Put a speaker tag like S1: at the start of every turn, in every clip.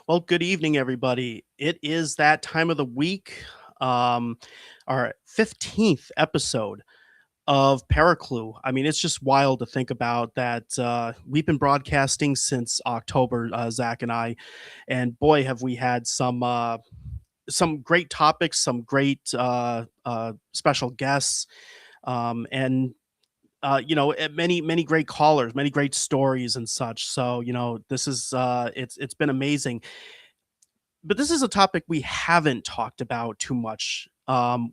S1: Well, good evening, everybody. It is that time of the week, um, our 15th episode of Paraclue. I mean, it's just wild to think about that. We've been broadcasting since October, Zach and I, and boy, have we had some great topics, some great special guests, and many great callers, many great stories and such. So this is it's been amazing, but this is a topic we haven't talked about too much,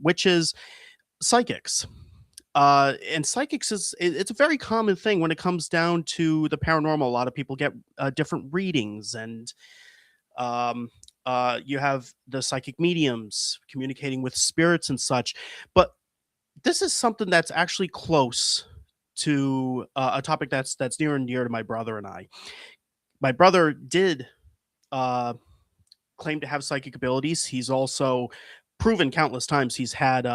S1: which is psychics. And psychics it's a very common thing when it comes down to the paranormal. A lot of people get different readings, and um, you have the psychic mediums communicating with spirits and such. But this is something that's actually close to a topic that's near and dear to my brother and I. My brother did uh, claim to have psychic abilities. He's also proven countless times he's had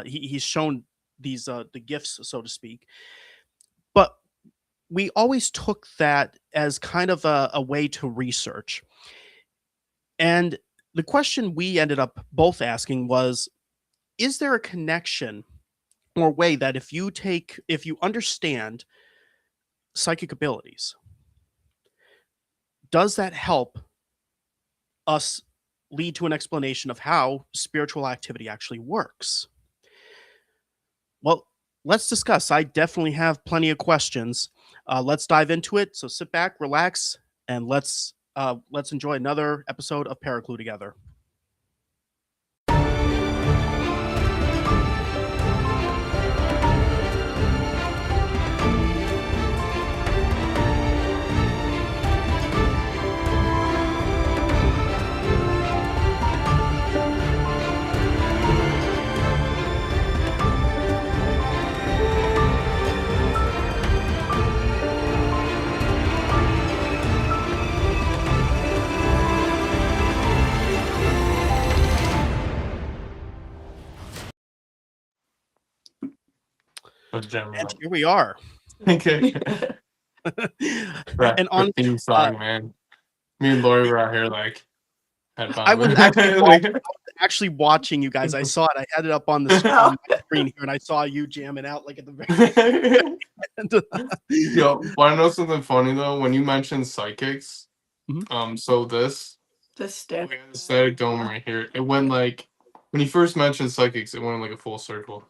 S1: he's shown these the gifts, so to speak. But we always took that as kind of a way to research. And the question we ended up both asking was, is there a connection or way that if you understand psychic abilities, does that help us lead to an explanation of how spiritual activity actually works? Well, let's discuss. I definitely have plenty of questions. Let's dive into it. So sit back, relax, and let's enjoy another episode of Paraclue together. And here we are.
S2: Okay.
S1: And on
S2: theme song, man. Me and Lori were out here like
S1: I was actually watching you guys. I saw it. I had it up on the screen here, and I saw you jamming out like at the very end.
S2: Yo, wanna know something funny though? When you mentioned psychics, so
S3: The
S2: we
S3: stick.
S2: had a static dome right here. It went like when you first mentioned psychics, it went like a full circle.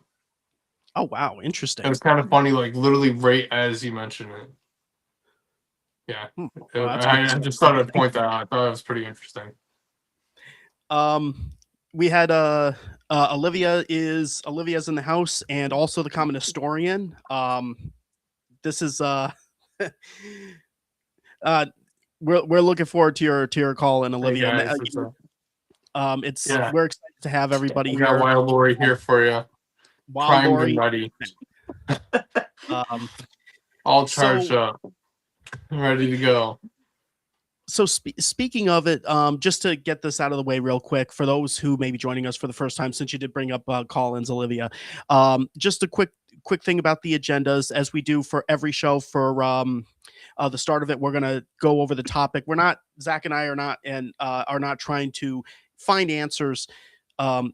S1: Oh wow, interesting.
S2: It was kind of funny, like literally right as you mentioned it. Yeah,
S1: Well,
S2: I just thought I'd point that out. I thought it was pretty interesting.
S1: We had Olivia's in the house, and also the common historian. This is we're looking forward to your call, and Olivia.
S2: Hey guys,
S1: We're excited to have everybody
S2: we
S1: here.
S2: got Wild Lori here for you.
S1: Wild
S2: Primed
S1: Lori,
S2: and ready. All charged up, ready to go.
S1: So speaking of it, just to get this out of the way real quick, for those who may be joining us for the first time, since you did bring up call-ins, Olivia, just a quick thing about the agendas, as we do for every show. For the start of it, we're gonna go over the topic. Zach and I are not trying to find answers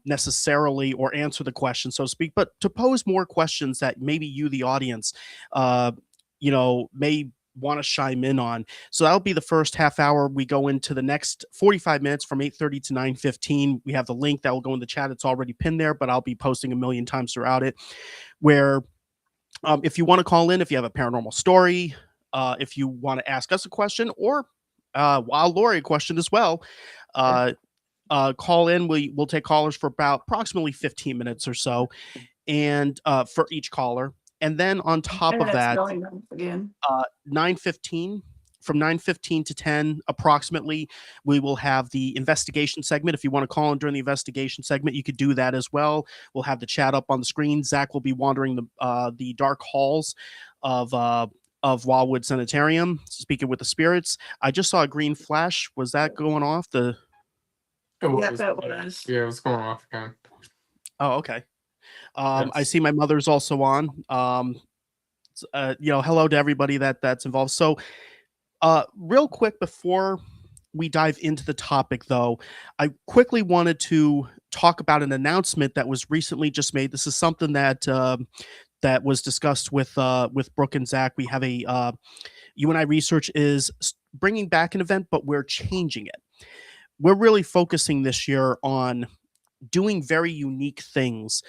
S1: necessarily, or answer the question, so to speak, but to pose more questions that maybe you, the audience, may want to chime in on. So that'll be the first half hour. We go into the next 45 minutes from 8:30 to 9:15. We have the link that will go in the chat. It's already pinned there, but I'll be posting a million times throughout it, where if you want to call in, if you have a paranormal story, if you want to ask us a question, or Wild Lori a question as well, call in. We'll take callers for about approximately 15 minutes or so, and for each caller. And then on top of that, 9:15, from 9:15 to 10 approximately, we will have the investigation segment. If you want to call in during the investigation segment, you could do that as well. We'll have the chat up on the screen. Zach will be wandering the dark halls of Wildwood Sanitarium, speaking with the spirits. I just saw a green flash. Was that going off?
S3: That was.
S2: Yeah, it was going off again.
S1: Oh, okay.
S2: Yes.
S1: I see my mother's also on. Hello to everybody that's involved. So, real quick before we dive into the topic, though, I quickly wanted to talk about an announcement that was recently just made. This is something that that was discussed with Brooke and Zach. We have a UNI Research is bringing back an event, but we're changing it. We're really focusing this year on doing very unique things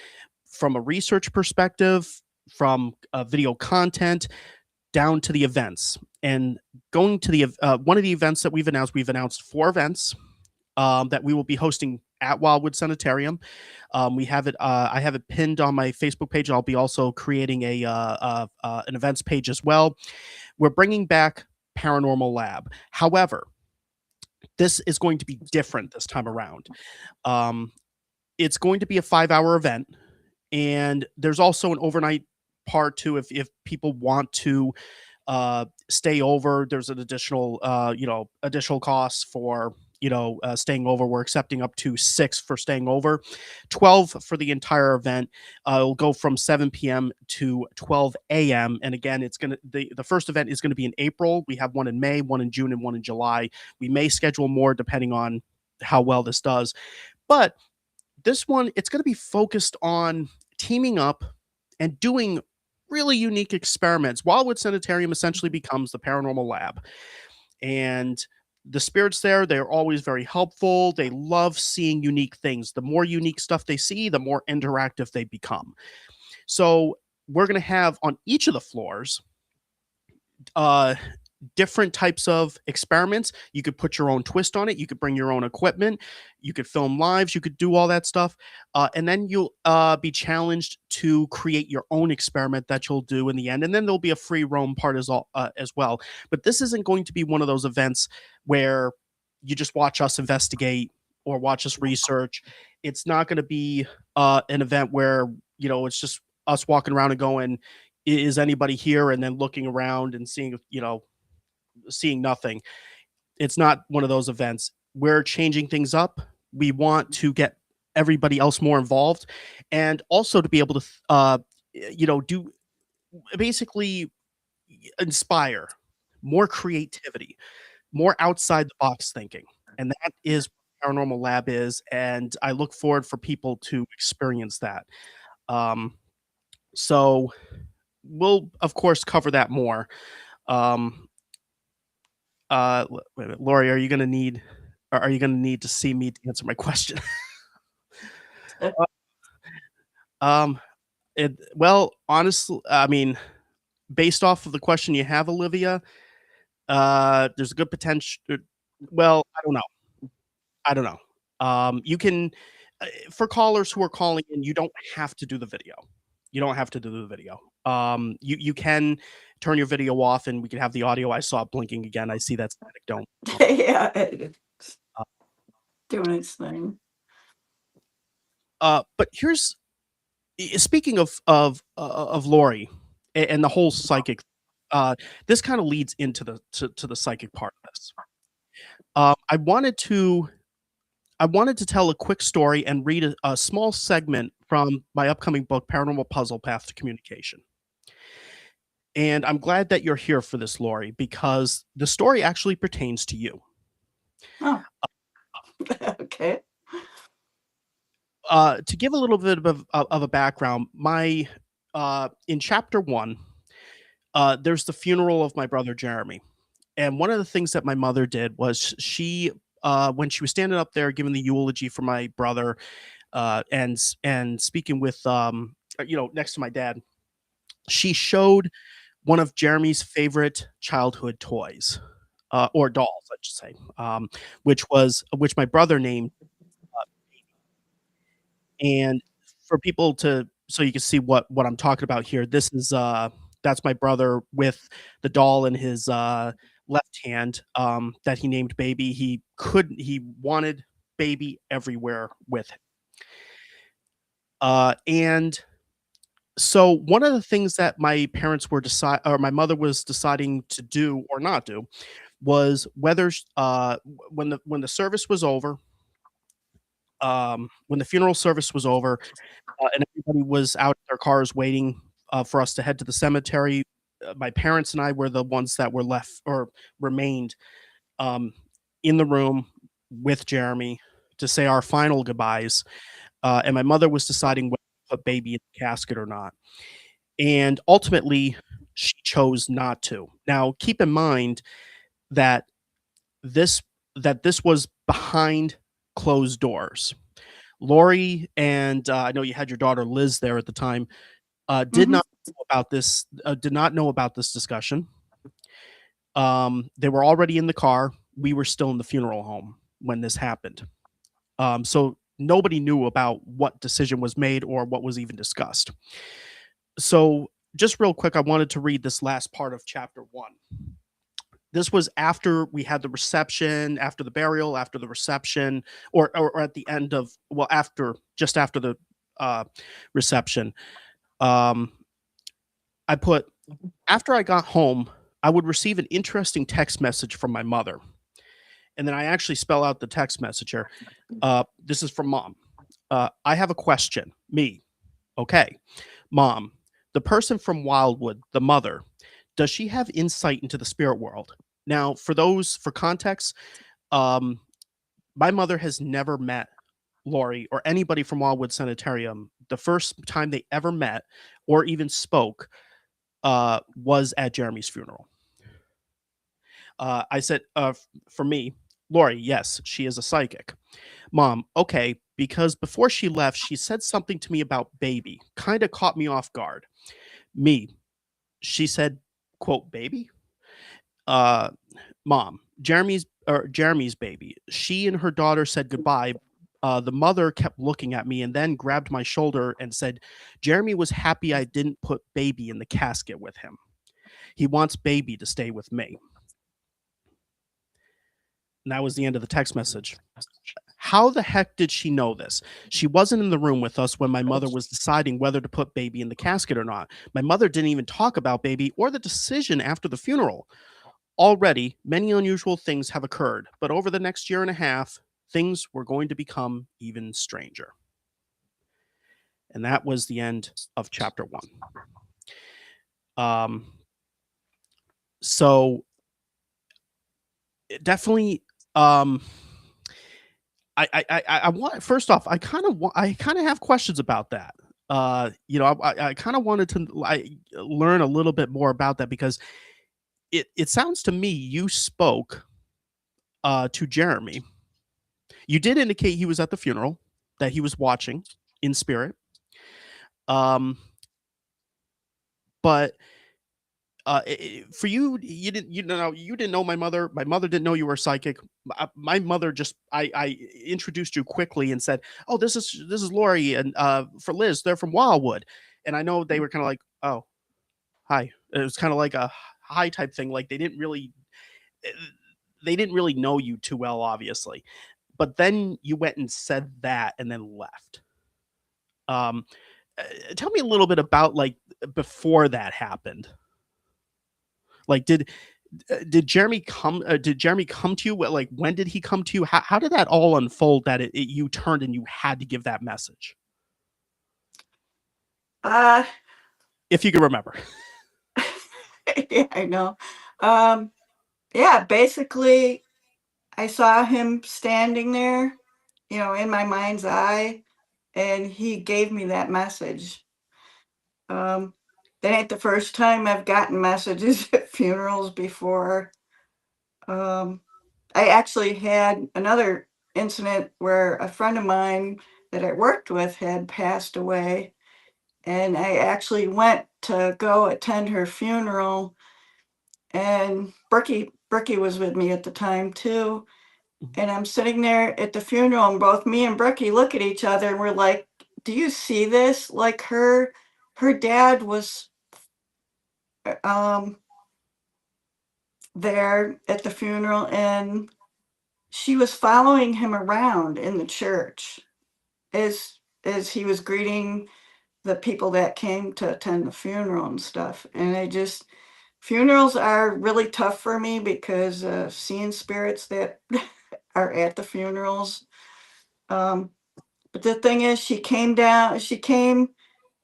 S1: from a research perspective, from video content down to the events. And going to the one of the events that we've announced 4 events that we will be hosting at Wildwood Sanitarium. We have it. I have it pinned on my Facebook page. I'll be also creating an events page as well. We're bringing back Paranormal Lab. However, this is going to be different this time around. Um, it's going to be a 5-hour event, and there's also an overnight part too. If people want to stay over, there's an additional additional costs for staying over. We're accepting up to 6 for staying over, 12 for the entire event. It'll go from 7 p.m. to 12 a.m. And again, the first event is going to be in April. We have one in May, one in June, and one in July. We may schedule more depending on how well this does, but this one, it's going to be focused on teaming up and doing really unique experiments. Wildwood Sanitarium essentially becomes the paranormal lab. And the spirits there, they're always very helpful. They love seeing unique things. The more unique stuff they see, the more interactive they become. So we're going to have on each of the floors uh different types of experiments. You could put your own twist on it. You could bring your own equipment. You could film lives. You could do all that stuff. And then you'll be challenged to create your own experiment that you'll do in the end. And then there'll be a free roam part as well. But this isn't going to be one of those events where you just watch us investigate or watch us research. It's not going to be an event where, it's just us walking around and going, is anybody here? And then looking around and seeing nothing. It's not one of those events. We're changing things up. We want to get everybody else more involved, and also to be able to, do basically inspire more creativity, more outside the box thinking, and that is what Paranormal Lab is. And I look forward for people to experience that. Um, so we'll of course cover that more. Um, wait a minute, Lori, are you gonna need to see me to answer my question? um, well, honestly, I mean, based off of the question you have, Olivia, there's a good potential. Well, I don't know. I don't know. You can, for callers who are calling in, you don't have to do the video. You don't have to do the video. You can turn your video off, and we can have the audio. I saw it blinking again. I see that static. Don't.
S3: Yeah, it's
S1: Uh,
S3: doing its thing.
S1: but here's speaking of Lori and the whole psychic. This kind of leads into to the psychic part of this. I wanted to tell a quick story and read a small segment from my upcoming book, Paranormal Puzzle: Path to Communication. And I'm glad that you're here for this, Lori, because the story actually pertains to you.
S3: Oh, okay.
S1: To give a little bit of a background, my in chapter 1, there's the funeral of my brother Jeremy, and one of the things that my mother did was when she was standing up there giving the eulogy for my brother, and speaking with next to my dad, she showed one of Jeremy's favorite childhood toys, or dolls, I should say, which my brother named. And for people so you can see what I'm talking about here, that's my brother with the doll in his left hand, that he named Baby. He wanted Baby everywhere with him. And so one of the things that my mother was deciding to do or not do was whether when the service was over, when the funeral service was over, and everybody was out in their cars waiting for us to head to the cemetery. My parents and I were the ones that were left or remained. Um, in the room with Jeremy to say our final goodbyes, and my mother was deciding whether to put baby in the casket or not. And ultimately, she chose not to. Now, keep in mind that this this was behind closed doors. Lori and I know you had your daughter Liz there at the time. Did
S3: Mhm.
S1: not know about this. Did not know about this discussion. They were already in the car. We were still in the funeral home when this happened. So nobody knew about what decision was made or what was even discussed. So just real quick, I wanted to read this last part of chapter 1. This was after we had the reception, after the burial, after the reception, or at the end of, well, after, just after the uh, reception. Um, I put, after I got home, I would receive an interesting text message from my mother. And then I actually spell out the text message here. This is from mom. I have a question. Me. Okay. Mom, the person from Wildwood, the mother, does she have insight into the spirit world? Now, for context, um, my mother has never met Lori or anybody from Wildwood Sanitarium. The first time they ever met or even spoke was at Jeremy's funeral. I said, for me, Lori, yes, she is a psychic. Mom, okay, because before she left, she said something to me about baby. Kind of caught me off guard. Me, she said, quote, baby? Uh, Mom, Jeremy's baby. She and her daughter said goodbye. The mother kept looking at me and then grabbed my shoulder and said, Jeremy was happy I didn't put baby in the casket with him. He wants baby to stay with me. And that was the end of the text message. How the heck did she know this? She wasn't in the room with us when my mother was deciding whether to put baby in the casket or not. My mother didn't even talk about baby or the decision after the funeral. Already, many unusual things have occurred, but over the next year and a half, things were going to become even stranger. And that was the end of chapter 1. Um, so definitely, I want, first off, I kind of have questions about that. I kind of wanted to learn a little bit more about that because it sounds to me you spoke to Jeremy. You did indicate he was at the funeral, that he was watching in spirit. But for you, you didn't know my mother. My mother didn't know you were psychic. My mother just I introduced you quickly and said, "Oh, this is Lori and for Liz, they're from Wildwood," and I know they were kind of like, "Oh, hi." It was kind of like a hi type thing. Like eh, they didn't really know you too well, obviously. But then you went and said that and then left. Um, Tell me a little bit about like before that happened. Like, did Jeremy come? Did Jeremy come to you? Like, when did he come to you? How did that all unfold? That you turned and you had to give that message,
S3: Uh,
S1: if you can remember.
S3: yeah, I know. Um, yeah, basically, I saw him standing there, in my mind's eye, and he gave me that message. Um, that ain't the first time I've gotten messages at funerals before. Um, I actually had another incident where a friend of mine that I worked with had passed away, and I actually went to go attend her funeral, and Bricky was with me at the time too. And I'm sitting there at the funeral, and both me and Bricky look at each other, and we're like, "Do you see this?" Like her dad was um there at the funeral, and she was following him around in the church as he was greeting the people that came to attend the funeral and stuff. And I just funerals are really tough for me because seeing spirits that are at the funerals. Um, but the thing is, she came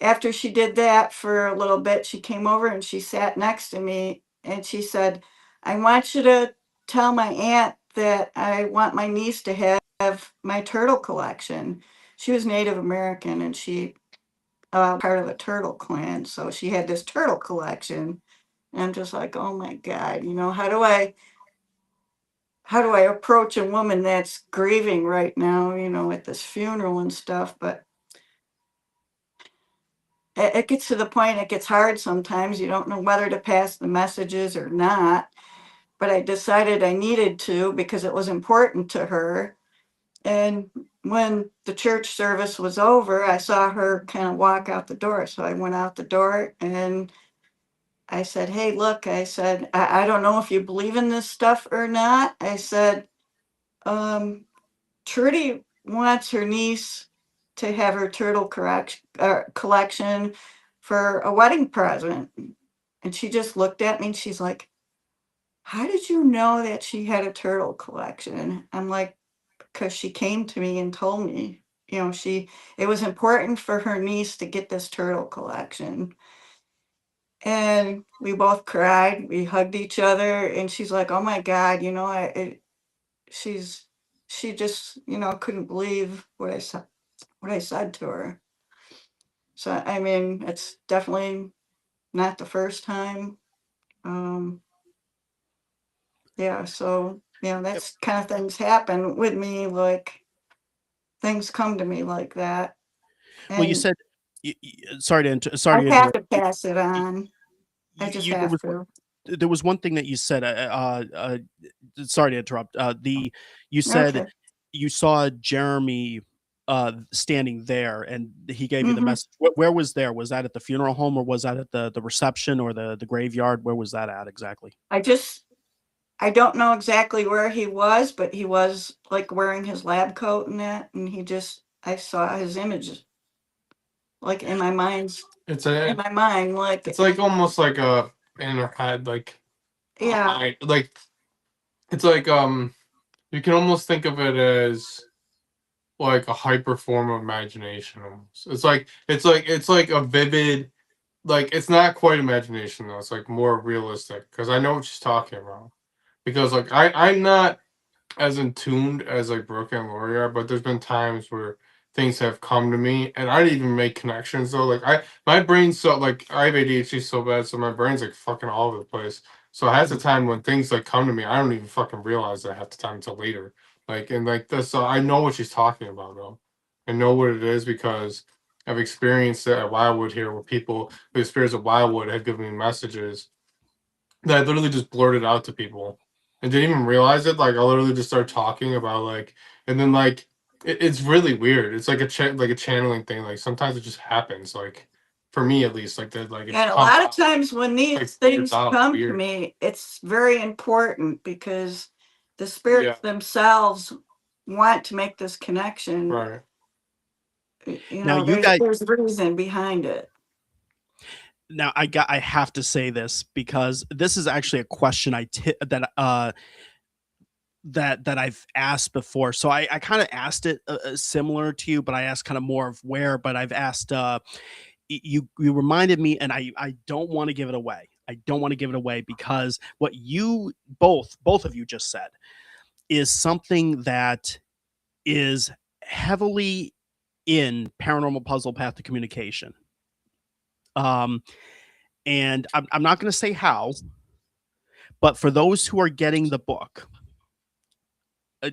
S3: after she did that for a little bit. She came over and she sat next to me and she said, I want you to tell my aunt that I want my niece to have my turtle collection. She was Native American and she part of the turtle clan, so she had this turtle collection. And I'm just like, oh my God, how do I approach a woman that's grieving right now, at this funeral and stuff? But it gets to the point, it gets hard sometimes. You don't know whether to pass the messages or not. But I decided I needed to because it was important to her. And when the church service was over, I saw her kind of walk out the door. So I went out the door and I said, hey, look, I said, I don't know if you believe in this stuff or not. I said, Trudy wants her niece to have her turtle collection for a wedding present. And she just looked at me and she's like, how did you know that she had a turtle collection? I'm like, because she came to me and told me, it was important for her niece to get this turtle collection. And we both cried, we hugged each other, and she's like, oh my God, she's, she just, couldn't believe what I said to her. So, I mean, it's definitely not the first time. Yeah, so, that's kind of things happen with me, like things come to me like that.
S1: Well, you
S3: And
S1: said, sorry to
S3: I
S1: sorry to
S3: have
S1: interrupt.
S3: to pass it on. I just
S1: You
S3: have to.
S1: there was one thing that you said. Sorry to interrupt. You said
S3: Okay.
S1: you saw Jeremy standing there, and he gave you the
S3: hmm
S1: message. Where was there? Was that at the funeral home, or was that at the reception, or the graveyard? Where was that at exactly?
S3: I don't know exactly where he was, but he was like wearing his lab coat and that, and I saw his image like
S2: It's
S3: in
S2: a
S3: my mind, like,
S2: it's like almost like a in her head, like
S3: yeah,
S2: like it's like you can almost think of it as like a hyper form of imagination almost. It's like a vivid, like it's not quite imagination though. It's like more realistic because I know what she's talking about. Because like I'm not as in tuned as like Brooke and Lori are, but there's been times where things have come to me and I didn't even make connections though. Like my brain's so like I have ADHD so bad, so my brain's like fucking all over the place. So half the time when things like come to me, I don't even fucking realize that half the time until later. Like and like this, so I know what she's talking about though. I know what it is because I've experienced it at Wildwood here, where people who experience at Wildwood had given me messages that I literally just blurted out to people and didn't even realize it. Like I literally just started talking about like, and then like it's really weird. It's like like a channeling thing. Like sometimes it just happens. Like for me at least, like that, like it
S3: and a
S2: comes
S3: lot of
S2: out,
S3: times when these
S2: like it's
S3: things
S2: out
S3: come to
S2: weird.
S3: me, it's very important because the
S2: Yeah,
S3: spirits themselves want to make this connection.
S2: right.
S1: Now you guys.
S3: There's a reason behind it.
S1: Now I have to say this because this is actually a question that I've asked before. So I kind of asked it similar to you, but I asked kind of more of where. But I've asked you reminded me, and I don't want to give it away. I don't want to give it away because what you both of you just said is something that is heavily in Paranormal Puzzle Path to Communication. Um, and I'm not going to say how, but for those who are getting the book, uh,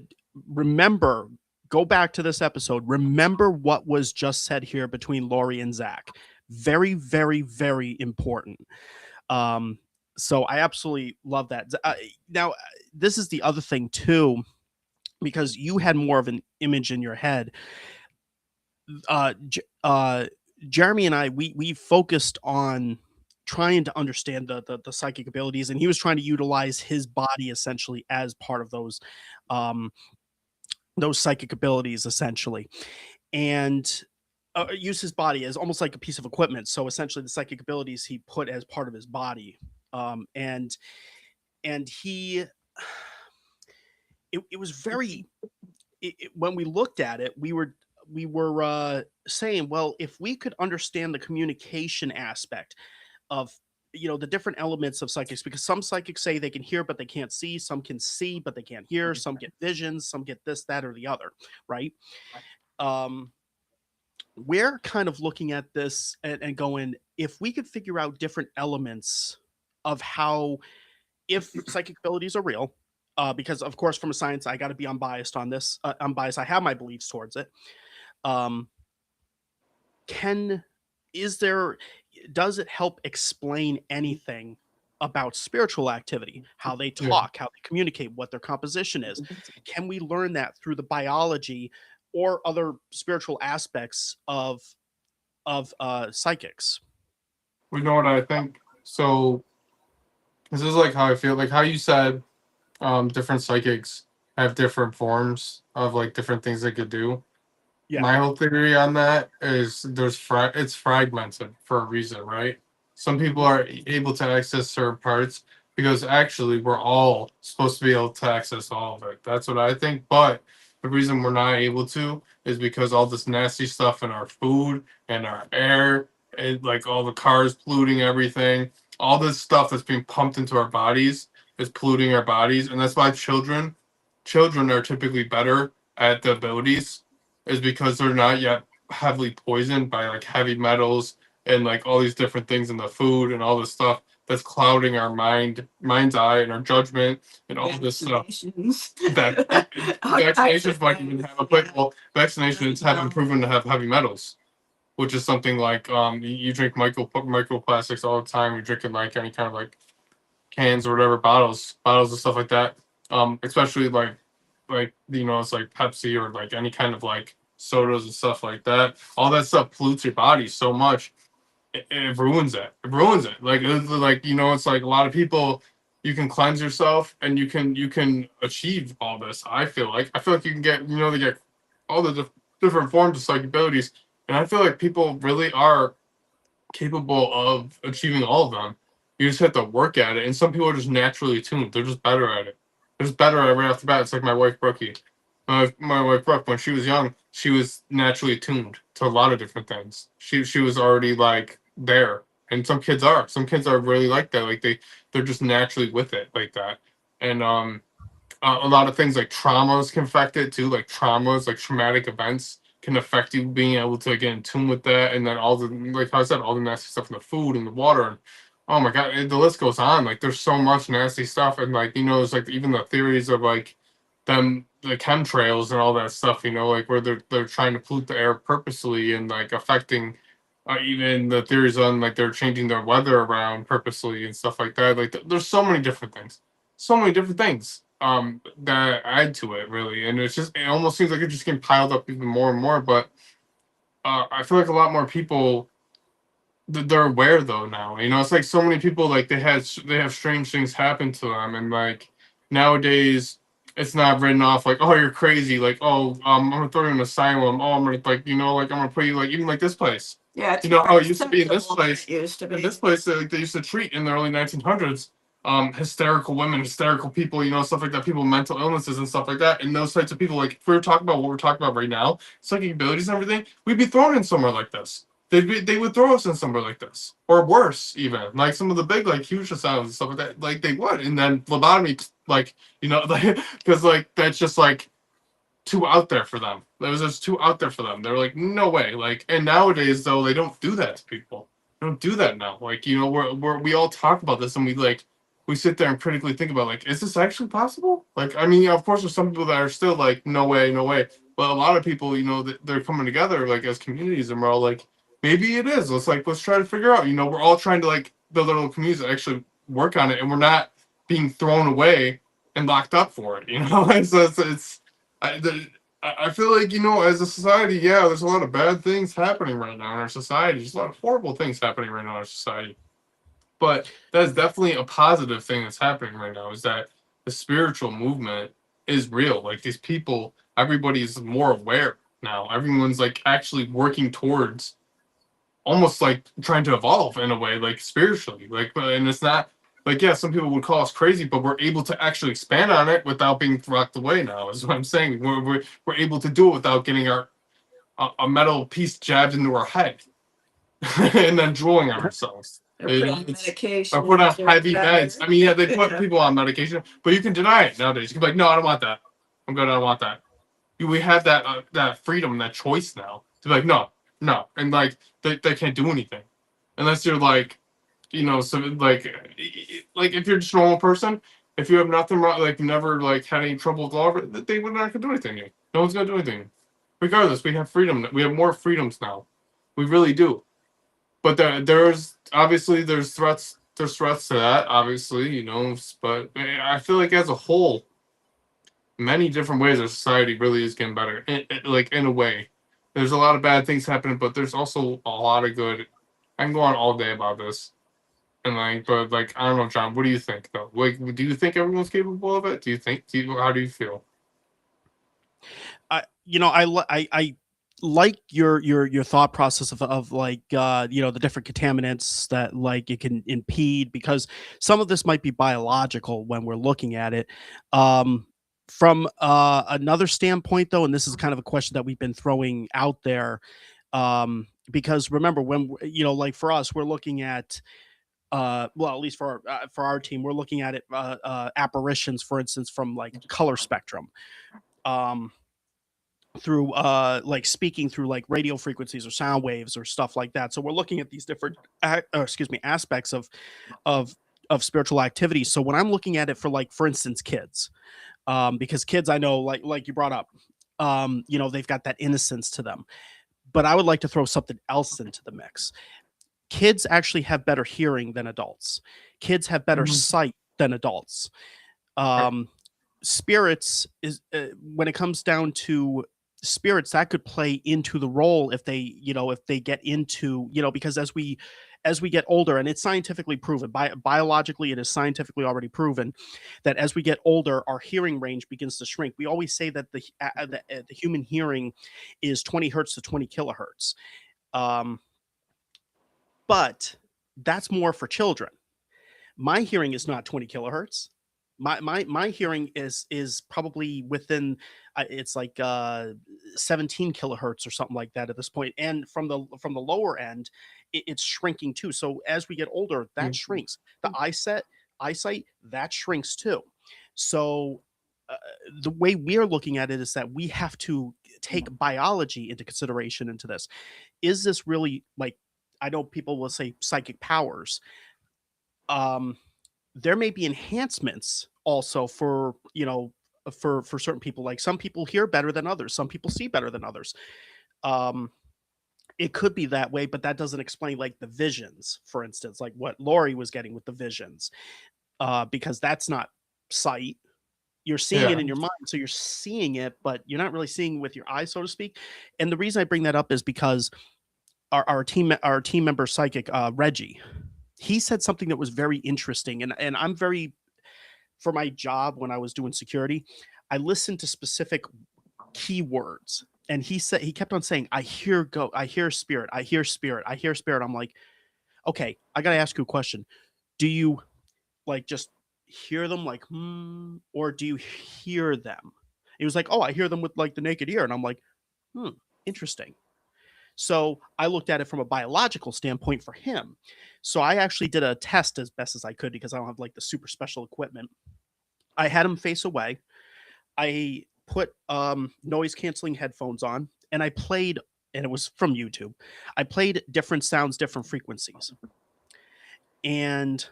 S1: remember, go back to this episode. Remember what was just said here between Lori and Zach. Very, very, very important. So I absolutely love that. Now, this is the other thing too, because you had more of an image in your head. Jeremy and I, we focused on trying to understand the psychic abilities, and he was trying to utilize his body essentially as part of those psychic abilities essentially, and use his body as almost like a piece of equipment. So essentially, the psychic abilities he put as part of his body, and he, it was very. When we looked at it, we were saying, well, if we could understand the communication aspect of the different elements of psychics, because some psychics say they can hear but they can't see, some can see but they can't hear, some get visions, some get this, that, or the other, right? um we're kind of looking at this and going, if we could figure out different elements of how, if psychic abilities are real, because of course from a science I got to be unbiased on this, unbiased, I have my beliefs towards it. um can is there Does it help explain anything about spiritual activity, how they
S2: Yeah.
S1: talk, how they communicate, what their composition is? Can we learn that through the biology or other spiritual aspects of psychics?
S2: We know what I think. So this is like how I feel. Like how you said, different psychics have different forms of like different things they could do.
S1: Yeah.
S2: My whole theory on that is it's fragmented for a reason, right? Some people are able to access certain parts because actually we're all supposed to be able to access all of it. That's what I think. But the reason we're not able to is because all this nasty stuff in our food and our air, and like all the cars polluting everything, all this stuff that's being pumped into our bodies is polluting our bodies, and that's why children are typically better at the abilities, is because they're not yet heavily poisoned by like heavy metals and like all these different things in the food and all this stuff that's clouding our mind's eye and our judgment and all this stuff. That vaccinations might even have a play. Well, vaccinations have been proven to have heavy metals, which is something like you drink microplastics all the time. You're drinking like any kind of like cans or whatever, bottles and stuff like that. Especially like it's like Pepsi or like any kind of like sodas and stuff like that. All that stuff pollutes your body so much, it ruins it. It ruins it. Like it's like a lot of people. You can cleanse yourself and you can achieve all this. I feel like you can get they get all the different forms of psychic abilities, and I feel like people really are capable of achieving all of them. You just have to work at it, and some people are just naturally tuned. They're just better at it. They're just better at it right off the bat. It's like my wife Brookie. My wife Brooke, when she was young, she was naturally tuned to a lot of different things. She was already like there, and some kids are. Some kids are really like that. Like they're just naturally with it like that. And a lot of things like traumas can affect it too. Like traumas, like traumatic events can affect you being able to get in tune with that. And then all the, like how I said, all the nasty stuff in the food and the water. And oh my God, the list goes on. Like there's so much nasty stuff. And like, it's like even the theories of like the chemtrails and all that stuff, like where they're trying to pollute the air purposely and like affecting even the theories on like they're changing their weather around purposely and stuff like that. Like there's so many different things, that add to it really, and it almost seems like it's just getting piled up even more and more. But I feel like a lot more people they're aware though now. It's like so many people like they have strange things happen to them, and like nowadays it's not written off like, oh, you're crazy, like, oh, I'm gonna throw you in an asylum, oh, I'm gonna like like I'm gonna put you like even like this place.
S3: Yeah, it's
S2: How it
S3: very
S2: used to be in this
S3: acceptable.
S2: place.
S3: It used to
S2: In
S3: be.
S2: this place, they used to treat in the early 1900s, hysterical women, hysterical people, stuff like that, people with mental illnesses and stuff like that. And those types of people, like if we were talking about what we're talking about right now, psychic abilities and everything, we'd be thrown in somewhere like this. They would throw us in somewhere like this, or worse, even like some of the big like huge asylums and stuff like that. Like they would, and then lobotomy, like because like that's just like too out there for them. That was just too out there for them. They're like, no way. Like, and nowadays though, they don't do that to people. They don't do that now. Like, we all talk about this and we sit there and critically think about like, is this actually possible? Like, I mean, of course, there's some people that are still like, no way, no way. But a lot of people, they're coming together like as communities, and we're all like, maybe it is. Let's try to figure out. We're all trying to like build our little communities that actually work on it, and we're not being thrown away and locked up for it. So it's I feel like, as a society, yeah, there's a lot of bad things happening right now in our society. There's a lot of horrible things happening right now in our society. But that's definitely a positive thing that's happening right now, is that the spiritual movement is real. Like these people, everybody's more aware now. Everyone's like actually working towards almost like trying to evolve in a way, like spiritually. Like, and it's not like, yeah, some people would call us crazy, but we're able to actually expand on it without being locked away now, is what I'm saying. We're able to do it without getting a metal piece jabbed into our head and then drooling on ourselves.
S3: Or put on
S2: It's-
S3: medication.
S2: or put on
S3: or
S2: heavy
S3: whatever.
S2: meds. I mean, yeah, they put
S3: Yeah.
S2: people on medication, but you can deny it nowadays. You can be like, no, I don't want that. I'm good. I don't want that. We have that freedom, that choice now to be like, no, no, and like they can't do anything unless you're like, so like if you're just a normal person, if you have nothing wrong, like never like had any trouble with law, they would not gonna do anything to you. No one's gonna do anything. Regardless, we have freedom. We have more freedoms now. We really do. But there's obviously there's threats. There's threats to that, obviously, But I feel like as a whole, many different ways our society really is getting better. Like in a way, there's a lot of bad things happening, but there's also a lot of good. I can go on all day about this, and but I don't know, John. What do you think though? Like, do you think everyone's capable of it? Do you think? How do you feel?
S1: I like your thought process of like the different contaminants that like it can impede, because some of this might be biological when we're looking at it. From another standpoint though, and this is kind of a question that we've been throwing out there, because remember when like for us, we're looking at well, at least for our team, we're looking at it apparitions, for instance, from like color spectrum. Um, through like speaking through like radio frequencies or sound waves or stuff like that. So we're looking at these different aspects of of spiritual activities. So when I'm looking at it for like for instance kids, because kids, I know, like you brought up, they've got that innocence to them, but I would like to throw something else into the mix. Kids actually have better hearing than adults. Kids have better
S2: Mhm.
S1: sight than adults. um Spirits is when it comes down to spirits, that could play into the role if they get into, because as we get older, and it's scientifically proven, biologically it is scientifically already proven that as we get older our hearing range begins to shrink. We always say that the human hearing is 20 hertz to 20 kilohertz. um but that's more for children. My hearing is not 20 kilohertz. My hearing is probably within it's like 17 kilohertz or something like that at this point. And from the lower end, it's shrinking too. So as we get older, that
S2: Mhm.
S1: shrinks. The eyesight that shrinks too. So uh, the way we're looking at it is that we have to take biology into consideration into this. Is this really like, I know people will say psychic powers. um there may be enhancements also for for certain people. Like some people hear better than others, some people see better than others. um it could be that way, but that doesn't explain like the visions, for instance, like what Lori was getting with the visions, because that's not sight. You're seeing it
S2: Yeah.
S1: in your mind, so you're seeing it, but you're not really seeing with your eyes, so to speak. And the reason I bring that up is because our team member psychic, Reggie, he said something that was very interesting. And I'm very, for my job when I was doing security, I listened to specific keywords. And he kept on saying, I hear spirit, I hear spirit, I hear spirit. I'm like, okay, I gotta ask you a question. Do you like just hear them like or do you hear them? He was like, oh, I hear them with like the naked ear. And I'm like, hmm, interesting. So I looked at it from a biological standpoint for him. So I actually did a test as best as I could because I don't have like the super special equipment. I had him face away. I put noise canceling headphones on, and I played, and it was from YouTube. I played different sounds, different frequencies. And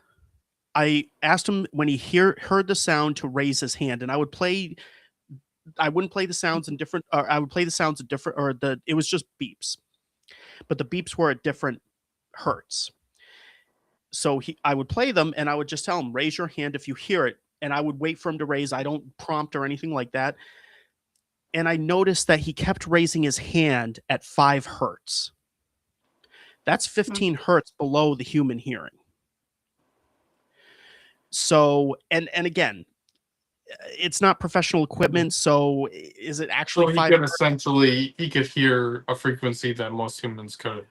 S1: I asked him when he heard the sound to raise his hand, and I wouldn't play the sounds in different, or I would play the sounds at different, or it was just beeps, but the beeps were at different hertz. So I would play them and I would just tell him, raise your hand if you hear it. And I would wait for him to raise. I don't prompt or anything like that. And I noticed that he kept raising his hand at 5 hertz. That's 15 hertz below the human hearing. So, and again, it's not professional equipment. So is it
S2: So
S1: actually
S2: he
S1: 5
S2: could
S1: hertz?
S2: essentially hear a frequency that most humans could.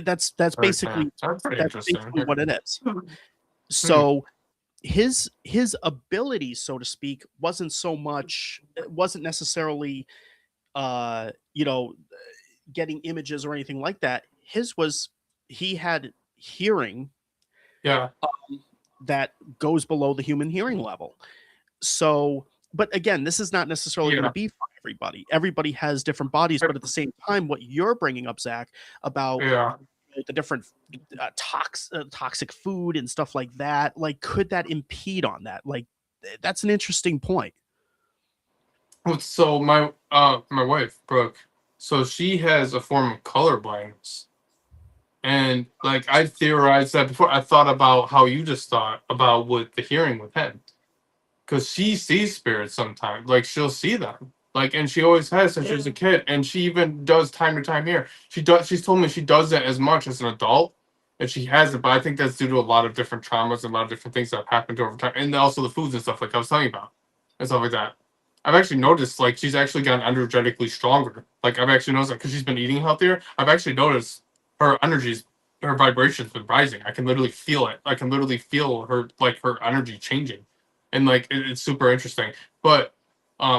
S1: That's
S2: Right,
S1: basically,
S2: that's pretty
S1: that's
S2: interesting.
S1: basically what it is.
S3: Mhm.
S1: So his ability, so to speak, wasn't so much, it wasn't necessarily uh you know getting images or anything like that. His was, he had hearing
S2: Yeah.
S1: that goes below the human hearing level. So, but again, this is not necessarily going
S2: Yeah.
S1: to be for everybody. Everybody has different bodies, but at the same time, what you're bringing up, Zach, about
S2: Yeah.
S1: the different toxic food and stuff like that, like, could that impede on that? Like, that's an interesting point.
S2: So my wife Brooke, so she has a form of color blindness, and like I theorized that before. I thought about how you just thought about with the hearing with him, because she sees spirits sometimes. Like she'll see them, like, and she always has since she was a kid, and she even does time to time here. She does. She's told me she does it as much as an adult, and she has it. But I think that's due to a lot of different traumas and a lot of different things that have happened to her over time, and also the foods and stuff like I was telling you about, and stuff like that. I've actually noticed like she's actually gotten energetically stronger. Like I've actually noticed because she's been eating healthier. I've actually noticed her energies, her vibrations been rising. I can literally feel it. I can literally feel her like her energy changing, and like it's super interesting. But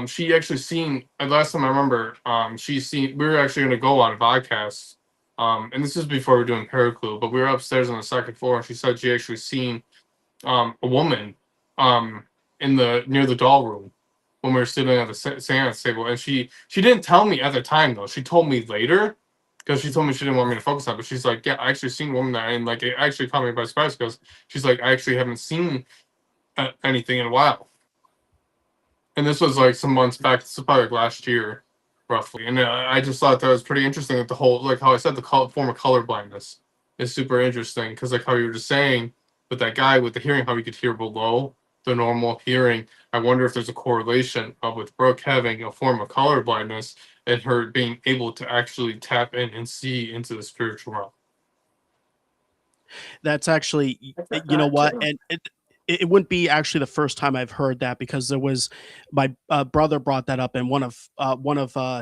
S2: she actually seen last time I remember she seen we were actually gonna go on a podcast and this is before we were doing Paraclue, but we were upstairs on the second floor and she said she actually seen a woman in the near the doll room when we were sitting at the seance table, and she didn't tell me at the time though. She told me later because she told me she didn't want me to focus on it. But she's like, yeah, I actually seen a woman there, and like it actually caught me by surprise because she's like, I actually haven't seen anything in a while. And this was like some months back. This was probably like last year, roughly. And I just thought that was pretty interesting. That the whole, like how I said, the form of color blindness is super interesting because, like how you were just saying, with that guy with the hearing, how he could hear below the normal hearing. I wonder if there's a correlation with Brooke having a form of color blindness and her being able to actually tap in and see into the spiritual realm.
S1: That's actually, you know what, and it wouldn't be actually the first time I've heard that, because there was my brother brought that up, and one of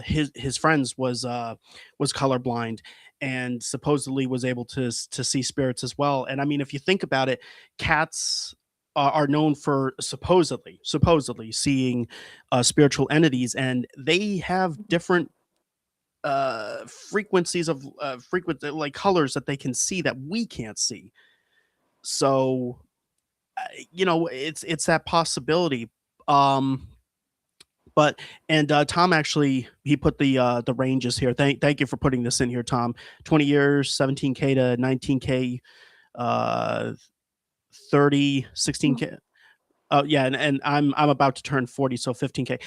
S1: his friends was colorblind and supposedly was able to see spirits as well. And I mean, if you think about it, cats are known for supposedly seeing spiritual entities, and they have different frequencies of like colors that they can see that we can't see. So you know, it's that possibility. um but and Tom actually, he put the ranges here. Thank you for putting this in here, Tom. 20 years, 17K to 19K, uh 30, 16K. Oh yeah, and I'm about to turn 40, so 15K.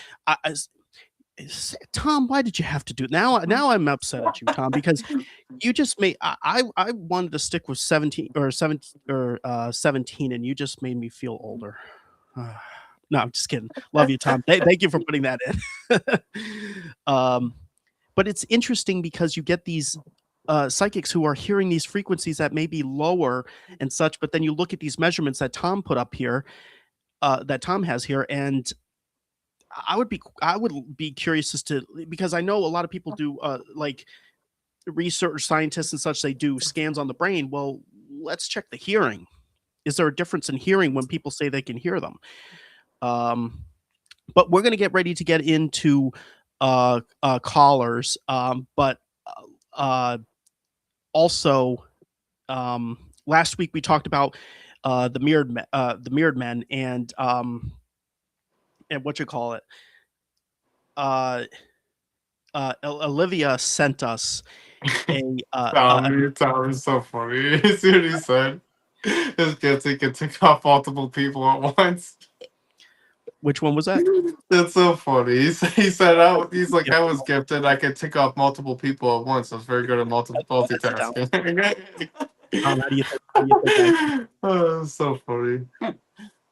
S1: Tom, why did you have to do now I'm upset at you, Tom, because you just made I wanted to stick with 17 or 17 or 17, and you just made me feel older. No, I'm just kidding. Love you, Tom. Thank you for putting that in. But it's interesting because you get these psychics who are hearing these frequencies that may be lower and such, but then you look at these measurements that Tom put up here, that Tom has here, and I would be curious as to, because I know a lot of people do like research scientists and such, they do scans on the brain. Well, let's check the hearing. Is there a difference in hearing when people say they can hear them? But we're going to get ready to get into callers. But also, last week we talked about the mirrored men, and what you call it. Olivia sent us a
S2: Tom is so funny. You see what he said? His kids, he can tick off multiple people at once.
S1: which one was that?
S2: That's so funny. He said, he's like,
S1: Yep.
S2: I was gifted. I could tick off multiple people at once. I was very good at multitasking.
S1: How do you think? How do you think
S2: Oh, that's so funny.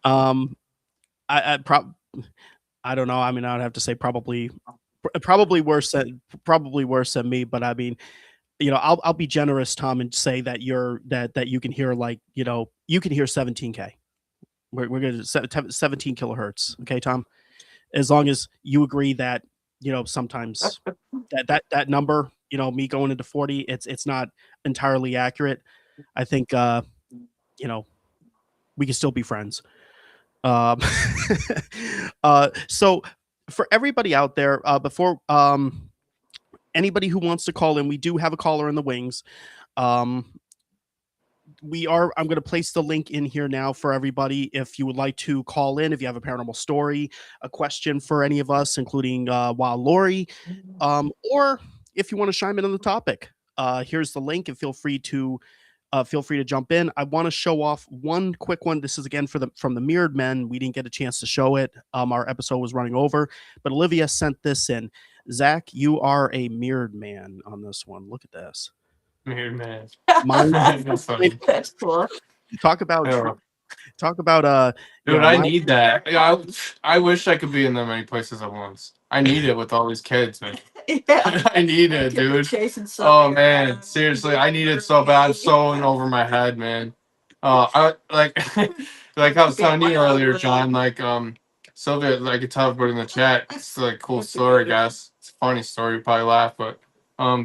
S1: I don't know. I mean, I'd have to say probably worse than me. But I mean, you know, I'll be generous, Tom, and say that that you can hear, like, you know, you can hear 17K. We're going to 17 kilohertz. Okay, Tom. As long as you agree that, you know, sometimes that number, you know, me going into 40, it's not entirely accurate. I think you know, we can still be friends. Um, so for everybody out there, before anybody who wants to call in, we do have a caller in the wings. I'm going to place the link in here now for everybody. If you would like to call in, if you have a paranormal story, a question for any of us, including Wild Lori, or if you want to chime in on the topic, here's the link, and feel free to jump in. I want to show off one quick one. This is again from the Mirrored Men. We didn't get a chance to show it. Our episode was running over, but Olivia sent this in. Zach, you are a mirrored man on this one. Look at this.
S2: Mirrored man.
S3: That's cool.
S1: Talk about
S2: dude, I need that. Yeah, I wish I could be in that many places at once. I need it with all these kids, man.
S3: Yeah.
S2: I need it,
S3: Could be
S2: dude.
S3: chasing
S2: Oh
S3: something
S2: man,
S3: around.
S2: seriously, I need it so bad. It's so in over my head, man. I like like I was telling you earlier, John. Like Sylvia, I could tell everybody in the chat. It's like a cool story, I guess. It's a funny story. You probably laugh, but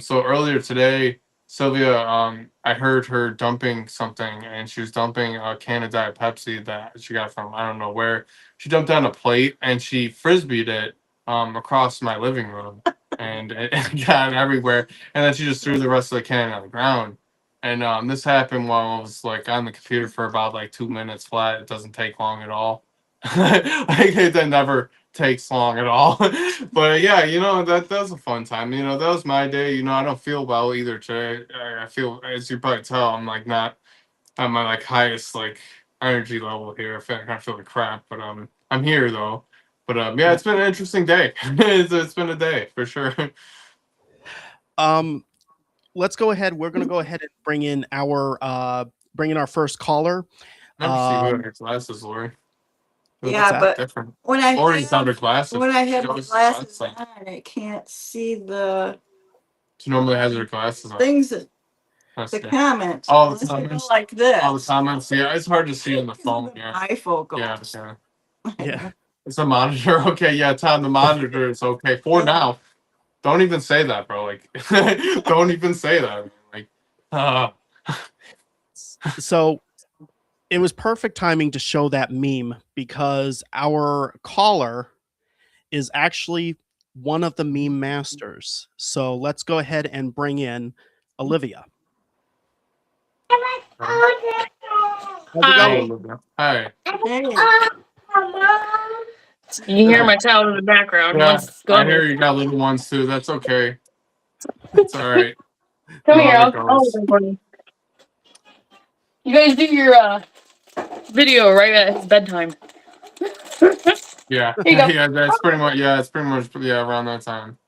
S2: so earlier today, Sylvia, I heard her dumping something, and she was dumping a can of Diet Pepsi that she got from I don't know where. She dumped down a plate and she frisbeed it across my living room, and it got everywhere. And then she just threw the rest of the can on the ground. And this happened while I was like on the computer for about like 2 minutes flat. It doesn't take long at all. Like it never takes long at all. But yeah, that was a fun time. That was my day. I don't feel well either today. I feel, as you probably tell, I'm like not at my like highest like energy level here. I kind of feel like crap, but I'm here though. But yeah, it's been an interesting day. It's been a day for sure.
S1: Let's go ahead. We're going to go ahead and bring in our first caller.
S2: Never see who had her glasses, Lori.
S3: Yeah, but
S2: different.
S3: When I
S2: Lori's got her glasses.
S3: when I have
S2: She
S3: my
S2: always
S3: glasses
S2: has, like,
S3: on, I can't see the
S2: She normally has her glasses on.
S3: things that
S2: That's
S3: the
S2: good.
S3: comments.
S2: All the
S3: Unless I go
S2: comments?
S3: like this.
S2: All the comments, yeah, it's hard to see on the phone. Yeah,
S3: Bifocals.
S1: Yeah.
S2: It's a monitor. Okay, yeah, Tom, the monitor is okay for now. Don't even say that, bro. Like, don't even say that. Like,
S1: So it was perfect timing to show that meme because our caller is actually one of the meme masters. So let's go ahead and bring in Olivia.
S4: Hi.
S2: Hi.
S4: You hear my child in the background.
S2: Yeah,
S4: Go
S2: I
S4: ahead.
S2: hear you got little ones too. That's okay. It's all right.
S4: Come here.
S2: Love it,
S4: I'll
S2: girls.
S4: open for you. You guys do your video right at his bedtime.
S2: Yeah,
S4: Here you go.
S2: yeah, that's pretty much. Yeah, it's pretty much around that time.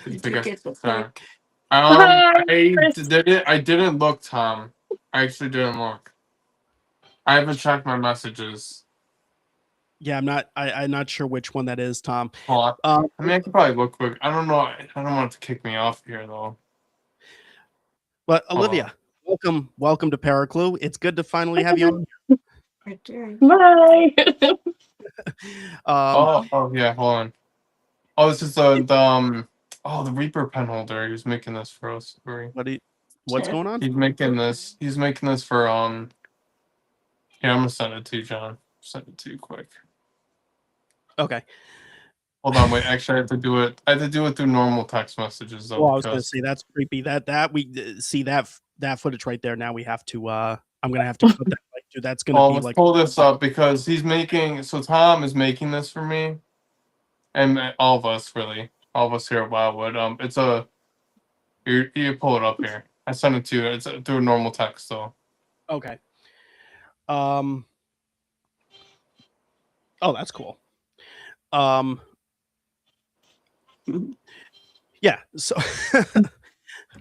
S3: Did you get the
S2: Time.
S3: pic?
S2: I didn't look, Tom. I actually didn't look. I haven't checked my messages.
S1: Yeah, I'm not sure which one that is, Tom.
S2: Well, I mean, I could probably look quick. I don't know. I don't want it to kick me off here though.
S1: But Olivia, welcome to Paraclue. It's good to finally have you on.
S3: Right there.
S4: Bye.
S2: Yeah, hold on. Oh, this is the Reaper pen holder. He was making this for us.
S1: What's going on?
S2: He's making this. He's making this for Yeah, I'm gonna send it to you, John. Send it to you quick.
S1: Okay.
S2: Hold on, wait. Actually, I have to do it. I have to do it through normal text messages though.
S1: Well, I was going to say that's creepy. That we see that footage right there. Now we have to. I'm gonna have to put that. Like, dude, that's gonna be
S2: let's
S1: like.
S2: pull this up because he's making. So Tom is making this for me, and all of us really, all of us here at Wildwood. It's a. You pull it up here. I sent it to you. It's through normal text though.
S1: Okay. Oh, that's cool. Yeah. So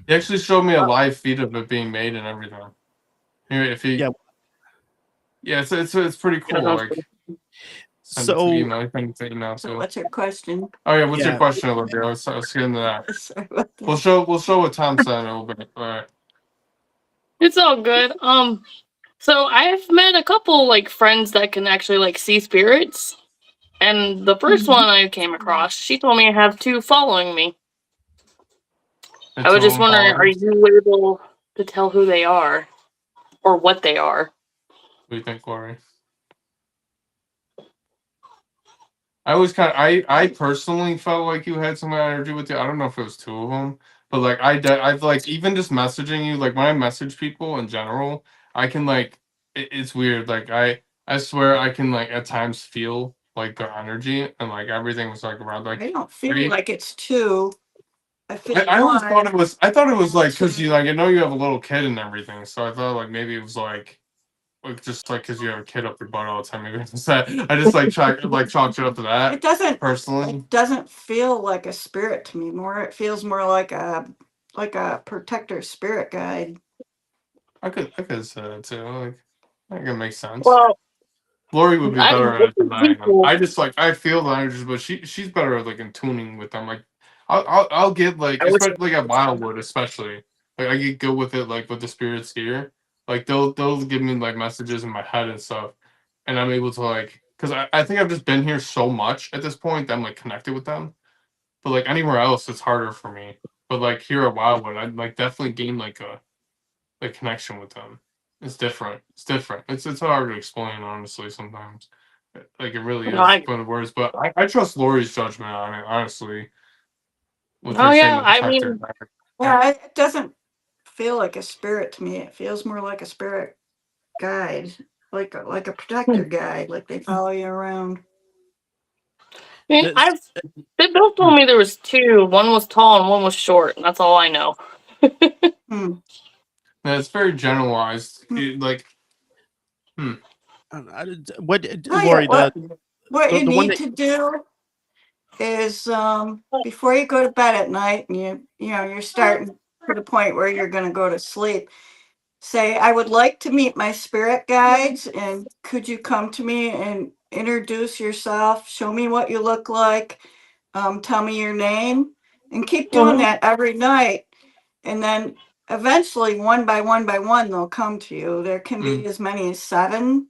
S2: he actually showed me a live feed of it being made and everything. Here, if he. Yeah, it's pretty cool. Like.
S1: So.
S3: So what's your question?
S2: Oh yeah, what's your question, Olivia? I was getting to that.
S3: Sorry about that.
S2: We'll show what Tom said a little bit. All right.
S4: It's all good. So I've met a couple like friends that can actually like see spirits. And the first one I came across, she told me I have 2 following me. I was just wondering, are you able to tell who they are? Or what they are?
S2: What do you think, Corey? I was I personally felt like you had some energy with you. I don't know if it was 2 of them, but like I've like even just messaging you, like when I message people in general, I can like it's weird. Like I swear I can like at times feel like their energy and like everything was like around like
S3: I don't feel
S2: three.
S3: like it's two. I feel
S2: I always thought
S3: one.
S2: it was. I thought it was like because you like I know you have a little kid and everything, so I thought like maybe it was like just like because you have a kid up your butt all the time. Maybe it's that. I just like chalked it up to
S3: It
S2: that
S3: doesn't.
S2: personally.
S3: It doesn't feel like a spirit to me. More, it feels more like a protector spirit guide.
S2: I could say that too. Like I think it makes sense.
S4: Well,
S2: Lori would be
S4: I
S2: better at it than I am.
S4: people.
S2: I just like I feel the energies, but she's better at like in tuning with them. Like I'll get like
S4: I wish.
S2: especially like at Wildwood, especially like I get good with it like with the spirits here. Like they'll give me like messages in my head and stuff, and I'm able to like because I think I've just been here so much at this point that I'm like connected with them. But like anywhere else, it's harder for me. But like here at Wildwood, I like definitely gain like a connection with them. It's different. It's different. It's hard to explain, honestly, sometimes. Like it really
S4: No,
S2: is put into words. But I trust Lori's judgment on it, honestly. With
S4: oh
S2: her saying
S4: yeah,
S2: the
S4: I
S2: protector.
S4: mean,
S3: Yeah, it doesn't feel like a spirit to me. It feels more like a spirit guide, like a protector guide, like they follow you around.
S1: This-
S4: I've they both told me there was two. One was tall and one was short, and that's all I know.
S3: Hmm.
S2: Yeah, it's very generalized.
S3: Hmm.
S2: Like
S1: what
S3: Oh,
S1: Lori,
S3: yeah, what
S1: the
S3: you
S1: one
S3: need
S1: that
S3: to do is before you go to bed at night and you're starting to the point where you're going to go to sleep, say, I would like to meet my spirit guides, and could you come to me and introduce yourself, show me what you look like, tell me your name, and keep doing
S4: Mhm.
S3: that every night. And then eventually, one by one, they'll come to you. There can be as many as 7.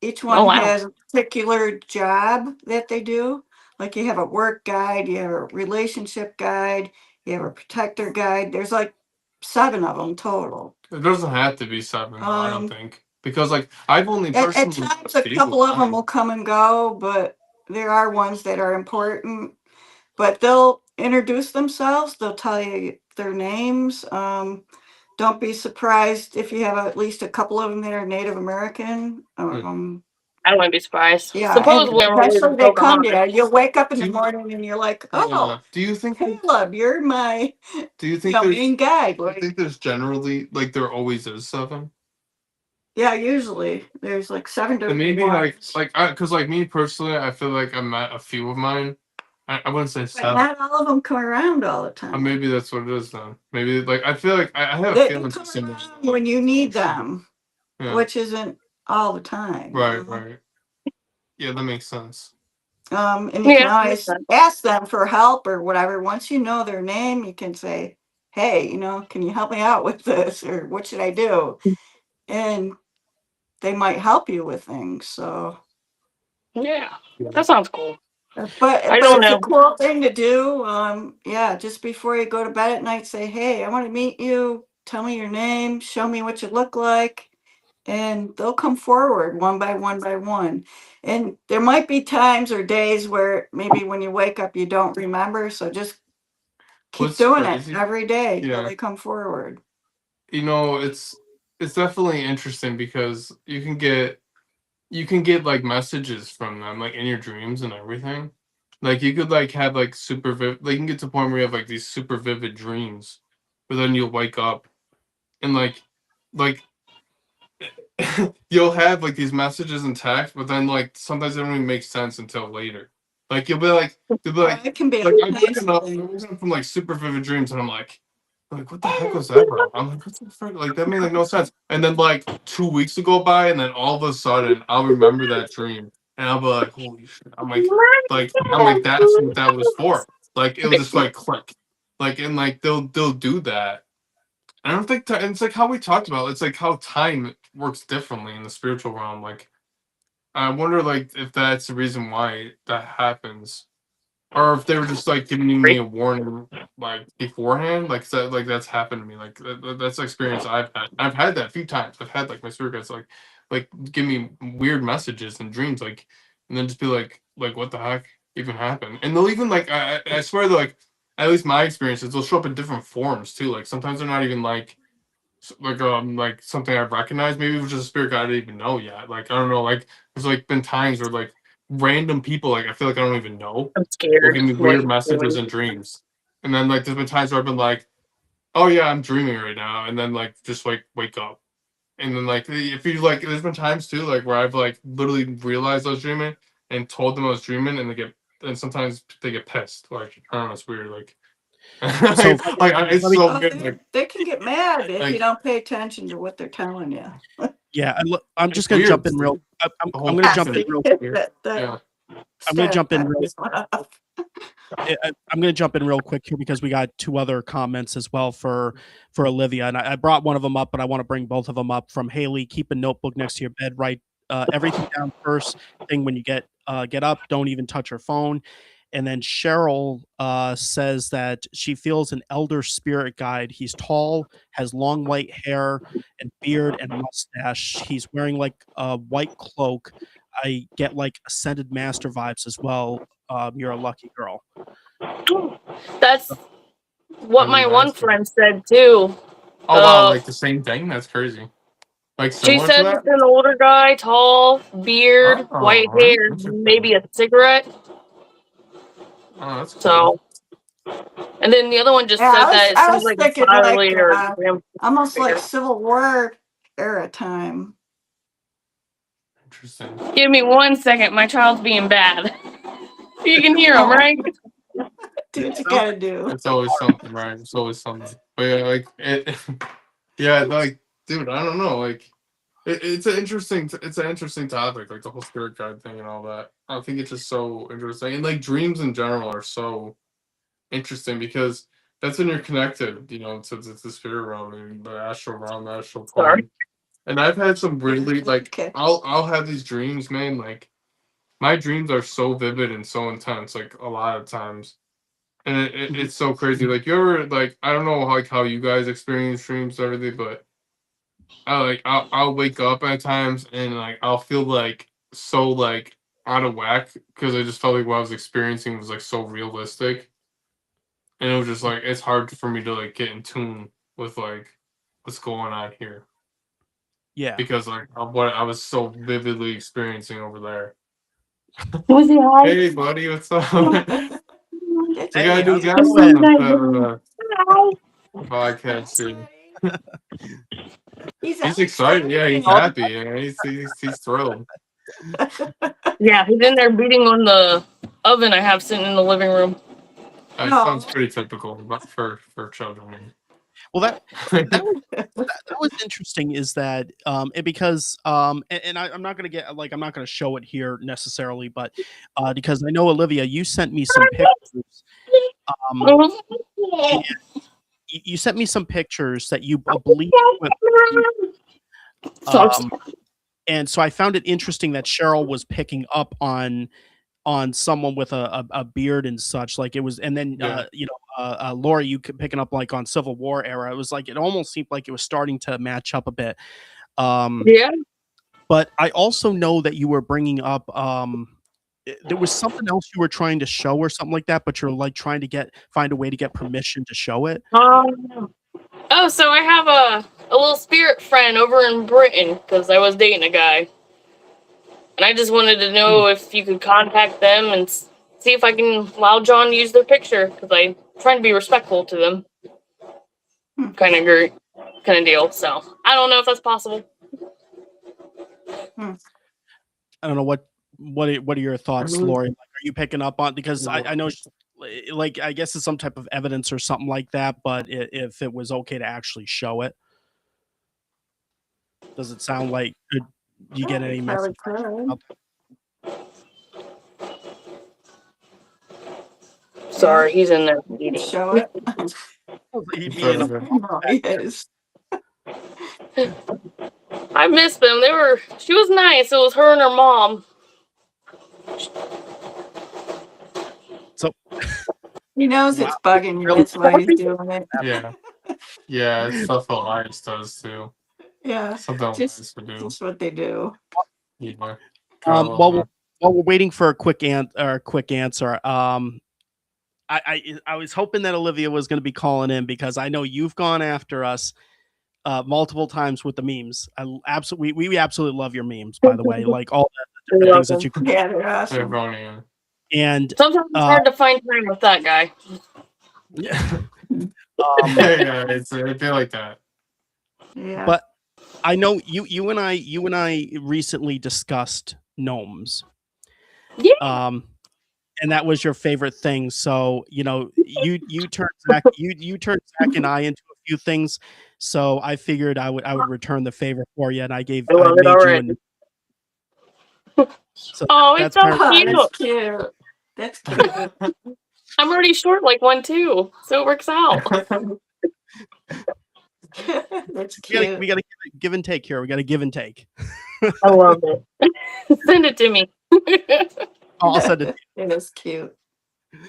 S3: Each
S4: Oh
S3: one
S4: wow.
S3: has a particular job that they do. Like you have a work guide, you have a relationship guide, you have a protector guide. There's like 7 of them total.
S2: it doesn't have to be 7, though, I don't
S3: Um,
S2: think. Because like I've only
S3: At
S2: personally
S3: times, a
S2: stayed
S3: couple
S2: with
S3: of them
S2: one.
S3: will come and go, but there are ones that are important. But they'll introduce themselves. They'll tell you their names. Don't be surprised if you have at least a couple of them that are Native American.
S4: I wouldn't be surprised.
S3: Yeah, and
S4: Supposedly, I'm related
S3: eventually
S4: to
S3: they come to
S4: Pocahontas.
S3: you. You'll wake up in
S2: Do
S3: the
S2: you,
S3: morning and you're like,
S2: yeah.
S3: "Oh,
S2: Do you think
S3: Caleb, you're my
S2: do you think there's
S3: main guide."
S2: do you
S3: Like,
S2: think there's generally like there always is 7?
S3: yeah, usually there's like 7
S2: And
S3: different
S2: maybe
S3: ones.
S2: because like me personally, I feel like I met a few of mine. I wouldn't say
S3: But
S2: 7.
S3: not all of them come around all the time.
S2: Maybe that's what it is then. Maybe like I feel like I have a
S3: They
S2: feeling
S3: come
S2: it's similar.
S3: around when you need them,
S2: Yeah.
S3: which isn't all the time.
S2: Right. Right. Yeah, that makes sense.
S3: And you can
S4: Yeah, makes
S3: always
S4: sense.
S3: ask them for help or whatever. Once you know their name, you can say, "Hey, can you help me out with this?" Or "What should I do?" And they might help you with things. So,
S4: Yeah, that sounds cool.
S3: but
S4: I don't
S3: it's a
S4: know.
S3: cool thing to do. Yeah, just before you go to bed at night, say, "Hey, I want to meet you. Tell me your name. Show me what you look like." And they'll come forward one by one by one. And there might be times or days where maybe when you wake up you don't remember. So just keep
S2: What's
S3: doing it
S2: crazy?
S3: every day till
S2: Yeah.
S3: they come forward.
S2: It's definitely interesting because you can get like messages from them like in your dreams and everything. Like you could like have like super vivid, like you can get to the point where you have like these super vivid dreams, but then you'll wake up and like you'll have like these messages and text, but then like sometimes they don't even make sense until later. Like you'll be like
S3: It can be a
S2: like I'm
S3: nice
S2: waking up,
S3: thing.
S2: from like super vivid dreams, and I'm like, what the heck was that, bro? I'm like, what the frick? Like that made like no sense. And then like 2 weeks will go by, and then all of a sudden I'll remember that dream, and I'll be like, holy shit! I'm like that's what that was for. Like it'll just like click, like and like they'll do that. I don't think it's like how we talked about. It's like how time works differently in the spiritual realm. Like I wonder, like if that's the reason why that happens, or if they were just like giving me a warning like beforehand. Like so, like that's happened to me. Like that's the experience I've had. I've had that a few times. I've had like my spirit guides like give me weird messages and dreams, like and then just be like what the heck even happened? And they'll even like I swear they're like at least my experiences they'll show up in different forms too. Like sometimes they're not even like like something I've recognized. Maybe it was just a spirit guide I didn't even know yet. Like I don't know. Like there's like been times where like random people like I feel like I don't even know
S4: I'm
S2: will
S4: scared.
S2: give me
S4: What
S2: weird
S4: you're
S2: messages
S4: doing.
S2: and dreams. And then like there's been times where I've been like, oh yeah, I'm dreaming right now, and then like just like wake up. And then like if you like there's been times too like where I've like literally realized I was dreaming and told them I was dreaming and sometimes they get pissed. Like I don't know, it's weird. Like
S1: So
S2: it's
S1: let me,
S2: so
S3: Oh,
S2: weird. Like
S3: they can get mad if you
S2: like
S3: don't pay attention to what they're telling you.
S1: yeah, I'm
S2: it's
S1: just gonna jump
S2: weird.
S1: in real.
S2: The
S1: I'm
S2: whole
S1: gonna
S3: Ah,
S1: jump in
S3: see,
S2: concept
S1: real.
S2: is weird.
S3: that
S2: Yeah.
S1: I'm gonna jump in real.
S3: stereotype is off.
S1: I'm going to jump in real quick here because we got two other comments as well for Olivia, and I brought one of them up, but I want to bring both of them up. From Haley, keep a notebook next to your bed, write everything down first thing when you get up. Don't even touch your phone. And then Cheryl says that she feels an elder spirit guide. He's tall, has long white hair and beard and mustache. He's wearing like a white cloak. I get like ascended master vibes as well. You're a lucky girl.
S4: That's what
S2: And
S4: my
S2: then
S4: one
S2: that's
S4: friend said too.
S2: oh wow, like the same thing. That's crazy. Like
S4: She
S2: similar to
S4: said
S2: that.
S4: it's an older guy, tall, beard,
S2: Oh,
S4: white
S2: all right.
S4: hair,
S2: Interesting.
S4: maybe a cigarette.
S2: Oh, that's cool.
S4: So, and then the other one just
S3: Yeah,
S4: said that it
S3: I
S4: seems
S3: was
S4: like a
S3: thinking like
S4: fatherly or
S3: almost like
S4: figure.
S3: Civil War era time.
S2: Interesting.
S4: Give me 1 second. My child's being bad. You can hear him,
S3: Oh,
S4: right?
S3: do what you gotta do.
S2: It's always something, right? It's always something. But yeah, like it. Yeah, like dude, I don't know. Like it's an interesting. It's an interesting topic, like the whole spirit guide thing and all that. I think it's just so interesting, and like dreams in general are so interesting because that's when you're connected, to the spirit realm and the astral realm, the astral
S4: Sorry.
S2: plane. And I've had some really like
S3: Okay.
S2: I'll have these dreams, man. Like my dreams are so vivid and so intense, like a lot of times, and it's so crazy. Like you ever like I don't know like how you guys experience dreams and everything, but I'll wake up at times and like I'll feel like so like out of whack because I just felt like what I was experiencing was like so realistic, and it was just like it's hard for me to like get in tune with like what's going on here
S1: Yeah.
S2: because like of what I was so vividly experiencing over there.
S4: Was he high?
S2: Hey buddy, what's up? We
S3: Hey,
S2: gotta do
S1: how's it
S2: guest
S1: going?
S2: on the podcast soon. He's excited. Yeah, he's happy. Yeah, he's thrilled.
S4: Yeah, he's in there beating on the oven I have sitting in the living room.
S2: That
S3: No.
S2: sounds pretty typical, but for children.
S1: Well, that was interesting. Is that because I'm not gonna get like I'm not gonna show it here necessarily, but because I know Olivia, you sent me some pictures. And you sent me some pictures that you believe. And so I found it interesting that Cheryl was picking up on someone with a beard and such, like it was, and then
S2: Yeah.
S1: Lori, you picking up like on Civil War era. It was like it almost seemed like it was starting to match up a bit.
S4: Yeah.
S1: But I also know that you were bringing up there was something else you were trying to show or something like that, but you're like trying to find a way to get permission to show it.
S4: Oh, so I have a little spirit friend over in Britain because I was dating a guy. And I just wanted to know if you could contact them and see if I can allow John to use their picture because I'm trying to be respectful to them. Kind of deal. So I don't know if that's possible.
S1: I don't know what are your thoughts, Lori? Like, are you picking up on, because I know like I guess it's some type of evidence or something like that, but if it was okay to actually show it, does it sound like you get any message?
S4: Sorry, he's in there.
S3: Show it. He is.
S4: I miss them. She was nice. It was her and her mom.
S1: So
S3: He knows it's bugging you. That's why he's doing it.
S2: Yeah, it's stuff Elias does too.
S3: Yeah,
S2: Something Elias would do.
S3: that's what they do.
S2: Yeah.
S1: while we're waiting for a quick answer, I was hoping that Olivia was going to be calling in because I know you've gone after us multiple times with the memes. Absolutely, we absolutely love your memes, by the way. Like all the
S4: You're
S1: different things that you
S4: welcome.
S3: Yeah, they're
S2: They're
S3: awesome.
S2: funny.
S1: and
S4: Sometimes it's hard to find time with that guy.
S2: Yeah, it'd be like that.
S3: Yeah.
S1: but I know you and I recently discussed gnomes.
S4: Yeah.
S1: And that was your favorite thing. So, you turned you turned Zach and I into a few things. So I figured I would return the favor for you, and I
S4: love it
S1: made you
S4: already.
S1: so
S4: Oh, it's
S1: that's
S4: so
S3: Oh,
S4: cute.
S3: that's cute. That's cute.
S4: I'm already short like one too, so it works out.
S3: That's
S1: we gotta,
S3: cute.
S1: we gotta give and take here. We gotta give and take.
S4: I love it. Send it to me.
S1: I'll send it.
S3: It is cute.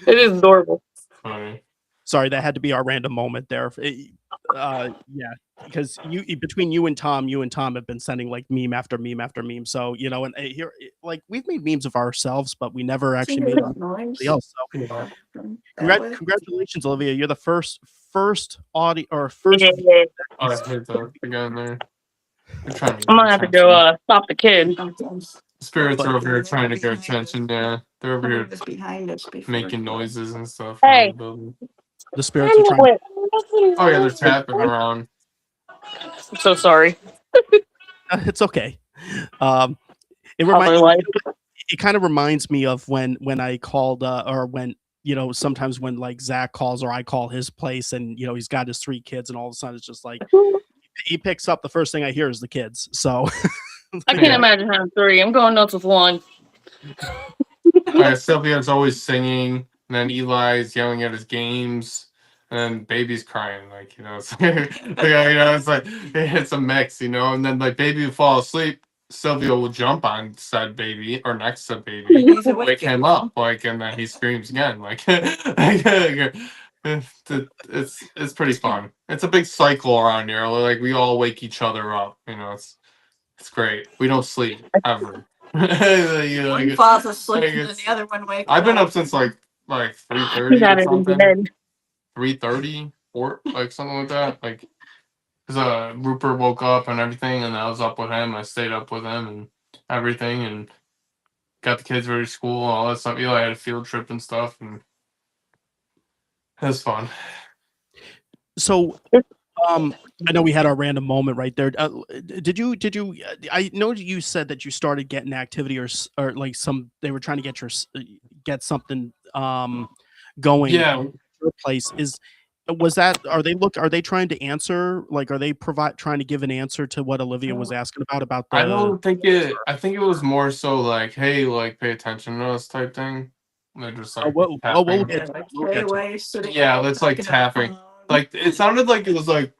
S4: It is adorable.
S2: Funny.
S1: Sorry, that had to be our random moment there. Yeah, because between you and Tom have been sending like meme after meme after meme. So and here, like we've made memes of ourselves, but we never actually made them for somebody else. So
S2: Yeah.
S1: congratulations, Olivia! You're the first audio or first.
S4: Yeah.
S2: Oh, I hate the guy in there. They're trying to
S4: I'm
S2: get
S4: gonna have to
S2: attention.
S4: go stop the kid.
S2: Spirits
S1: But-
S2: are over here trying to get attention. Yeah, they're over
S3: Somebody
S2: here
S3: was behind us before.
S2: making noises and stuff.
S4: Hey.
S2: around the building.
S1: The spirits are trying.
S2: Oh yeah, they're tapping around.
S4: I'm so sorry.
S1: It's okay. It
S4: How their life.
S1: it kind of reminds me of when I called or when sometimes when like Zach calls or I call his place and he's got his 3 kids and all of a sudden it's just like he picks up, the first thing I hear is the kids. So
S4: I can't imagine having 3. I'm going nuts with 1.
S2: Sylvia's always singing, and then Eli's yelling at his games, and then baby's crying. Like it's it's like it's a mix, and then like baby will fall asleep. Sylvia will jump on said baby or next to baby,
S3: He's awake.
S2: wake him up, and then he screams again. It's pretty fun. It's a big cycle around here. Like we all wake each other up. It's great. We don't sleep ever.
S3: One falls asleep and then the other one wakes
S2: I've been up since like 3:30
S4: You got
S2: or
S4: it into
S2: something.
S4: bed.
S2: 3:30 or like something like that. Like, because Rupert woke up and everything, and I was up with him. I stayed up with him and everything, and got the kids ready to school and all that stuff. Eli had a field trip and stuff, and it was fun.
S1: So, I know we had our random moment right there. Did you? I know you said that you started getting activity or like they were trying to get something going.
S2: Yeah.
S1: at your place are they trying to answer, like are they trying to give an answer to what Olivia was asking about the?
S2: I don't think it. I think it was more so like, hey, like pay attention to us type thing. They're just like
S1: we'll
S2: tapping.
S1: get
S3: Like,
S1: we'll
S3: hey,
S1: get to
S3: why are you sitting
S2: Yeah,
S3: there
S2: that's like
S3: talking on the
S2: tapping.
S3: phone?
S2: Like it sounded like it was like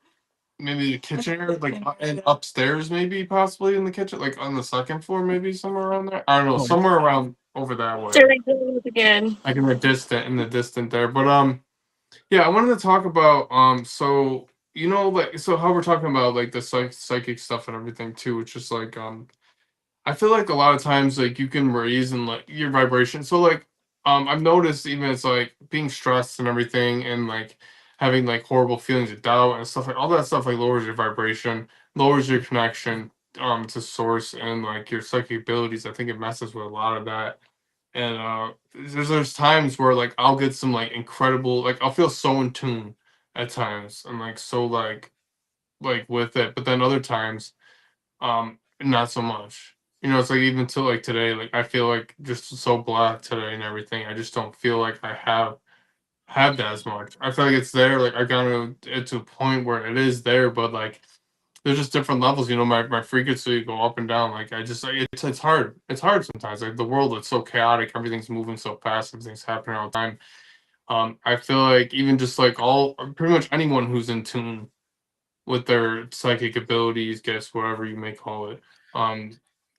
S2: maybe the kitchen area, like and upstairs, maybe possibly in the kitchen, like on the second floor, maybe somewhere around there. I don't know,
S1: Oh.
S2: somewhere around over that way.
S4: Jerry doing it again.
S2: Like in the distant there. But yeah, I wanted to talk about so like so how we're talking about like the psychic stuff and everything too. It's just like I feel like a lot of times like you can raise and like your vibration. So like I've noticed even it's like being stressed and everything and like having like horrible feelings of doubt and stuff like all that stuff like lowers your vibration, lowers your connection to source and like your psychic abilities. I think it messes with a lot of that. And there's times where like I'll get some like incredible, like I'll feel so in tune at times and like so like with it, but then other times not so much. It's like even till like today, like I feel like just so blah today and everything. I just don't feel like I have that as much. I feel like it's there. Like I got it to a point where it is there, but like there's just different levels. My frequency go up and down. Like I just like it's hard. It's hard sometimes. Like the world is so chaotic. Everything's moving so fast. Everything's happening all the time. I feel like even just like pretty much anyone who's in tune with their psychic abilities, guess whatever you may call it.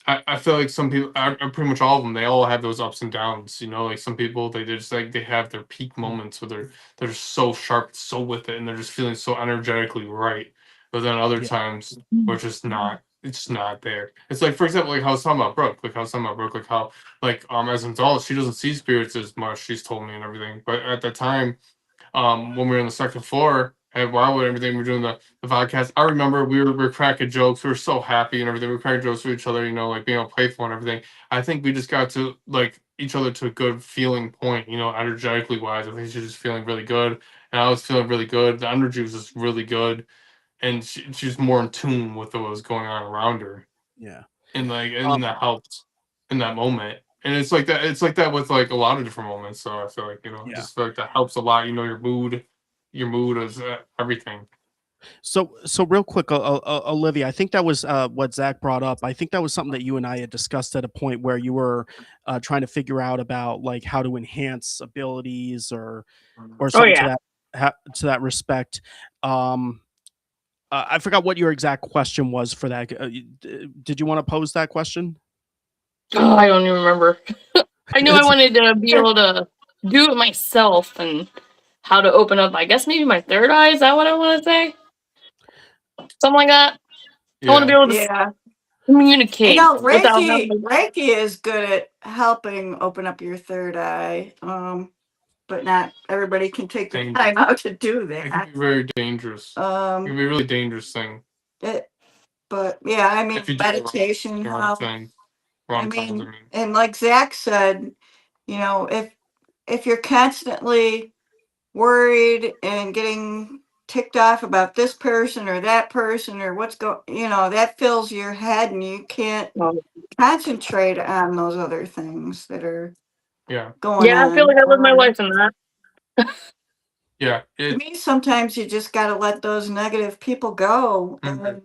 S2: I feel like some people, pretty much all of them, they all have those ups and downs. Like some people, they just like they have their peak moments where they're so sharp, so with it, and they're just feeling so energetically right. But then other times, we're just not. It's just not there. It's like, for example, like how I was talking about Brooke, like how as an adult, she doesn't see spirits as much. She's told me and everything. But at that time, when we were on the second floor and while everything we're doing the podcast, I remember we were cracking jokes. We were so happy and everything. We were cracking jokes with each other, you know, like being all playful and everything. I think we just got to like each other to a good feeling point, you know, energetically wise. I think she's just feeling really good, and I was feeling really good. The energy was just really good, and she's more in tune with what was going on around her,
S1: Yeah.
S2: and that helped in that moment. And it's like that. It's like that with like a lot of different moments. So I feel like, you know,
S1: Yeah.
S2: just feel like that helps a lot. You know, your mood is everything.
S1: So real quick, Olivia, I think that was what Zach brought up. I think that was something that you and I had discussed at a point where you were trying to figure out about like how to enhance abilities or
S4: Oh
S1: something
S4: yeah.
S1: to that respect. I forgot what your exact question was for that. Did you want to pose that question?
S4: Oh, I don't even remember. I knew I
S1: It's-
S4: wanted to be able to do it myself and how to open up, I guess maybe my third eye. Is that what I want to say? Something like that. I want to be
S2: Yeah.
S4: able to
S3: Yeah.
S4: communicate
S3: You know,
S4: without having.
S3: Reiki is good at helping open up your third eye. But not everybody can take the
S2: Dangerous.
S3: time out to do
S2: It can
S3: that.
S2: be very dangerous. It can be a really dangerous thing
S3: But yeah, I mean,
S2: if you do it wrong,
S3: meditation
S2: the wrong
S3: helps.
S2: thing,
S3: I
S2: wrong times.
S3: mean, and like Zach said, you know, if you're constantly worried and getting ticked off about this person or that person or you know, that fills your head and you can't concentrate on those other things that are
S2: Yeah.
S3: going
S4: Yeah,
S3: on.
S4: I feel like I live my life in that.
S2: Yeah.
S3: To me, sometimes you just got to let those negative people go
S2: Mhm.
S3: and,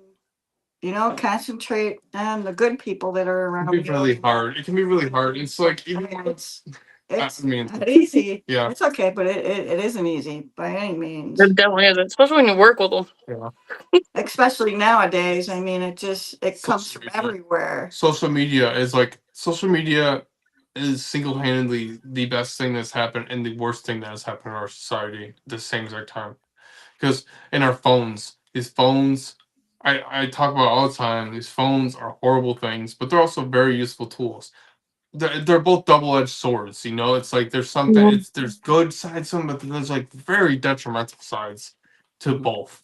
S3: you know, concentrate on the good people that are
S2: It
S3: around
S2: can be
S3: you.
S2: really hard. It can be really hard. It's like
S3: I
S2: even
S3: mean,
S2: when
S3: it's
S2: I mean,
S3: not easy.
S2: yeah.
S3: It's okay, but it isn't easy by any means.
S4: It definitely is, especially when you work with them.
S2: Yeah.
S3: Especially nowadays. I mean, it comes
S2: Social
S3: from
S2: media.
S3: everywhere.
S2: Social media is single-handedly the best thing that's happened and the worst thing that has happened in our society at the same exact time. Because in our phones, these phones, I talk about all the time, these phones are horrible things, but they're also very useful tools. They're both double-edged swords, you know. It's like there's something, there's good sides to them, but then there's like very detrimental sides to both.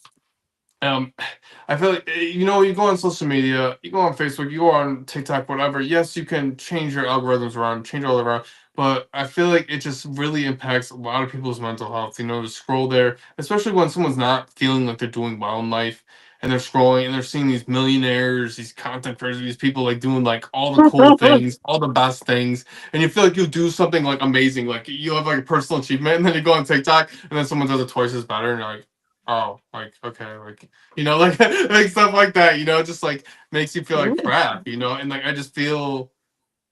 S2: I feel like you know, you go on social media, you go on Facebook, you go on TikTok, whatever. Yes, you can change your algorithms around, change all around, but I feel like it just really impacts a lot of people's mental health. You know, to scroll there, especially when someone's not feeling like they're doing well in life, and they're scrolling and they're seeing these millionaires, these content creators, these people like doing like all the cool things, all the best things, and you feel like you do something like amazing, like you have like a personal achievement, and then you go on TikTok, and then someone does it twice as better, and you're like, oh, like okay, like, you know, like like stuff like that, you know, just like makes you feel like crap, you know, and like I just feel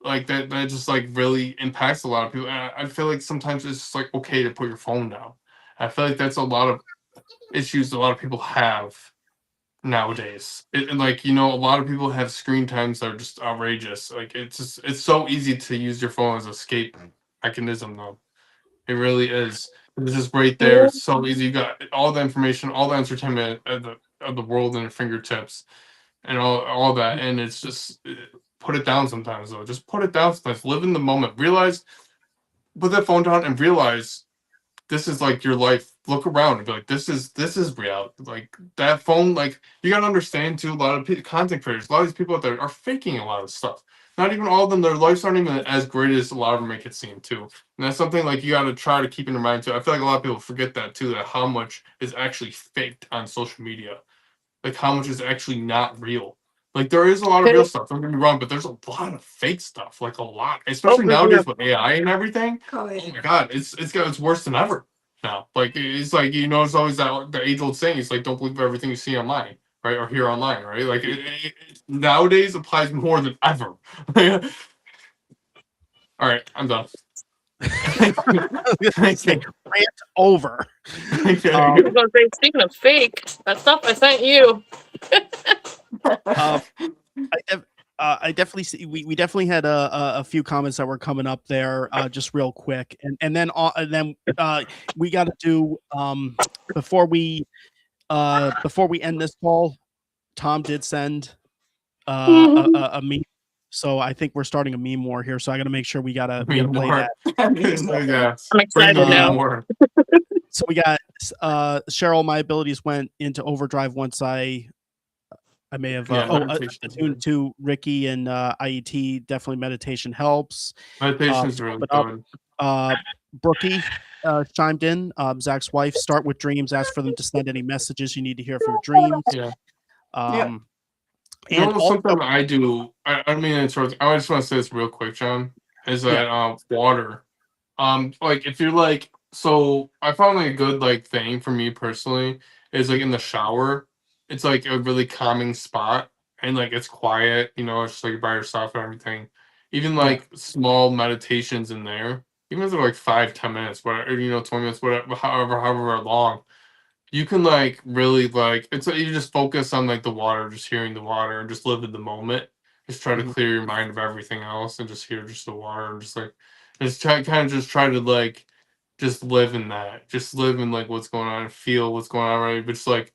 S2: like that just like really impacts a lot of people. And I feel like sometimes it's just like okay to put your phone down. I feel like that's a lot of issues a lot of people have nowadays. And like, you know, a lot of people have screen times that are just outrageous. Like it's so easy to use your phone as an escape mechanism though. It really is. It's just right there. It's so easy. You got all the information, all the entertainment of the world in your fingertips, and all that. And it's just put it down sometimes though. Just put it down sometimes. Live in the moment. Realize, put that phone down and realize this is like your life. Look around and be like, this is reality. Like that phone. Like you gotta understand too. A lot of content creators, a lot of these people out there are faking a lot of stuff. Not even all of them. Their lives aren't even as great as a lot of them make it seem too. And that's something like you got to try to keep in your mind too. I feel like a lot of people forget that too. That how much is actually faked on social media. Like how much is actually not real. Like there is a lot of real stuff. Don't get me wrong, but there's a lot of fake stuff. Like a lot, especially
S4: for
S2: nowadays
S4: sure.
S2: with AI and everything.
S3: Oh,
S2: Oh
S3: yeah.
S2: my god, it's worse than ever now. Like it's like, you know, it's always that the age old saying. It's like don't believe everything you see online, right, or hear online, right? Like it nowadays applies more than ever. All right, I'm done.
S1: Rant over.
S4: I was gonna say, speaking of fake, that stuff I sent you.
S1: I definitely see. We definitely had a few comments that were coming up there, just real quick, and then we got to do before we end this call. Tom did send a meme, so I think we're starting a meme war here. So I got to make sure we gotta play that.
S2: Yeah.
S4: I'm excited
S2: Bring the
S4: now.
S2: more.
S1: So we got Cheryl. My abilities went into overdrive once I may have
S2: meditation.
S1: attuned to Ricky and IET. Definitely meditation helps.
S2: Meditation's really
S1: but up,
S2: good.
S1: Brookie chimed in. Zach's wife. Start with dreams. Ask for them to send any messages you need to hear from your dreams.
S2: Yeah.
S1: And also,
S2: something I do. I mean, I just want to say this real quick, John. Is that water? Like if you're like, so I found like a good like thing for me personally is like in the shower. It's like a really calming spot, and like it's quiet. You know, it's just like by yourself and everything. Even like small meditations in there, even if they're like 5-10 minutes, whatever, 20 minutes, whatever, however long. You can like really like it's like you just focus on like the water, just hearing the water, and just live in the moment. Just try to clear your mind of everything else, and just hear just the water, and just like try to like just live in that, just live in like what's going on, and feel what's going on, right? But just like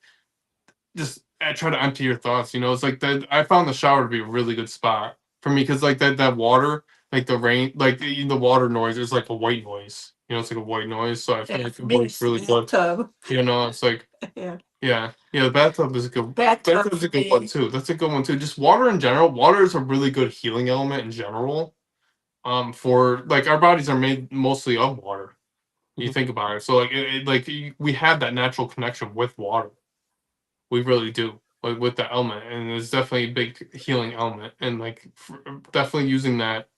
S2: try to empty your thoughts. It's like that. I found the shower to be a really good spot for me because like that water, like the rain, like the water noise is like a white noise. It's like a white noise, so I feel like it works really good. It's like the bathtub is a good. Bathtub's a good one too. That's a good one too. Just water in general. Water is a really good healing element in general. For like our bodies are made mostly of water. You think about it, so like we have that natural connection with water. We really do, like with the element, and it's definitely a big healing element, and like definitely using that,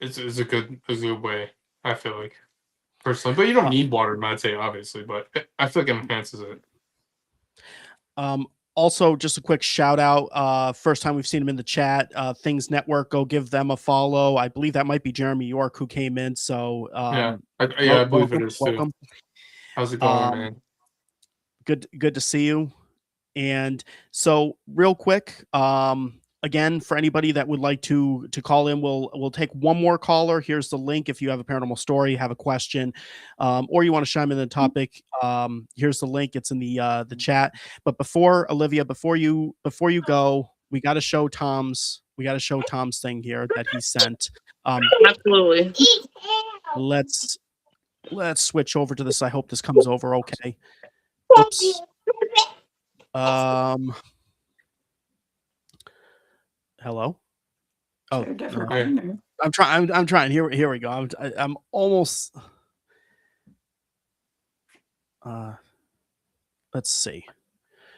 S2: is a good way. I feel like personally, but you don't need water to meditate, obviously, but I feel like it enhances it.
S1: Also, just a quick shout out. First time we've seen him in the chat. Things Network, go give them a follow. I believe that might be Jeremy York who came in. So
S2: I believe it is welcome. Too. How's it going, man?
S1: Good to see you. And so, real quick, again, for anybody that would like to call in, we'll take one more caller. Here's the link. If you have a paranormal story, have a question, or you want to chime in the topic, here's the link. It's in the chat. But before Olivia, before you go, we got to show Tom's thing here that he sent.
S4: Absolutely.
S1: Let's switch over to this. I hope this comes over okay. Oops. Hello. Oh, I'm trying. Here we go. I'm almost. Let's see.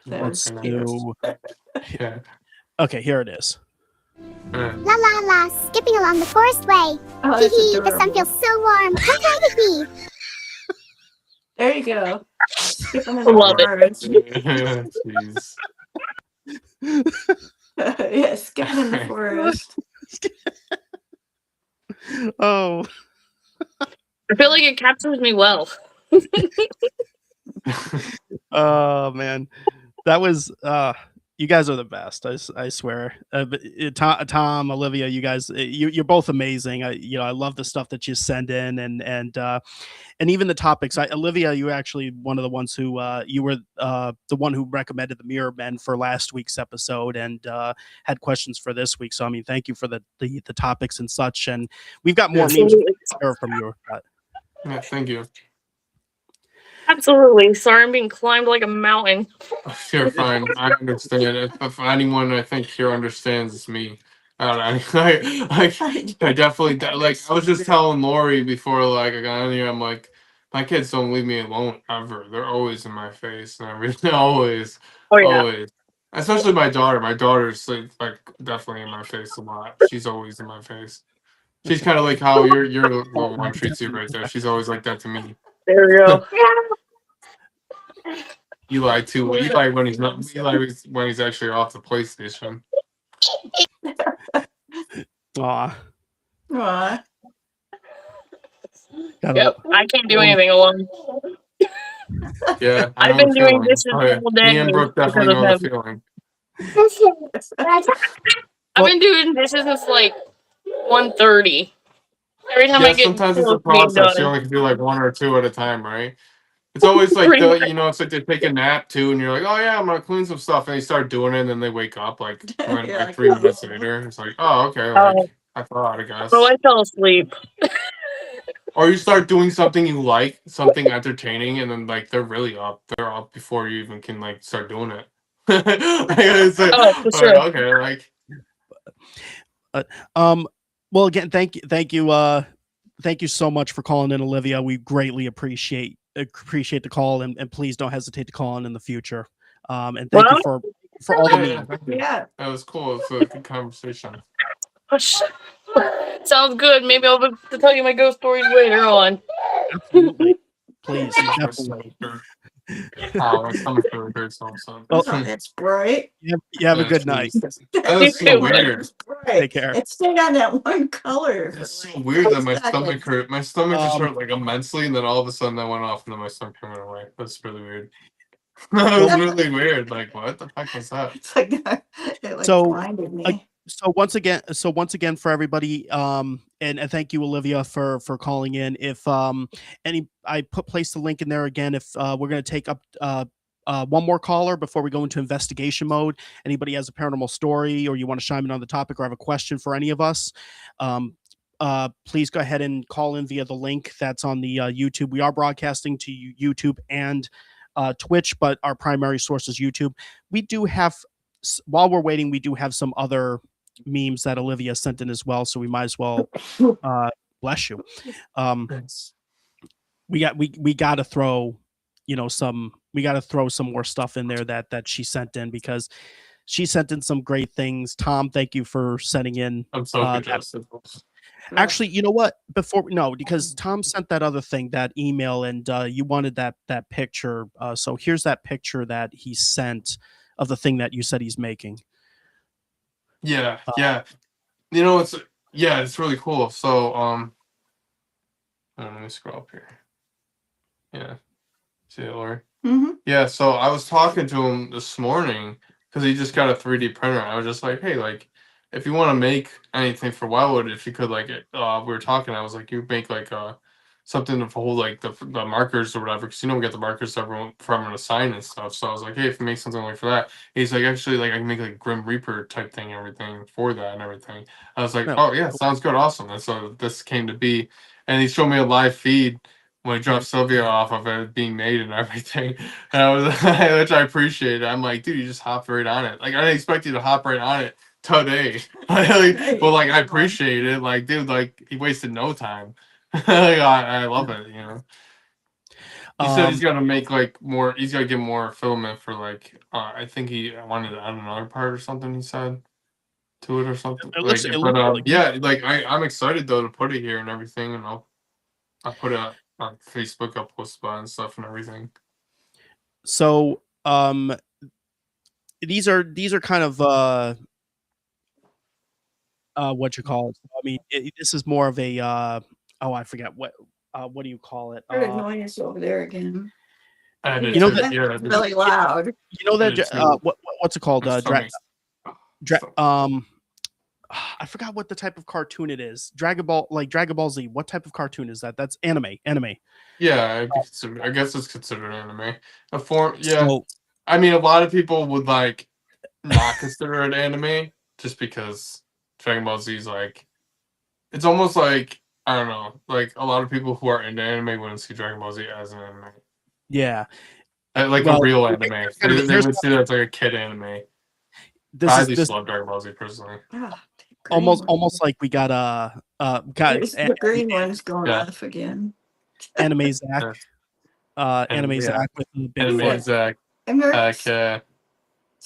S1: Let's do. Okay, here it is.
S5: La la la, skipping along the forest way. Hee hee, the sun feels so warm. How kind of me.
S3: There you go.
S4: Love it.
S3: Yeah, skipping in the forest.
S1: Oh.
S4: I feel like it captures me well.
S1: Oh man, that was you guys are the best. I swear. Tom, Olivia, you guys, you're both amazing. I love the stuff that you send in, and even the topics. Olivia, you were actually one of the ones who you were the one who recommended the Mirror Men for last week's episode, and had questions for this week. So I mean, thank you for the topics and such. And we've got more memes from you.
S2: Yeah, thank you.
S4: Absolutely. Sorry, I'm being climbed like a mountain.
S2: You're fine. I understand. If anyone I think here understands, it's me. I definitely like. I was just telling Lori before like I got in here. I'm like, my kids don't leave me alone ever. They're always in my face and everything. Always. Especially my daughter. My daughter's like definitely in my face a lot. She's always in my face. She's kind of like how your little one treats you right there. She's always like that to me.
S4: There we go.
S2: Eli too. Eli when he's not. Eli when he's actually off the PlayStation.
S1: Aw.
S4: Yep. I can't do anything alone.
S2: Yeah,
S4: I've been doing dishes all day.
S2: Me and Brooke definitely know the feeling.
S4: I've been doing dishes since like 1:30. Every time I get
S2: sometimes it's a process. You only can do like one or two at a time, right? It's always like it's like they take a nap too, and you're like, oh yeah, I'm gonna clean some stuff, and they start doing it, and then they wake up like 3 minutes later. It's like, oh okay, like, I thought, I guess.
S4: So I fell asleep.
S2: or you start doing something you like, something entertaining, and then like they're up before you even can like start doing it. It's like,
S4: Oh, for sure.
S2: okay, like
S1: Well, again, thank you so much for calling in, Olivia. We greatly appreciate the call, and please don't hesitate to call in the future. And thank you
S4: Well,
S1: for all the
S2: yeah,
S1: memes.
S2: thank you.
S3: Yeah.
S2: That was cool. It's a good conversation.
S4: Sounds good. Maybe I'll be able to tell you my ghost stories later on.
S1: Absolutely. Please,
S2: My
S1: definitely.
S2: stomach hurt. Oh, my stomach really hurts all of a sudden.
S1: Well,
S3: Oh, that's bright.
S1: You have a
S2: Yeah,
S1: good night.
S2: That
S4: You
S2: is so
S4: too.
S2: weird.
S1: Take care.
S3: It stayed on that one color. for
S2: It's so
S3: like
S2: weird that
S3: 5
S2: my
S3: seconds.
S2: stomach hurt. My stomach just
S1: Um,
S2: hurt like immensely, and then all of a sudden that went off, and then my stomach went away. That's really weird. That was really weird. Like, what the heck was that?
S3: It's like it like
S1: So,
S3: blinded me.
S1: So once again for everybody, and thank you, Olivia, for calling in. If I place the link in there again. If we're going to take up one more caller before we go into investigation mode. Anybody has a paranormal story, or you want to chime in on the topic, or have a question for any of us, please go ahead and call in via the link that's on the YouTube. We are broadcasting to YouTube and Twitch, but our primary source is YouTube. We do have, while we're waiting, we do have some other memes that Olivia sent in as well, so we might as well bless you. We got to throw some more stuff in there that she sent in, because she sent in some great things. Tom, thank you for sending in.
S2: I'm so congested.
S1: Actually, you know what? Because Tom sent that other thing, that email, and you wanted that picture. So here's that picture that he sent of the thing that you said he's making.
S2: Yeah. It's really cool. So let me scroll up here. Yeah. See it, Lori?
S3: Mm-hmm.
S2: Yeah, so I was talking to him this morning because he just got a 3D printer. I was just like, hey, like, if you want to make anything for Wildwood, if you could, like, we were talking, I was like, you make like something to hold like the markers or whatever, because we get the markers from everyone to sign and stuff. So I was like, hey, if you make something like for that, he's like, actually, like, I can make like Grim Reaper type thing, everything for that and everything. I was like, oh yeah, sounds good, awesome. And so this came to be, and he showed me a live feed when he dropped Sylvia off of it being made and everything, and I was, which I appreciated. I'm like, dude, you just hopped right on it. Like, I didn't expect you to hop right on it today. But like, I appreciate it. Like, dude, like, he wasted no time. Like, I love it. He said he's gonna make like more. He's gonna get more filament for like. I think he wanted to add another part or something. He said to it or something. I'm excited though to put it here and everything, and I'll put it on Facebook. I'll post about it and stuff and everything.
S1: So these are kind of what you call it. I mean, this is more of a I forget what do you call it?
S3: Heard a noise over there again.
S1: You know that
S3: It's really loud.
S1: You know that what's it called? I forgot what the type of cartoon it is. Dragon Ball Z. What type of cartoon is that? That's anime.
S2: Yeah, I guess it's considered anime. A form. Yeah.
S1: So,
S2: I mean, a lot of people would like not consider it anime just because Dragon Ball Z is like, it's almost like, I don't know, like a lot of people who are into anime wouldn't see Dragon Ball Z as an anime.
S1: Yeah.
S2: Like a real anime. They would see that as like a kid anime. I at least love Dragon Ball Z personally.
S1: Almost like we got
S3: the green one's going off again.
S1: Anime Zach. Anime Zach with the big
S2: Anime Zach.
S3: Okay.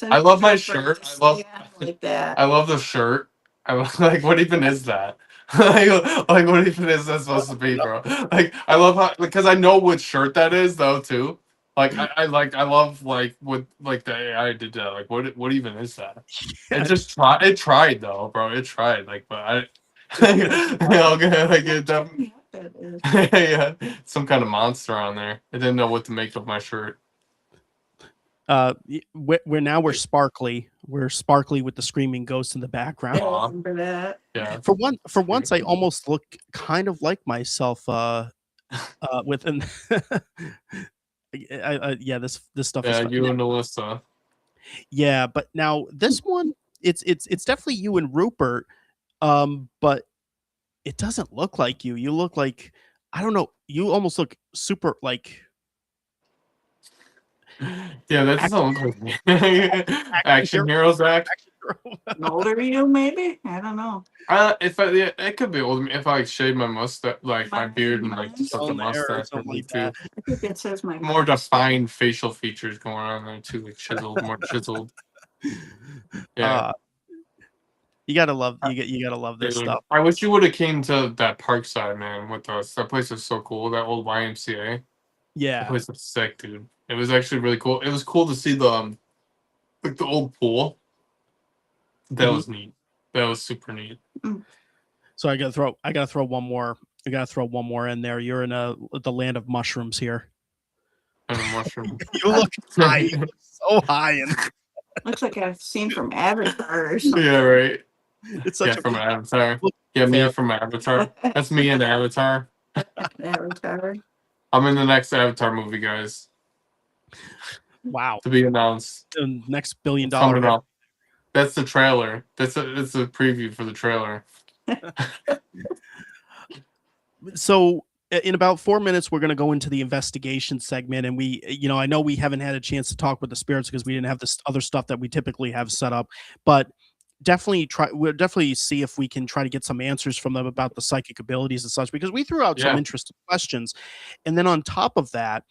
S2: I love my shirt.
S3: I
S2: love the shirt. I like, what even is that? like what even is that supposed to be, bro? Like, I love how, because I know what shirt that is though too. Like, I love like what like the AI did that. Like, what even is that? It just tried. It tried though, bro. It tried. Like, but I like it definitely. Yeah, some kind of monster on there. I didn't know what to make of my shirt.
S1: We're sparkly. We're sparkly with the screaming ghost in the background.
S3: Remember that?
S2: Yeah.
S1: For once, I almost look kind of like myself. Within. Yeah, this stuff.
S2: Yeah,
S1: is
S2: you and Alyssa.
S1: Yeah, but now this one, it's definitely you and Rupert. But it doesn't look like you. You look like I don't know. You almost look super like
S2: Yeah, that
S1: action,
S2: doesn't look like me.
S1: hero.
S2: Action hero, Zach.
S1: Action hero.
S3: Older you, maybe? I don't know.
S2: Yeah, it could be old. If I like shave my mustache, like my beard, and like just like a
S1: Bone hair or
S2: mustache, or
S1: something like
S2: too.
S1: that.
S3: I think it says my
S2: More defined facial features going on there too, like chiseled, more chiseled. Yeah.
S1: You gotta love you gotta love this
S2: Dude,
S1: stuff.
S2: I wish you would have came to that Parkside, man, with us. That place is so cool. That old YMCA. That
S1: Yeah.
S2: place is sick, dude. It was actually really cool. It was cool to see the like the old pool. That
S1: Mhm.
S2: was neat. That was super neat.
S1: So I gotta throw one more. I gotta throw one more in there. You're in the land of mushrooms here.
S2: And a mushroom.
S1: You look high. You look so high, and
S3: looks like I've seen from Avatar or something.
S2: Yeah, right.
S1: it's such
S2: Yeah, from
S1: a
S2: Avatar.
S1: look
S2: Yeah, me
S1: fair.
S2: from Avatar. That's me in Avatar.
S3: Avatar.
S2: I'm in the next Avatar movie, guys.
S1: Wow.
S2: To be announced.
S1: The next $1 billion
S2: Coming
S1: hit.
S2: up. That's the trailer. That's a preview for the trailer.
S1: So in about 4 minutes, we're going to go into the investigation segment, and I know we haven't had a chance to talk with the spirits because we didn't have this other stuff that we typically have set up, but we'll definitely see if we can try to get some answers from them about the psychic abilities and such, because we threw out some
S2: Yeah.
S1: interesting questions. And then on top of that,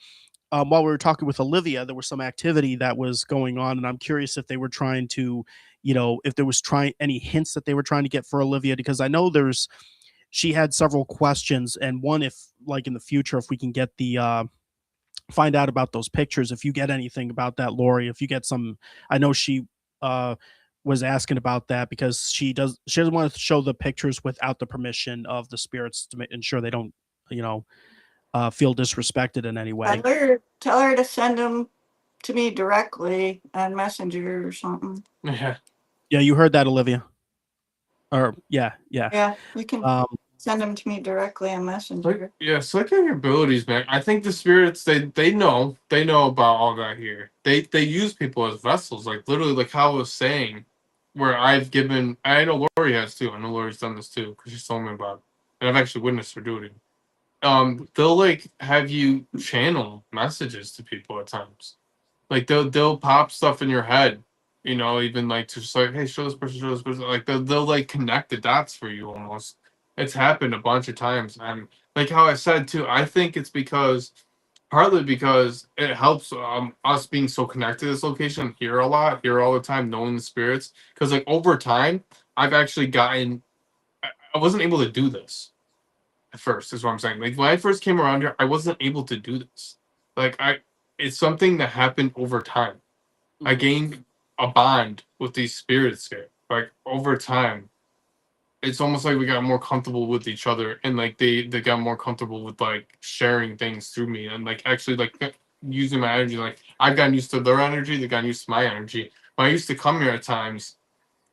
S1: while we were talking with Olivia, there was some activity that was going on, and I'm curious if they were trying to, if there was any hints that they were trying to get for Olivia, because I know she had several questions, and one, if like in the future, if we can get find out about those pictures, if you get anything about that, Lori, if you get some, I know she was asking about that because she doesn't want to show the pictures without the permission of the spirits to ensure they don't, feel disrespected in any way.
S3: Tell her to send them to me directly on Messenger or something.
S2: Yeah.
S1: Yeah, you heard that, Olivia. Or yeah.
S3: Yeah, you can send them to me directly on Messenger.
S2: Yeah, psychic abilities, man. I think the spirits they know about all that here. They use people as vessels, like literally, like how I was saying, where I know Lori has too. I know Lori's done this too because she's told me about it, and I've actually witnessed her do it. They'll like have you channel messages to people at times. Like they'll pop stuff in your head, even like to just like, hey, show this person. Like they'll like connect the dots for you almost. It's happened a bunch of times, and like how I said too, I think it's partly because it helps us being so connected to this location, here all the time, knowing the spirits. Because like over time, I've actually I wasn't able to do this at first, is what I'm saying. Like when I first came around here, I wasn't able to do this. Like it's something that happened over time. I gained a bond with these spirits here. Like over time, it's almost like we got more comfortable with each other, and like they got more comfortable with like sharing things through me, and like actually like using my energy. Like I've gotten used to their energy, they got used to my energy. When I used to come here at times,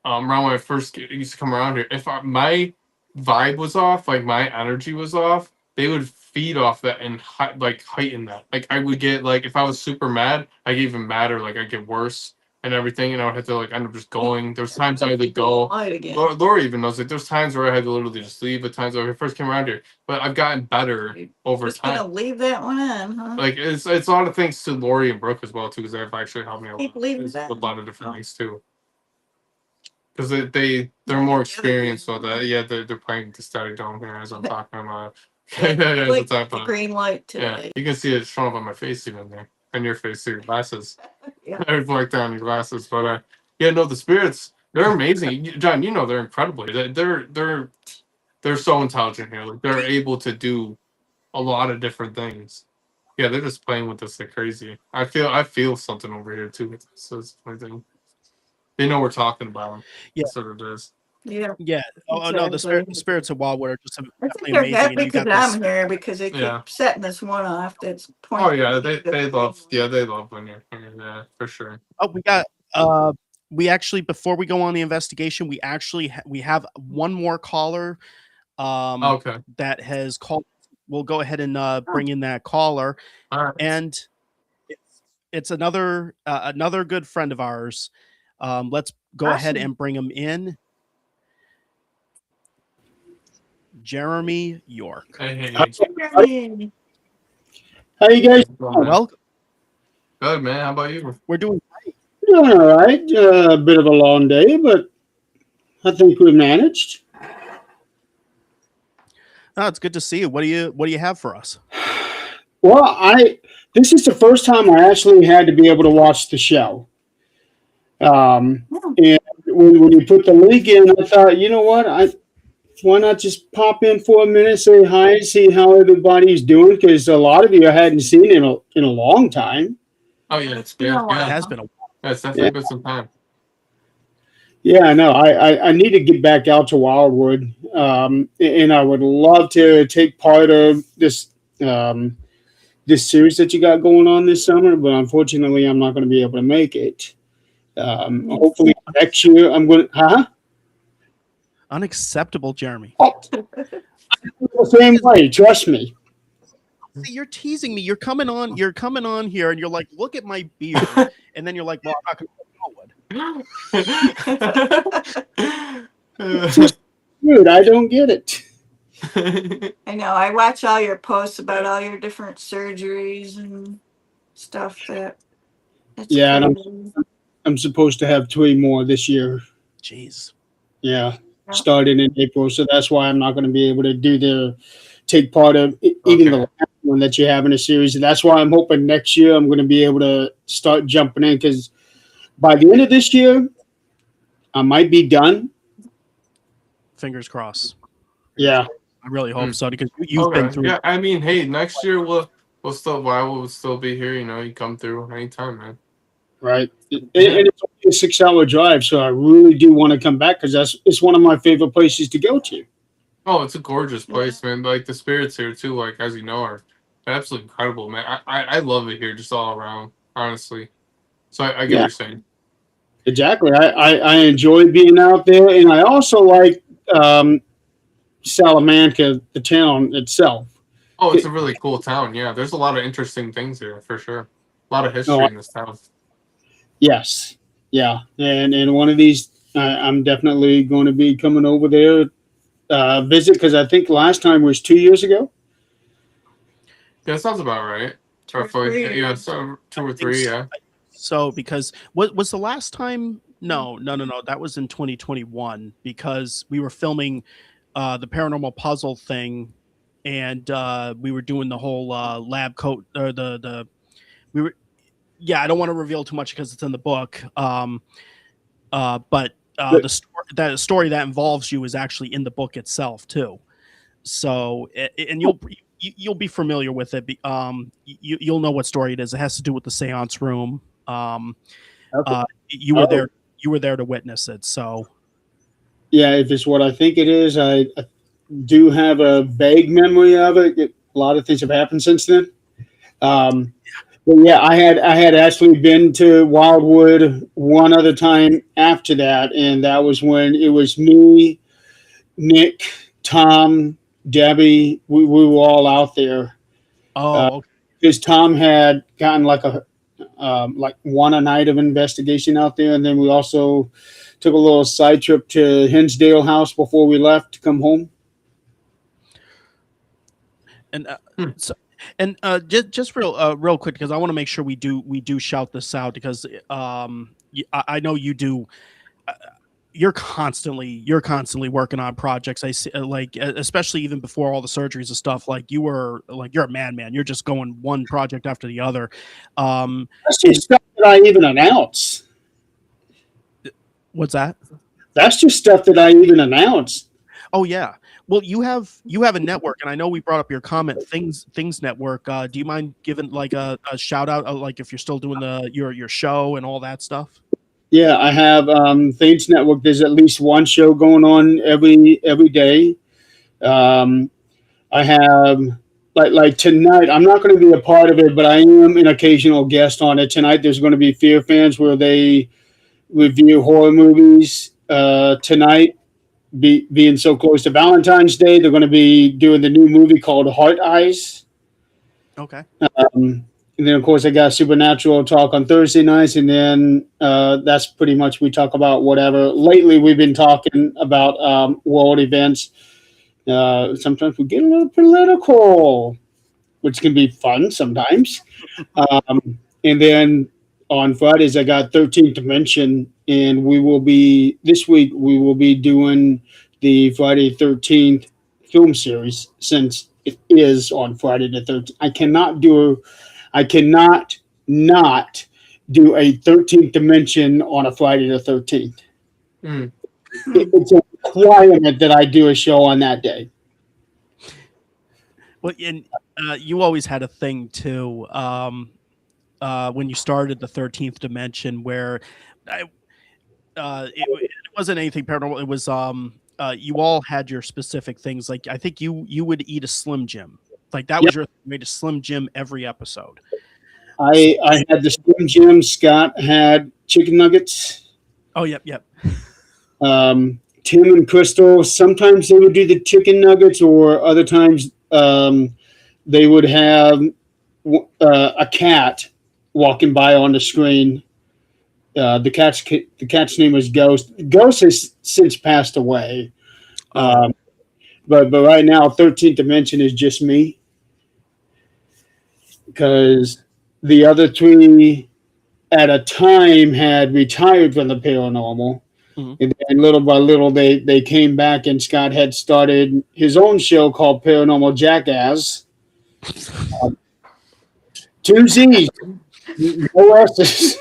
S2: around when I first used to come around here, if my vibe was off, like my energy was off, they would feed off that and heighten that. Like I would get, like, if I was super mad, I get even madder. Like I get worse and everything, and I would have to like end up just going. There's times I had to go. Laura even knows, like, there's times where I had to literally just leave. At times when I first came around here, but I've gotten better over
S3: Just
S2: time.
S3: gonna leave that one in, huh?
S2: Like it's a lot of thanks to Lori and Brooke as well too, because they've actually helped me a
S3: Keep
S2: lot
S3: leaving
S2: with
S3: that.
S2: a lot of different things too. Because they're more experienced with that. Yeah, they're playing the study dome here as I'm talking about. Yeah,
S3: Like
S2: that's
S3: the green light
S2: yeah,
S3: today.
S2: you can see it showing up on my face even there, and your face through your glasses.
S3: Yeah.
S2: I would like down your glasses, but yeah, no, the spirits, they're amazing. John, they're incredible. They're so intelligent here. Like they're able to do a lot of different things. Yeah, they're just playing with us like crazy. I feel something over here too. So it's my thing. They know we're talking about them.
S1: Yeah.
S2: That's what it is.
S3: Yeah.
S1: Yeah. Oh no, the
S3: Exactly.
S1: spirits of Wildwood are just
S3: I think
S1: definitely
S3: they're
S1: amazing.
S3: happy
S1: And you
S3: because
S1: got this.
S3: I'm here because they keep
S2: Yeah.
S3: setting this one off. That's
S2: Oh yeah, they love when you're here. Yeah, for sure.
S1: Oh, we actually, before we go on the investigation, we actually we have one more caller
S2: Okay.
S1: that has called. We'll go ahead and bring in that caller,
S2: All right.
S1: and it's another good friend of ours. Let's go ahead and bring him in. Jeremy York.
S2: Hey,
S3: Jeremy.
S6: How you guys
S1: Well,
S2: good man. How about you?
S1: we're doing
S6: doing? All right. A bit of a long day, but I think we managed.
S1: it's good to see you. What do you have for us?
S6: Well, this is the first time I actually had to be able to watch the show. And when you put the link in, I thought, you know what? Why not just pop in for a minute, say hi, and see how everybody's doing? Because a lot of you I hadn't seen in a long time.
S2: Oh yeah, it's been
S1: It has been a
S2: Yeah, it's definitely been some time.
S6: Yeah, I know. I need to get back out to Wildwood, and I would love to take part of this this series that you got going on this summer. But unfortunately, I'm not going to be able to make it. Hopefully next year I'm going to. Huh?
S1: unacceptable, Jeremy.
S6: The same way. Trust me.
S1: See, you're teasing me. You're coming on here, and you're like, "Look at my beard," and then you're like, "Well, I'm not going to
S6: Dude, I don't get it.
S3: I know. I watch all your posts about all your different surgeries and stuff. That's
S6: Yeah, and
S3: crazy.
S6: I'm supposed to have 3 more this year.
S1: Jeez.
S6: Yeah,
S3: Yeah.
S6: starting in April. So that's why I'm not going to be able to take part of even the last one that you have in a series. And that's why I'm hoping next year I'm going to be able to start jumping in, because by the end of this year, I might be done.
S1: Fingers crossed.
S6: Yeah.
S1: I really hope so, because you've been through.
S2: Yeah, I mean, hey, next year we'll still be here. You know, you come through anytime, man.
S6: Right. And it's only a 6-hour drive. So I really do want to come back, because it's one of my favorite places to go to.
S2: Oh, it's a gorgeous place, man. Like the spirits here too, like as you know, are absolutely incredible, man. I love it here, just all around, honestly. So I get what you're saying.
S6: Exactly. I enjoy being out there. And I also like Salamanca, the town itself.
S2: Oh, it's a really cool town. Yeah, there's a lot of interesting things here for sure. A lot of history in this town.
S6: Yes. Yeah. And one of these, I'm definitely going to be coming over there, visit, because I think last time was 2 years ago.
S2: Yeah, that sounds about right.
S3: 2 or 3
S2: Yeah,
S3: years.
S2: so 2 or 3, yeah.
S1: So, because what was the last time? No. That was in 2021, because we were filming the paranormal puzzle thing, and we were doing the whole lab coat, or we were. Yeah, I don't want to reveal too much because it's in the book. But the story that involves you is actually in the book itself too. So, and you'll be familiar with it. You'll know what story it is. It has to do with the seance room.
S6: Okay.
S1: You were there to witness it. So,
S6: Yeah, if it's what I think it is, I do have a vague memory of it. A lot of things have happened since then. But yeah, I had actually been to Wildwood one other time after that, and that was when it was me, Nick, Tom, Debbie. We were all out there.
S1: okay.
S6: Because Tom had gotten like one a night of investigation out there, and then we also took a little side trip to Hinsdale House before we left to come home.
S1: And just real quick, because I want to make sure we do shout this out, because I know you do. You're constantly working on projects. I see, like, especially even before all the surgeries and stuff. Like, you're a madman. You're just going one project after the other.
S6: That's just stuff that I even announce.
S1: What's that?
S6: That's just stuff that I even announce.
S1: Oh yeah. Well, you have a network, and I know we brought up your comment, Things Network. Do you mind giving like a shout out, like if you're still doing your show and all that stuff?
S6: Yeah, I have Things Network. There's at least one show going on every day. I have like tonight. I'm not going to be a part of it, but I am an occasional guest on it. Tonight, there's going to be Fear Fans, where they review horror movies. Tonight, being so close to Valentine's Day, they're going to be doing the new movie called Heart Eyes.
S1: Okay.
S6: And then, of course, I got Supernatural talk on Thursday nights, and then that's pretty much we talk about whatever. Lately, we've been talking about world events, Sometimes we get a little political, which can be fun sometimes. And then on Fridays, I got 13th Dimension, and this week we will be doing the Friday 13th film series, since it is on Friday the 13th. I cannot not do a 13th Dimension on a Friday the 13th.
S2: Mm.
S6: It's a requirement that I do a show on that day.
S1: Well, and you always had a thing too. When you started the 13th Dimension, where it wasn't anything paranormal. It was you all had your specific things. Like I think you would eat a Slim Jim. Like that was your thing. You made a Slim Jim every episode.
S6: I had the Slim Jim. Scott had chicken nuggets.
S1: Oh, yep.
S6: Tim and Crystal, sometimes they would do the chicken nuggets, or other times they would have a cat walking by on the screen. The cat's name was Ghost. Ghost has since passed away. But right now, 13th Dimension is just me, because the other three at a time had retired from the paranormal. Mm-hmm. And then little by little, they came back, and Scott had started his own show called Paranormal Jackass. 2 Z's. No S's.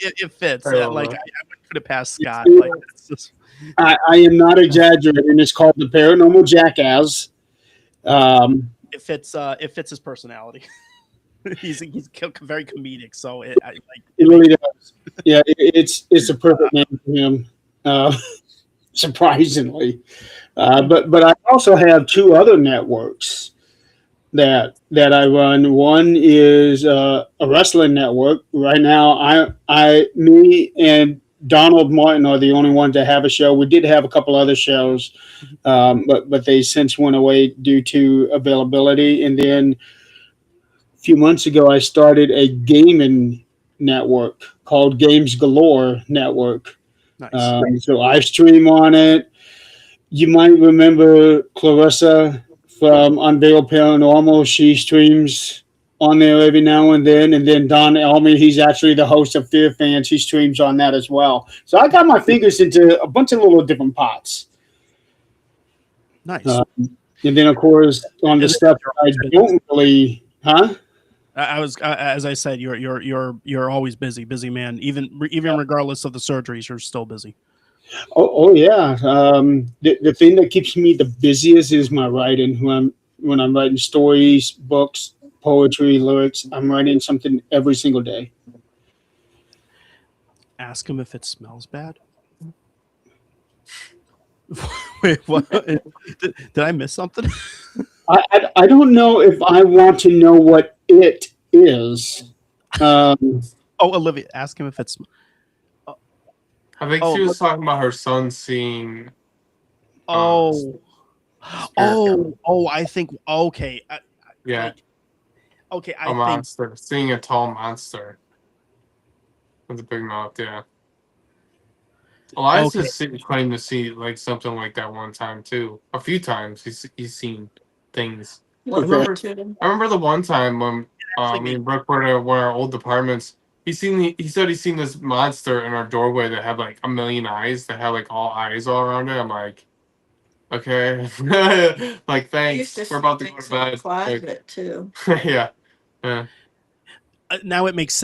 S1: It fits. I wouldn't put it past Scott. Like, just...
S6: I am not exaggerating. It's called the Paranormal Jackass.
S1: It fits his personality. he's very comedic, so it
S6: really does. Yeah, it's a perfect name for him, surprisingly. But I also have 2 other networks that I run. One is a wrestling network. Right now, me and Donald Martin are the only ones that have a show. We did have a couple other shows, but they since went away due to availability. And then a few months ago, I started a gaming network called Games Galore Network. Nice. So I stream on it. You might remember Clarissa from Unveiled Paranormal. She streams on there every now and then. And then Don Elmy, he's actually the host of Fear Fans. He streams on that as well. So I got my fingers into a bunch of little different pots.
S1: Nice.
S6: And then, of course, on the stuff I don't really,
S1: I was, as I said, you're always busy man. Even regardless of the surgeries, you're still busy.
S6: Oh yeah. The thing that keeps me the busiest is my writing. When I'm writing stories, books, poetry, lyrics, I'm writing something every single day.
S1: Ask him if it smells bad. Wait, what? Did I miss something?
S6: I don't know if I want to know what it is.
S1: Olivia, ask him if it's.
S2: I think she was talking about her son seeing.
S1: I think. Okay.
S2: Yeah.
S1: Okay,
S2: a monster. Seeing a tall monster with a big mouth. Yeah. Elias claimed to see like something like that one time too. A few times he's seen things. I remember the one time when me and Brooke were at one of our old apartments. He said he's seen this monster in our doorway that had like 1 million eyes, that had like all eyes all around it. I'm like, okay, like thanks. We're about to go to bed.
S3: Closet too.
S2: Yeah.
S1: Now it makes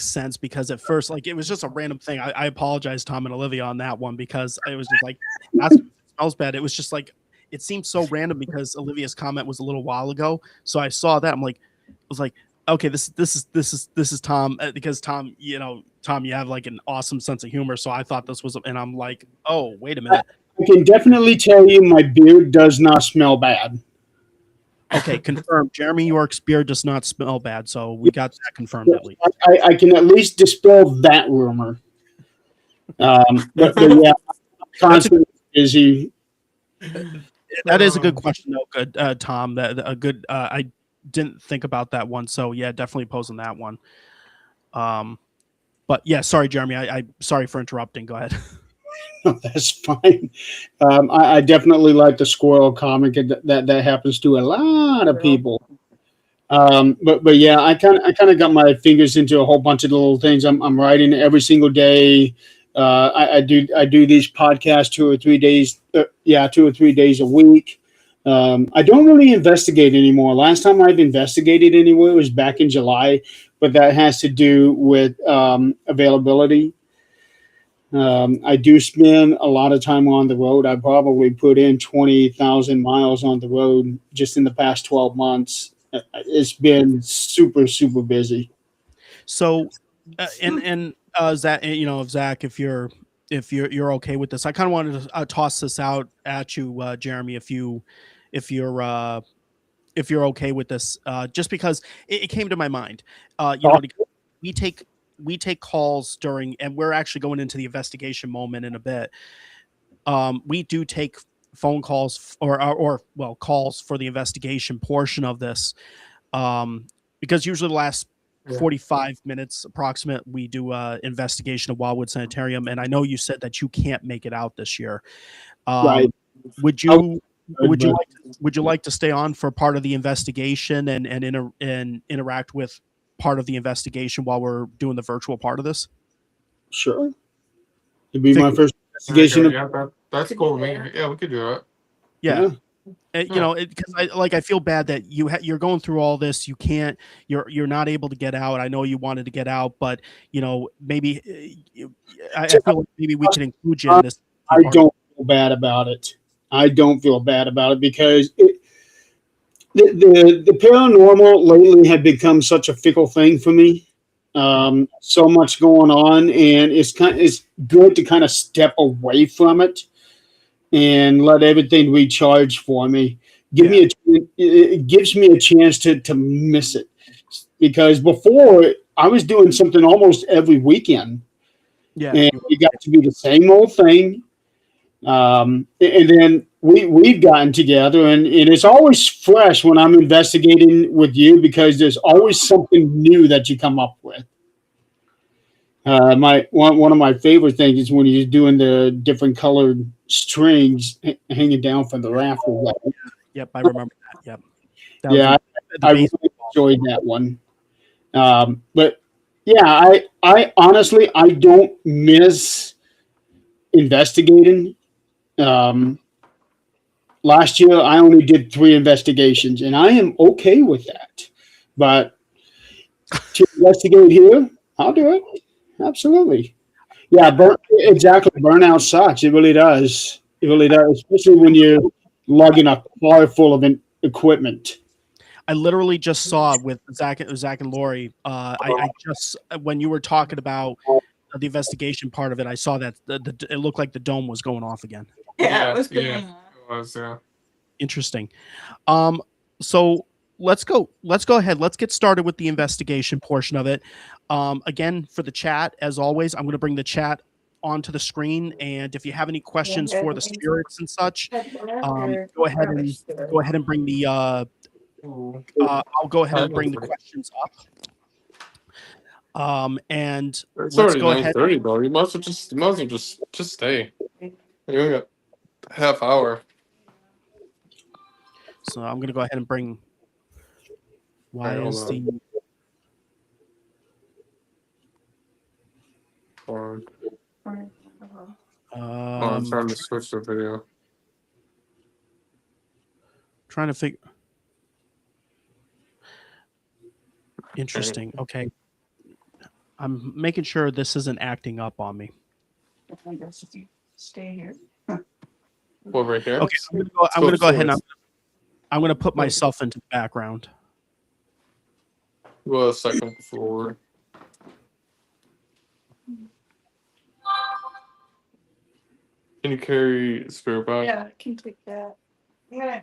S1: sense, because at first, like, it was just a random thing. I apologize, Tom and Olivia, on that one, because it was just like, it smells bad. It was just like, it seemed so random because Olivia's comment was a little while ago. So I saw that. I was like, okay, this is Tom, because Tom, you have like an awesome sense of humor. So I thought this was, and I'm like, oh, wait a minute.
S6: I can definitely tell you my beard does not smell bad.
S1: Okay, confirmed. Jeremy York's beard does not smell bad, so we got that confirmed at least.
S6: I can at least dispel that rumor. But yeah, constantly busy.
S1: That is a good question, though. Good, Tom. That a good. I didn't think about that one, so yeah, definitely posing that one. But yeah, sorry, Jeremy. I sorry for interrupting. Go ahead.
S6: That's fine. I definitely like the squirrel comic, and that happens to a lot of people. But yeah, I kind of got my fingers into a whole bunch of little things. I'm writing every single day. I do these podcasts 2 or 3 days. 2 or 3 days a week. I don't really investigate anymore. Last time I've investigated anywhere was back in July, but that has to do with availability. I do spend a lot of time on the road. I probably put in 20,000 miles on the road just in the past 12 months. It's been super, super busy.
S1: So, Zach, Zach, if you're okay with this, I kind of wanted to toss this out at you, Jeremy, if you're okay with this, just because it came to my mind. We take calls during, and we're actually going into the investigation moment in a bit. We do take phone calls or calls for the investigation portion of this, because usually the last 45 minutes approximate we do investigation of Wildwood Sanitarium, and I know you said that you can't make it out this year.
S6: Right.
S1: Would you like to stay on for part of the investigation and interact with part of the investigation while we're doing the virtual part of this?
S6: Sure. It'd be my first investigation.
S2: That's cool, man. Yeah, we could do it.
S1: Yeah. Because I feel bad that you're going through all this. You're not able to get out. I know you wanted to get out, but maybe I feel like maybe we can include you in this.
S6: I don't feel bad about it. I don't feel bad about it because the paranormal lately had become such a fickle thing for me. So much going on, and it's good to kind of step away from it and let everything recharge for me. It gives me a chance to miss it, because before I was doing something almost every weekend, and it got to be the same old thing. And then we've gotten together, and it's always fresh when I'm investigating with you, because there's always something new that you come up with. One of my favorite things is when you're doing the different colored strings hanging down from the rafters.
S1: Yep, I remember that. Yep.
S6: I really enjoyed that one. But yeah, I honestly I don't miss investigating. Last year I only did 3 investigations, and I am okay with that. But to investigate here, I'll do it. Absolutely. Yeah, exactly. Burnout sucks. It really does. It really does, especially when you're lugging a car full of equipment.
S1: I literally just saw with Zach and Lori. I just, when you were talking about the investigation part of it, I saw that it looked like the dome was going off again.
S3: Yeah, it was good.
S2: It was, yeah.
S1: Interesting. So let's go ahead. Let's get started with the investigation portion of it. Again, for the chat, as always, I'm going to bring the chat onto the screen, and if you have any questions for the spirits and such, go ahead and bring the I'll go ahead and bring the questions up. And
S2: It's
S1: let's
S2: already
S1: go ahead.
S2: 9:30, bro. You might as well just stay. You only got a half hour.
S1: So I'm going to go ahead and bring. Why is the
S2: I'm trying to switch the video.
S1: Trying to figure. Interesting. Okay. I'm making sure this isn't acting up on me.
S3: Stay here.
S2: What, right here?
S1: Okay, I'm gonna go ahead and I'm gonna put myself into the background.
S2: Well, second floor. Can you carry spirit box?
S3: Yeah, I can take that. Yeah.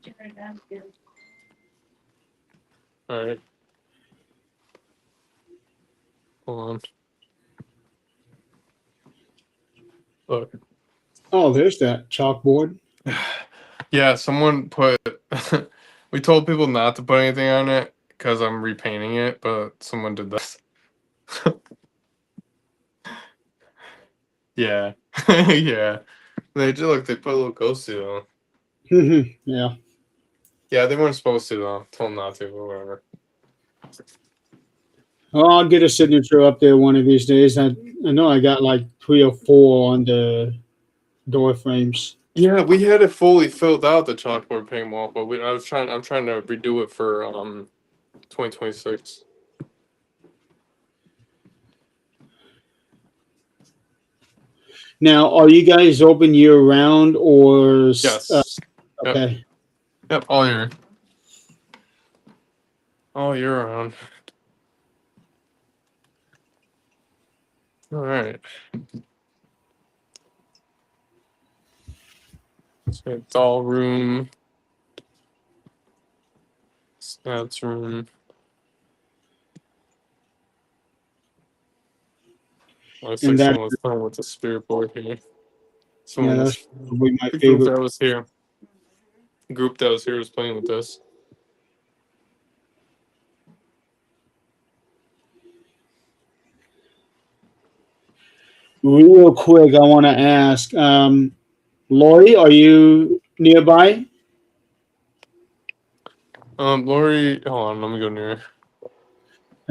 S3: Get right down here.
S2: All right. Hold on. Look.
S6: Oh, there's that chalkboard.
S2: Yeah, someone put. We told people not to put anything on it because I'm repainting it, but someone did this. Yeah. Yeah. They do look. They put a little ghost suit on.
S6: Yeah.
S2: Yeah, they weren't supposed to though. Told them not to, but whatever.
S6: Well, I'll get a signature up there one of these days. I know I got like 3 or 4 on the door frames.
S2: Yeah, we had it fully filled out, the chalkboard paint wall, but I'm trying to redo it for 2026.
S6: Now, are you guys open year round or?
S2: Yes.
S6: Okay.
S2: Yep. All year round. All right. So doll room. Stats room. Looks
S6: And
S2: like
S6: that-
S2: someone was playing with the spirit board here.
S6: Yeah,
S2: Someone
S6: that's probably my
S2: the group
S6: favorite.
S2: that was here. The group that was here was playing with this.
S6: Real quick, I want to ask, Lori, are you nearby?
S2: Lori, hold on, let me go near.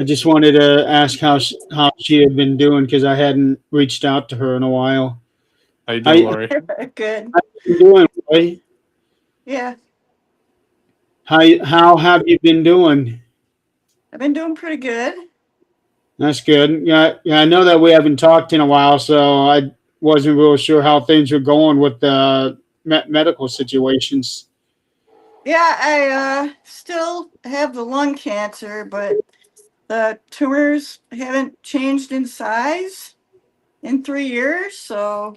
S6: I just wanted to ask how she had been doing because I hadn't reached out to her in a while.
S2: How you doing, Lori?
S3: Good.
S6: How you doing, Lori?
S3: Yeah,
S6: How have you been doing?
S3: I've been doing pretty good.
S6: That's good. Yeah, I know that we haven't talked in a while, so I wasn't real sure how things are going with the medical situations.
S3: Yeah, I still have the lung cancer, but the tumors haven't changed in size in 3 years, so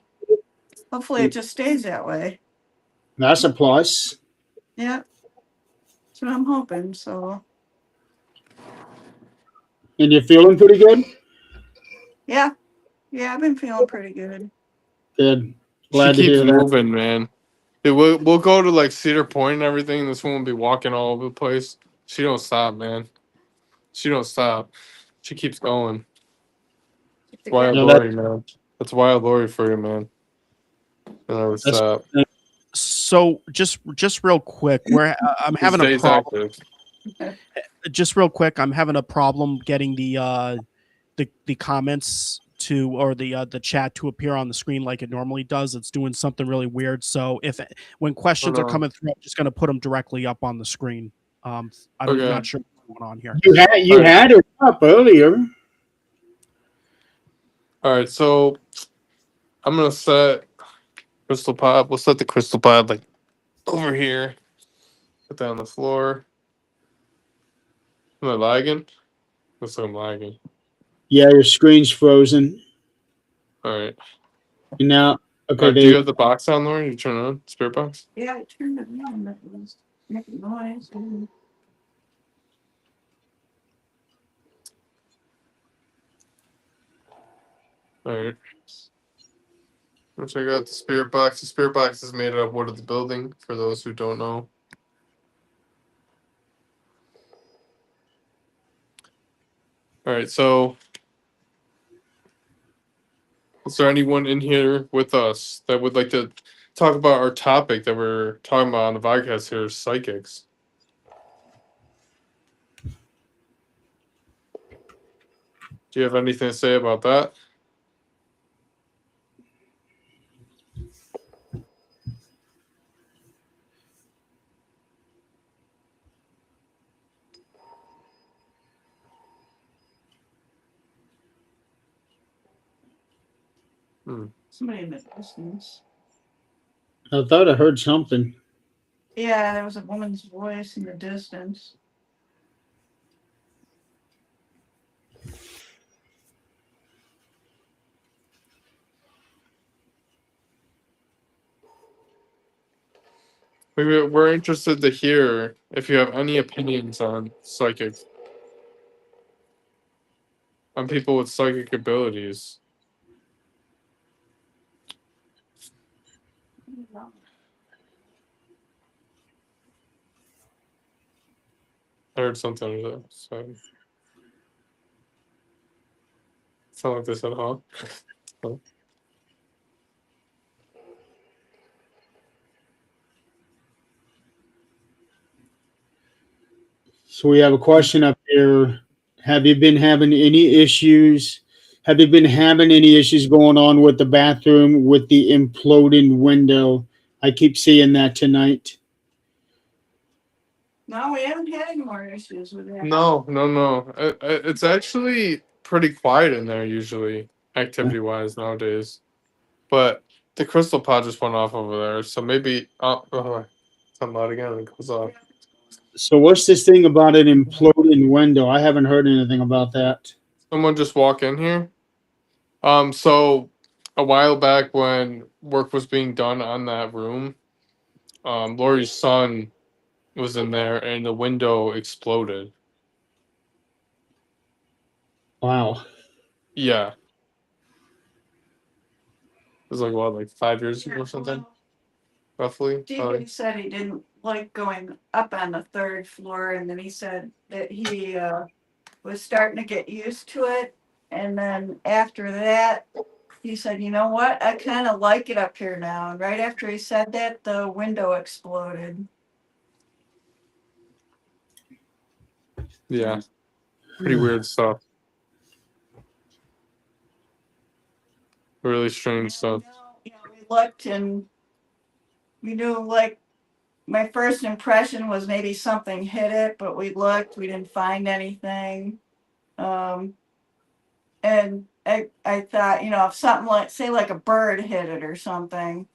S3: hopefully it just stays that way.
S6: That's a plus.
S3: Yeah, that's what I'm hoping. So
S6: And you're feeling pretty good?
S3: yeah, I've been feeling pretty good.
S6: Good.
S2: She
S6: Glad to
S2: keeps
S6: hear that.
S2: moving, man. Dude, we'll go to like Cedar Point and everything. This one will be walking all over the place. She don't stop, man. She don't stop. She keeps going. Wild
S6: Yeah,
S2: Lori, man. That's wild Lori for you, man. Never
S6: That's-
S2: stop.
S1: So just real quick, I'm having a
S2: Stays
S1: problem.
S2: active.
S1: Just real quick, I'm having a problem getting the comments to, or the chat to appear on the screen like it normally does. It's doing something really weird. So when questions are
S2: no.
S1: coming through, I'm just going to put them directly up on the screen. I'm
S2: Okay.
S1: not sure what's going on here.
S6: You
S2: Right.
S6: had it up earlier.
S2: All right, so I'm gonna set crystal pod. We'll set the crystal pod like over here. Put that on the floor. Am I lagging? Looks like I'm lagging.
S6: Yeah, your screen's frozen.
S2: All right.
S6: And now, okay,
S2: All right, do you have the box on, Lauren? You turn it on? Spirit box?
S3: Yeah, I turned it on. That was making noise.
S2: All right. Let's check out the spirit box. The spirit box is made out of wood of the building, for those who don't know. All right, so is there anyone in here with us that would like to talk about our topic that we're talking about on the podcast here, psychics? Do you have anything to say about that?
S3: Somebody in the distance.
S6: I thought I heard something.
S3: Yeah, there was a woman's voice in the distance.
S2: We're interested to hear if you have any opinions on psychics, on people with psychic abilities. I heard something under there. So sound like they said, huh?
S6: So we have a question up here. Have you been having any issues? Have you been having any issues going on with the bathroom with the imploding window? I keep seeing that tonight.
S3: No, we haven't had any more issues with that.
S2: No. It's actually pretty quiet in there usually, activity wise nowadays. But the crystal pod just went off over there, so maybe something loud again and it goes off.
S6: So what's this thing about an imploding window? I haven't heard anything about that.
S2: Someone just walk in here. So a while back when work was being done on that room, Lori's son was in there and the window exploded.
S6: Wow.
S2: Yeah. It was like what, like 5 years ago or something? Roughly.
S3: Deacon said he didn't like going up on the third floor, and then he said that he was starting to get used to it. And then after that, he said, "You know what? I kind of like it up here now." And right after he said that, the window exploded.
S2: Yeah. Pretty weird stuff. Really strange stuff.
S3: You know, we looked and we knew, like, my first impression was maybe something hit it, but we looked, we didn't find anything. And I thought, if something like, say, like a bird hit it or something,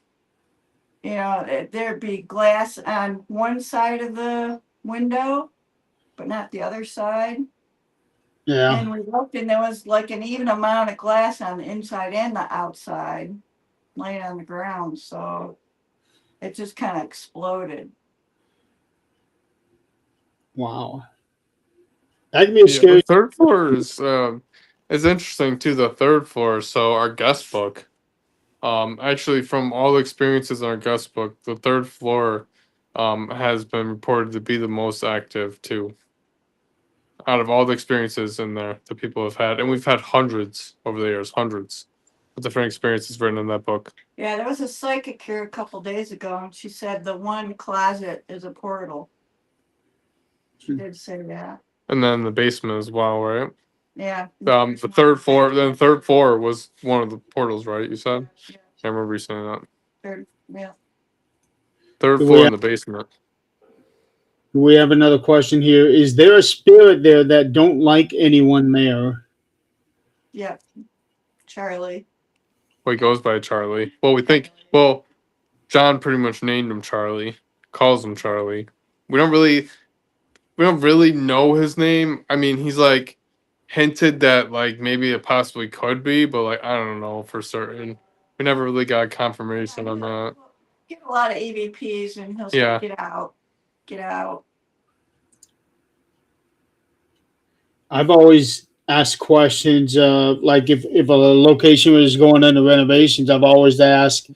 S3: there'd be glass on one side of the window, but not the other side.
S6: Yeah.
S3: And we looked, and there was like an even amount of glass on the inside and the outside laying on the ground. So it just kind of exploded.
S6: Wow. That can be a scary.
S2: The third floor is interesting too. The third floor. So our guest book, actually from all the experiences in our guest book, the third floor, has been reported to be the most active too. Out of all the experiences in there that people have had, and we've had hundreds over the years, hundreds of different experiences written in that book.
S3: Yeah, there was a psychic here a couple days ago, and she said the one closet is a portal. She did say that.
S2: And then the basement as well, right?
S3: Yeah.
S2: The third floor. Then the third floor was one of the portals, right? You said.
S3: Yeah.
S2: I remember you saying that.
S3: Yeah.
S2: Third floor in the basement.
S6: We have another question here. Is there a spirit there that don't like anyone there?
S3: Yeah. Charlie.
S2: Well, he goes by Charlie. Well, we think. Well, John pretty much named him Charlie. Calls him Charlie. We don't really know his name. I mean, he's like hinted that like maybe it possibly could be, but like I don't know for certain. We never really got confirmation on that.
S3: Get a lot of EVPs, and he'll say,
S2: Yeah.
S3: "Get out, get out."
S6: I've always asked questions, like if a location was going into renovations, I've always asked,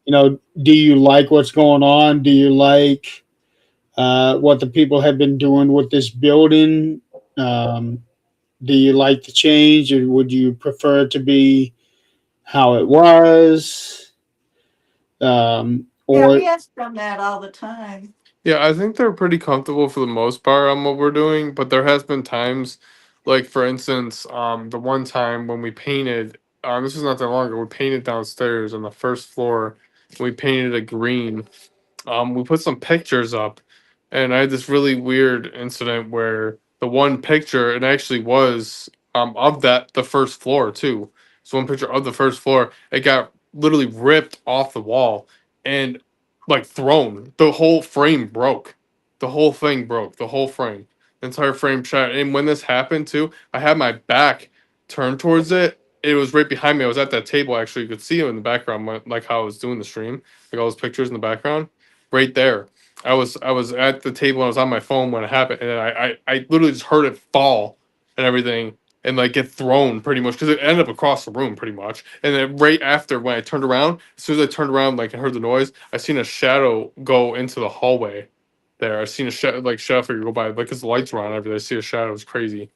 S6: do you like what's going on? Do you like what the people have been doing with this building? Do you like the change, or would you prefer it to be how it was?
S3: Yeah,
S6: Or
S3: we ask them that all the time.
S2: Yeah, I think they're pretty comfortable for the most part on what we're doing, but there has been times, like for instance, the one time when we painted, this was not that long ago, we painted downstairs on the first floor. We painted a green. We put some pictures up, and I had this really weird incident where the one picture, it actually was of the first floor too. So one picture of the first floor, it got literally ripped off the wall and like thrown. The whole frame broke. The whole thing broke. The whole frame. The entire frame shattered. And when this happened too, I had my back turned towards it. It was right behind me. I was at that table actually. You could see it in the background, like how I was doing the stream, like all those pictures in the background, right there. I was at the table and I was on my phone when it happened, and I literally just heard it fall and everything, and like get thrown pretty much because it ended up across the room pretty much. And then right after when I turned around, as soon as I turned around, like I heard the noise, I seen a shadow go into the hallway. There, I seen a shadow figure go by, like because the lights were on and everything. I see a shadow. It was crazy,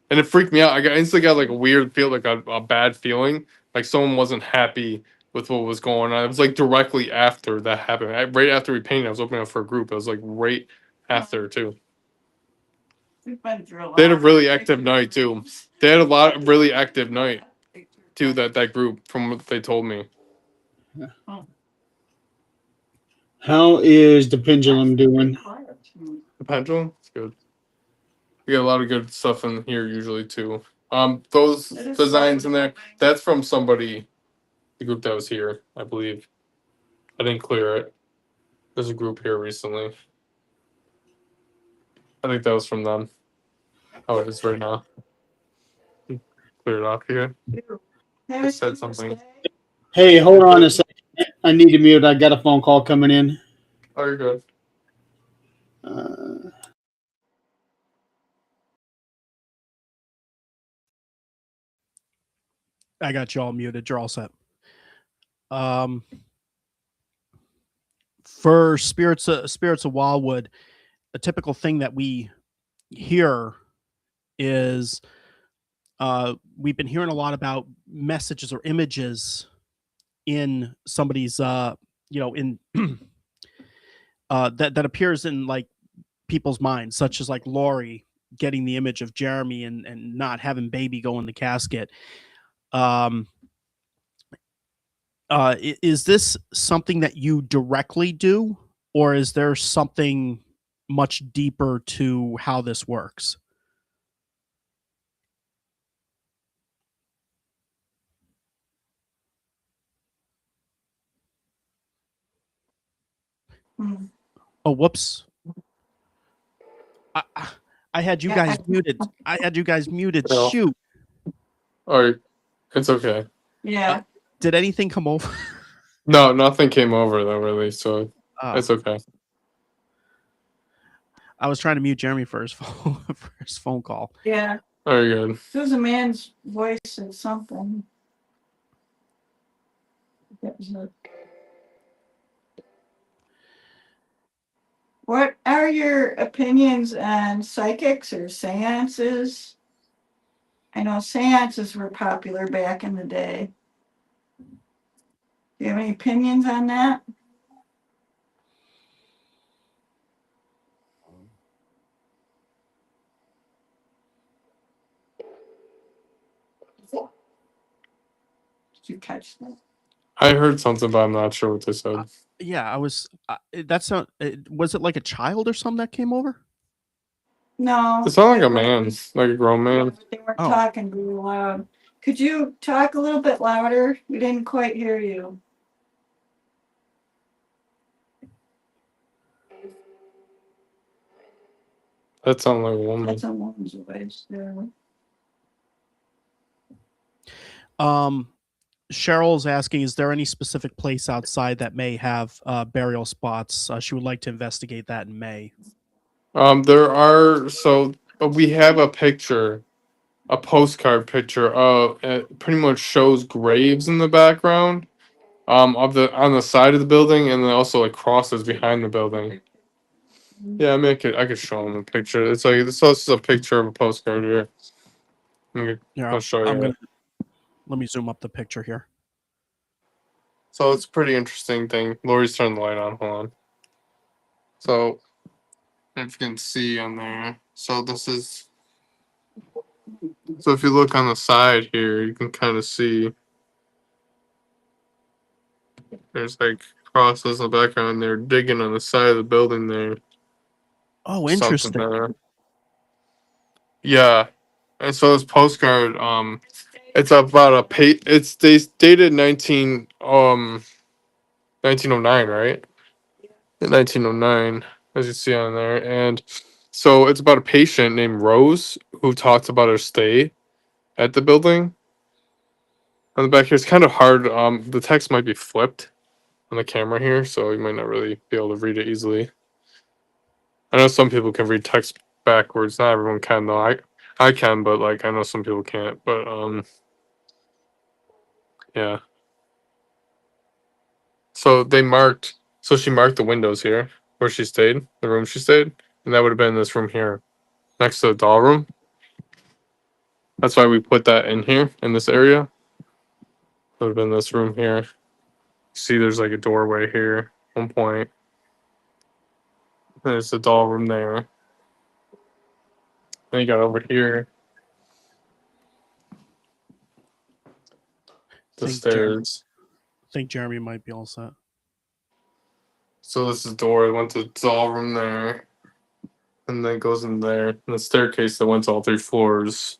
S2: and it freaked me out. I instantly got like a weird feel, like a bad feeling, like someone wasn't happy with what was going on. It was like directly after that happened. Right after we painted, I was opening up for a group. It was like right after too.
S3: We've been through a lot.
S2: They had a really active night too. They had a lot of really active night too. That group, from what they told me.
S6: How is the pendulum doing?
S2: The pendulum, it's good. We get a lot of good stuff in here usually too. Those
S3: It is
S2: designs in
S3: slowly
S2: there, that's from somebody, the group that was here, I believe. I didn't clear it. There's a group here recently. I think that was from them. Oh, it is right now. Clear it off here. It said something.
S6: Hey, hold on a second. I need to mute. I got a phone call coming in.
S2: Oh, you're good.
S1: I got you all muted. You're all set. For Spirits of Wildwood, a typical thing that we hear is we've been hearing a lot about messages or images in somebody's in that appears in like people's minds, such as like Lori getting the image of Jeremy and not having baby go in the casket. Is this something that you directly do, or is there something much deeper to how this works? Oh, whoops. I had you guys muted. I had you guys muted.
S2: No.
S1: Shoot.
S2: All right, it's okay.
S3: Yeah.
S1: Did anything come over?
S2: No, nothing came over though, really. So it's okay.
S1: I was trying to mute Jeremy for his phone call.
S3: Yeah.
S2: Very good.
S3: It was a man's voice or something. That was it. What are your opinions on psychics or seances? I know seances were popular back in the day. Do you have any opinions on that? Did you catch that?
S2: I heard something, but I'm not sure what they said.
S1: Yeah, I was. That's not. Was it like a child or something that came over?
S3: No.
S2: It sounded like a man, like a grown man.
S3: They weren't
S1: Oh.
S3: talking very loud. Could you talk a little bit louder? We didn't quite hear you.
S2: That sounded like a woman.
S3: That's a woman's voice. Yeah.
S1: Cheryl's asking, is there any specific place outside that may have burial spots? She would like to investigate that in May.
S2: There are, so we have a picture, a postcard picture of it pretty much shows graves in the background, of the on the side of the building, and then also like crosses behind the building. Yeah, I could show them a picture. It's like this is a picture of a postcard here.
S1: Yeah,
S2: I'll show you.
S1: Let me zoom up the picture here.
S2: So it's a pretty interesting thing. Lori's turned the light on. Hold on. So if you can see on there, so this is. So if you look on the side here, you can kind of see. There's like crosses in the background. They're digging on the side of the building there.
S1: Oh,
S2: Something
S1: interesting.
S2: there. Yeah, and so this postcard, it's about a page. It's dated 1909, right? 1909, as you see on there, and so it's about a patient named Rose who talks about her stay at the building. On the back here, it's kind of hard. The text might be flipped on the camera here, so you might not really be able to read it easily. I know some people can read text backwards. Not everyone can though. I can, but like I know some people can't. But yeah. So they marked. So she marked the windows here where she stayed, the room she stayed, and that would have been this room here, next to the doll room. That's why we put that in here in this area. It would have been this room here. See, there's like a doorway here. One point. There's the doll room there. Then you got over here the stairs.
S1: I think Jeremy might be all set.
S2: So this is the door. I went to doll room there, and then it goes in there. And the staircase that went to all 3 floors.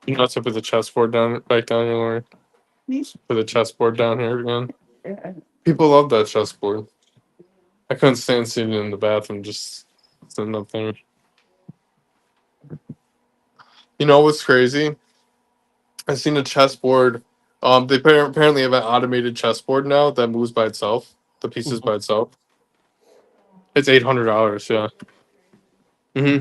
S2: You know, to put the chessboard down, back down here, Lauren. Put the chessboard down here again. People love that chessboard. I couldn't stand sitting in the bathroom, just sitting up there. You know what's crazy? I seen a chessboard. They apparently have an automated chessboard now that moves by itself, the pieces by itself. It's $800. Yeah.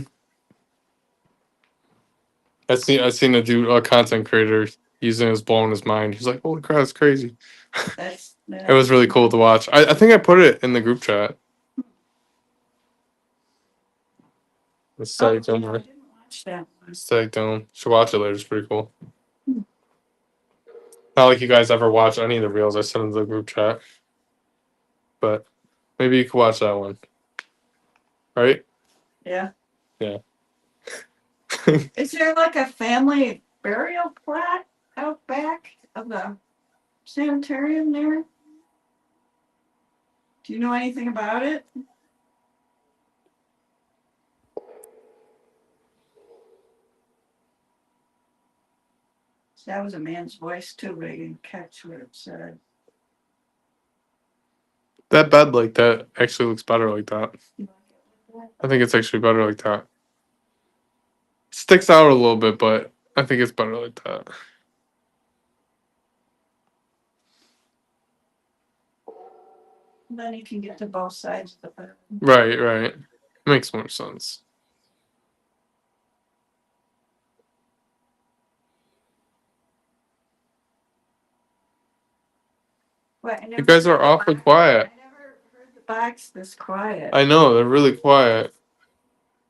S2: I seen a content creator using it, was blowing his mind. He's like, "Holy crap, it's crazy!" It was really cool to watch. I think I put it in the group chat. It's Static Dome.
S3: I didn't watch that one.
S2: Static Dome. Should watch it later. It's pretty cool. Not like you guys ever watch any of the reels I sent in the group chat, but maybe you could watch that one. Right?
S3: Yeah.
S2: Yeah.
S3: Is there like a family burial plot out back of the sanitarium there? Do you know anything about it? That was a man's voice too, but I didn't catch what it said.
S2: That bed like that actually looks better like that. I think it's actually better like that. Sticks out a little bit, but I think it's better like that.
S3: Then you can get to both sides of the bed.
S2: Right. Makes more sense. You guys are awfully quiet.
S3: I never heard the box this quiet.
S2: I know, they're really quiet.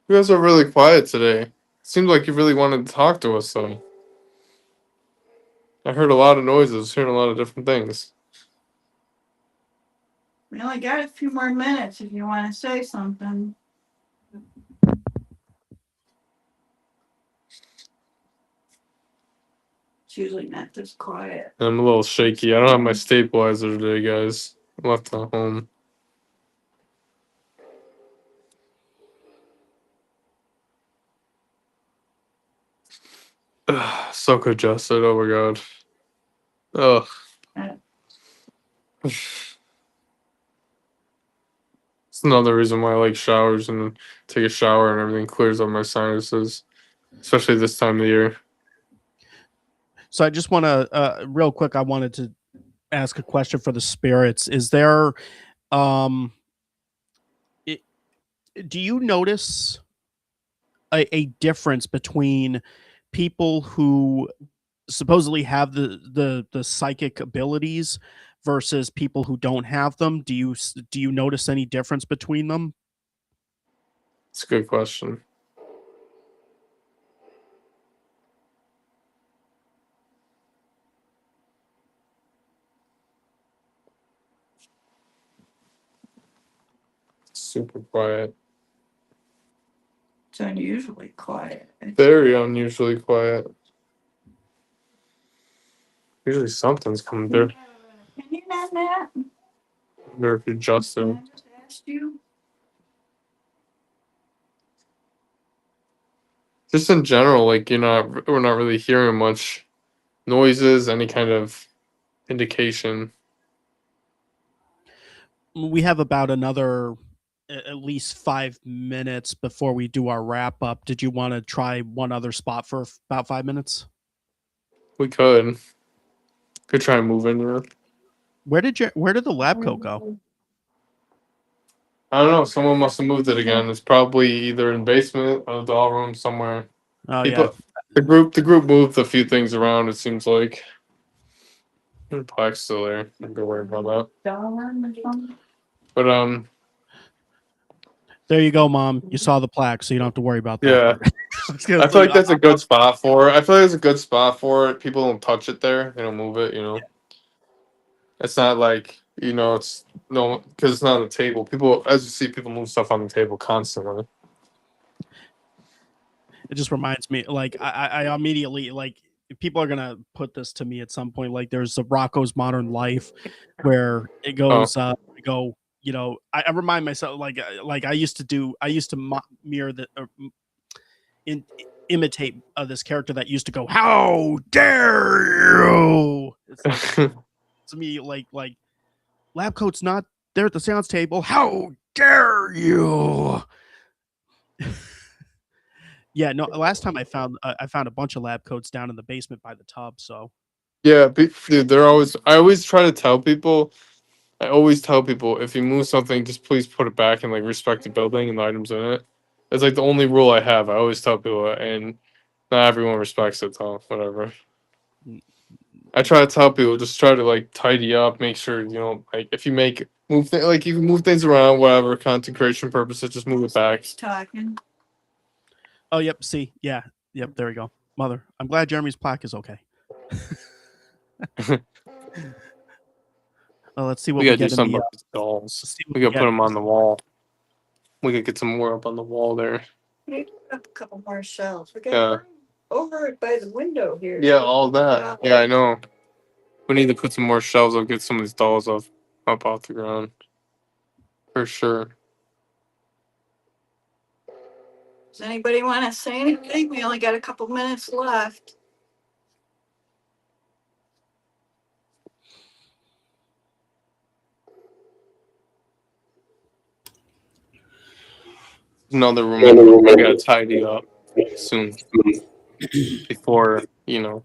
S2: You guys are really quiet today. Seems like you really wanted to talk to us, though. I heard a lot of noises, hearing a lot of different things.
S3: We only got a few more minutes if you want to say something. It's usually not this quiet.
S2: I'm a little shaky. I don't have my stabilizer today, guys. I left at home. Ugh, so congested. Oh my god. Ugh. It's another reason why I like showers and take a shower and everything clears up my sinuses, especially this time of year.
S1: So I just want to, real quick, I wanted to ask a question for the spirits. Is there, do you notice a difference between people who supposedly have the psychic abilities versus people who don't have them? Do you notice any difference between them?
S2: It's a good question. Super quiet.
S3: It's unusually quiet.
S2: Very unusually quiet. Usually something's coming through.
S3: Opinion on that?
S2: I wonder if you adjust it.
S3: I just asked you.
S2: Just in general, like we're not really hearing much noises, any kind of indication.
S1: We have about another at least 5 minutes before we do our wrap up. Did you want to try one other spot for about 5 minutes?
S2: We could try and move in here.
S1: Where did the lab coat go?
S2: I don't know. Someone must have moved it again. It's probably either in basement or the doll room somewhere.
S1: Oh
S2: People,
S1: yeah.
S2: the group moved a few things around. It seems like the plaque's still there. I'm gonna worry about that. But
S1: There you go, Mom. You saw the plaque, so you don't have to worry about that.
S2: yeah. I feel like that's a good spot for it. I feel like it's a good spot for it. People don't touch it there. They don't move it. You know.
S1: Yeah.
S2: It's not like it's No, because it's not on the table. People, as you see, people move stuff on the table constantly.
S1: It just reminds me, like I immediately like if people are gonna put this to me at some point. Like there's a Rocco's Modern Life where it goes, go, you know, I remind myself like I used to mirror the in, imitate this character that used to go, "How dare you!" It's like to me like lab coat's not there at the seance table. How dare you? Yeah, no. Last time I found a bunch of lab coats down in the basement by the tub. So
S2: Yeah, dude, they're always. I always try to tell people. I always tell people if you move something, just please put it back and like respect the building and the items in it. It's like the only rule I have. I always tell people, and not everyone respects it. So whatever. I try to tell people just try to like tidy up, make sure you know like if you like you can move things around, whatever content creation purposes, just move it back.
S3: Talking.
S1: oh yep, see, yeah, yep, there we go. Mother, I'm glad Jeremy's plaque is okay. Well, let's see what
S2: We
S1: we
S2: gotta do
S1: get in
S2: something
S1: the.
S2: about these dolls.
S1: Let's see what
S2: We gotta put
S1: get.
S2: them on the wall. We could get some more up on the wall there.
S3: We need to put up a couple more shelves. We got
S2: Yeah.
S3: over by the window here.
S2: Yeah, all that. Yeah, I know. We need to put some more shelves up, get some of these dolls up off the ground. For sure.
S3: Does anybody want to say anything? We only got a couple minutes left.
S2: Another room we gotta tidy up soon. Before, you know,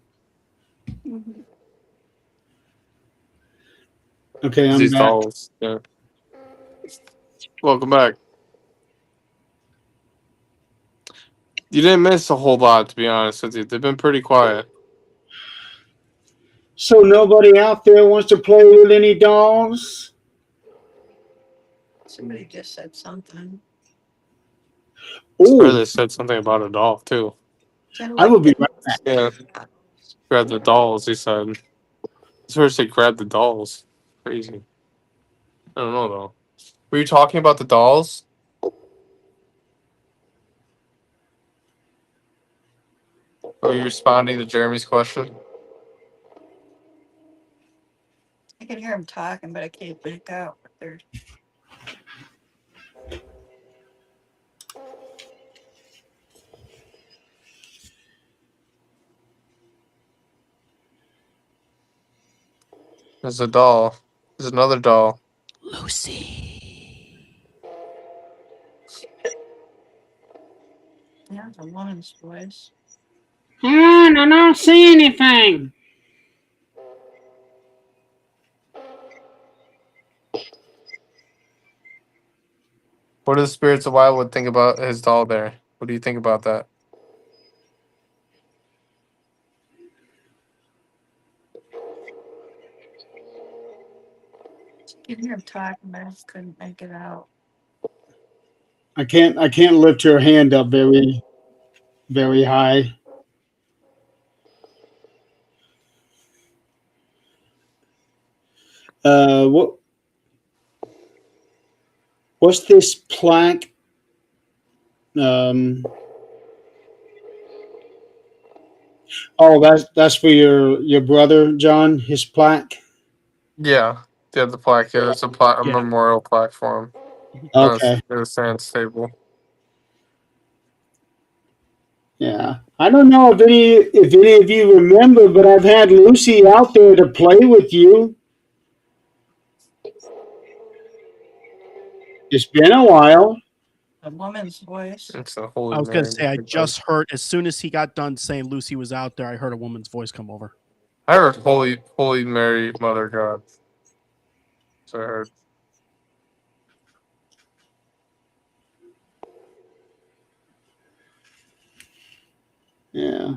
S6: Okay, I'm
S2: these
S6: back.
S2: dolls. Yeah. Welcome back. You didn't miss a whole lot, to be honest with you. They've been pretty quiet.
S6: So nobody out there wants to play with any dolls?
S3: Somebody just said something.
S2: I swear
S6: Oh,
S2: they said something about a doll too.
S6: I will be right back.
S2: Yeah. Grab the dolls, he said. I swear they said grab the dolls. Crazy. I don't know though. Were you talking about the dolls? Are you responding to Jeremy's question?
S3: I can hear him talking, but I can't make out what they're.
S2: There's a doll. There's another doll.
S1: Lucy.
S3: Yeah, it's a woman's voice.
S6: I don't see anything.
S2: What do the spirits of Wildwood think about his doll there? What do you think about that?
S3: I can hear him talking, but I just couldn't make it out.
S6: I can't lift her hand up very, very high. What's this plaque? Oh, that's for your brother, John, his plaque.
S2: Yeah. Yeah, the plaque. Yeah, it's a
S1: Yeah.
S2: memorial plaque for him.
S6: Okay.
S2: It was Sans table.
S6: Yeah. I don't know if any of you remember, but I've had Lucy out there to play with you. It's been a while.
S3: A woman's voice.
S2: It's a Holy
S1: I was gonna
S2: Mary.
S1: say I just heard as soon as he got done saying Lucy was out there, I heard a woman's voice come over.
S2: I heard Holy Mary, Mother God. So I heard.
S6: Yeah.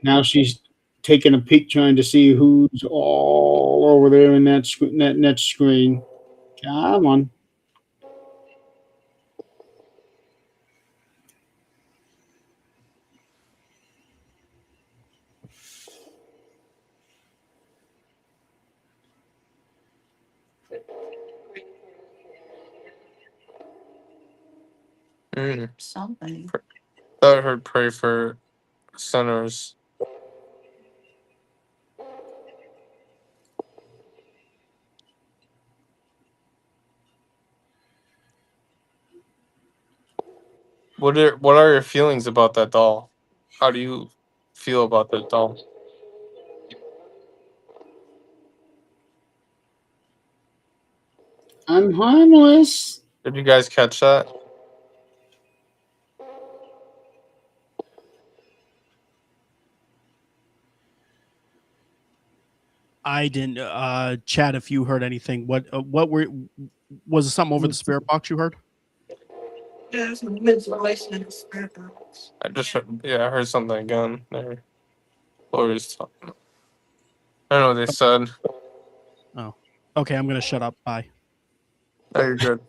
S6: Now she's taking a peek, trying to see who's all over there in that screen. Come on.
S3: Something.
S2: I heard pray for sinners. What are your feelings about that doll? How do you feel about that doll?
S6: I'm harmless.
S2: Did you guys catch that?
S1: I didn't. Chad, if you heard anything, what were was it something over the spirit box you heard?
S3: There's a voice in the spirit box.
S2: I just heard, I heard something again there. Lori's talking. I don't know what they said.
S1: Oh, okay. I'm gonna shut up. Bye.
S2: Oh, you're good.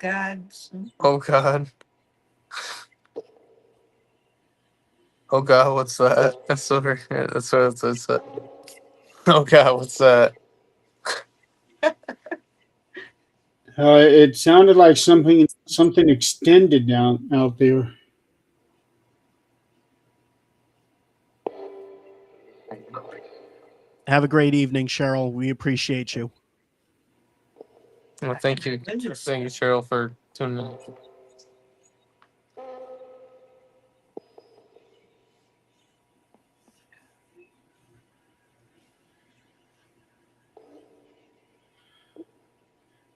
S3: God.
S2: Oh God. Oh God, what's that? That's over here. That's what it said. Oh God, what's that?
S6: It sounded like something extended down out there.
S1: Have a great evening, Cheryl. We appreciate you.
S2: Well, thank you, Cheryl, for tuning in.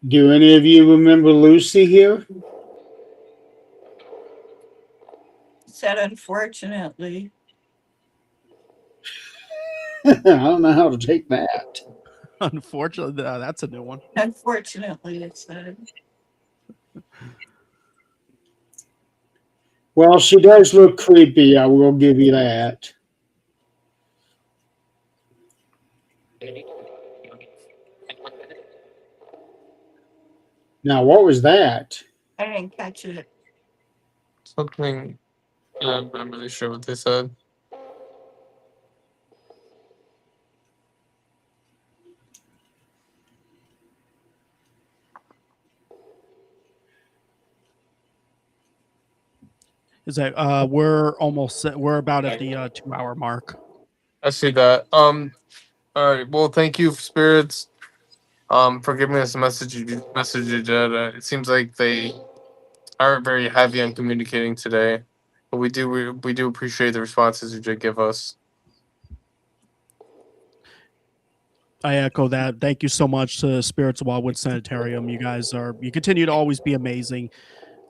S6: Do any of you remember Lucy here?
S3: Said unfortunately.
S6: I don't know how to take that.
S1: Unfortunately, that's a new one.
S3: Unfortunately, it said.
S6: Well, she does look creepy. I will give you that. Now, what was that?
S3: I didn't catch it.
S2: Something. I'm not really sure what they said.
S1: Is that we're about at the 2-hour mark.
S2: I see that. All right. Well, thank you, spirits, for giving us a message. You did. It seems like they aren't very heavy on communicating today, but we do appreciate the responses you did give us.
S1: I echo that. Thank you so much to Spirits of Wildwood Sanitarium. You continue to always be amazing.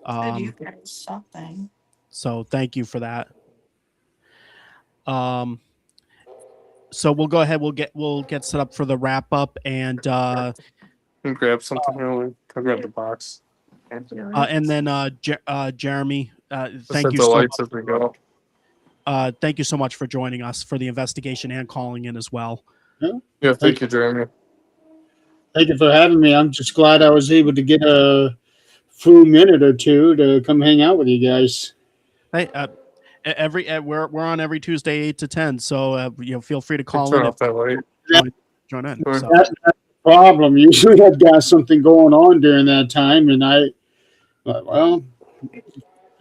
S3: Said you guys something.
S1: So thank you for that. So we'll go ahead. We'll get set up for the wrap up, and
S2: Grab something really. I'll grab the box.
S1: and then Jeremy,
S2: Let's
S1: thank
S2: set
S1: you
S2: the
S1: so
S2: lights
S1: much.
S2: as we go.
S1: Thank you so much for joining us for the investigation and calling in as well.
S2: Yeah, thank you, Jeremy.
S6: Thank you for having me. I'm just glad I was able to get a full minute or two to come hang out with you guys.
S1: Hey, we're on every Tuesday 8 to 10, so feel free to call
S2: Turn
S1: in
S2: off that light.
S1: join in.
S2: Sure.
S1: So.
S6: That's the problem. Usually I've got something going on during that time, and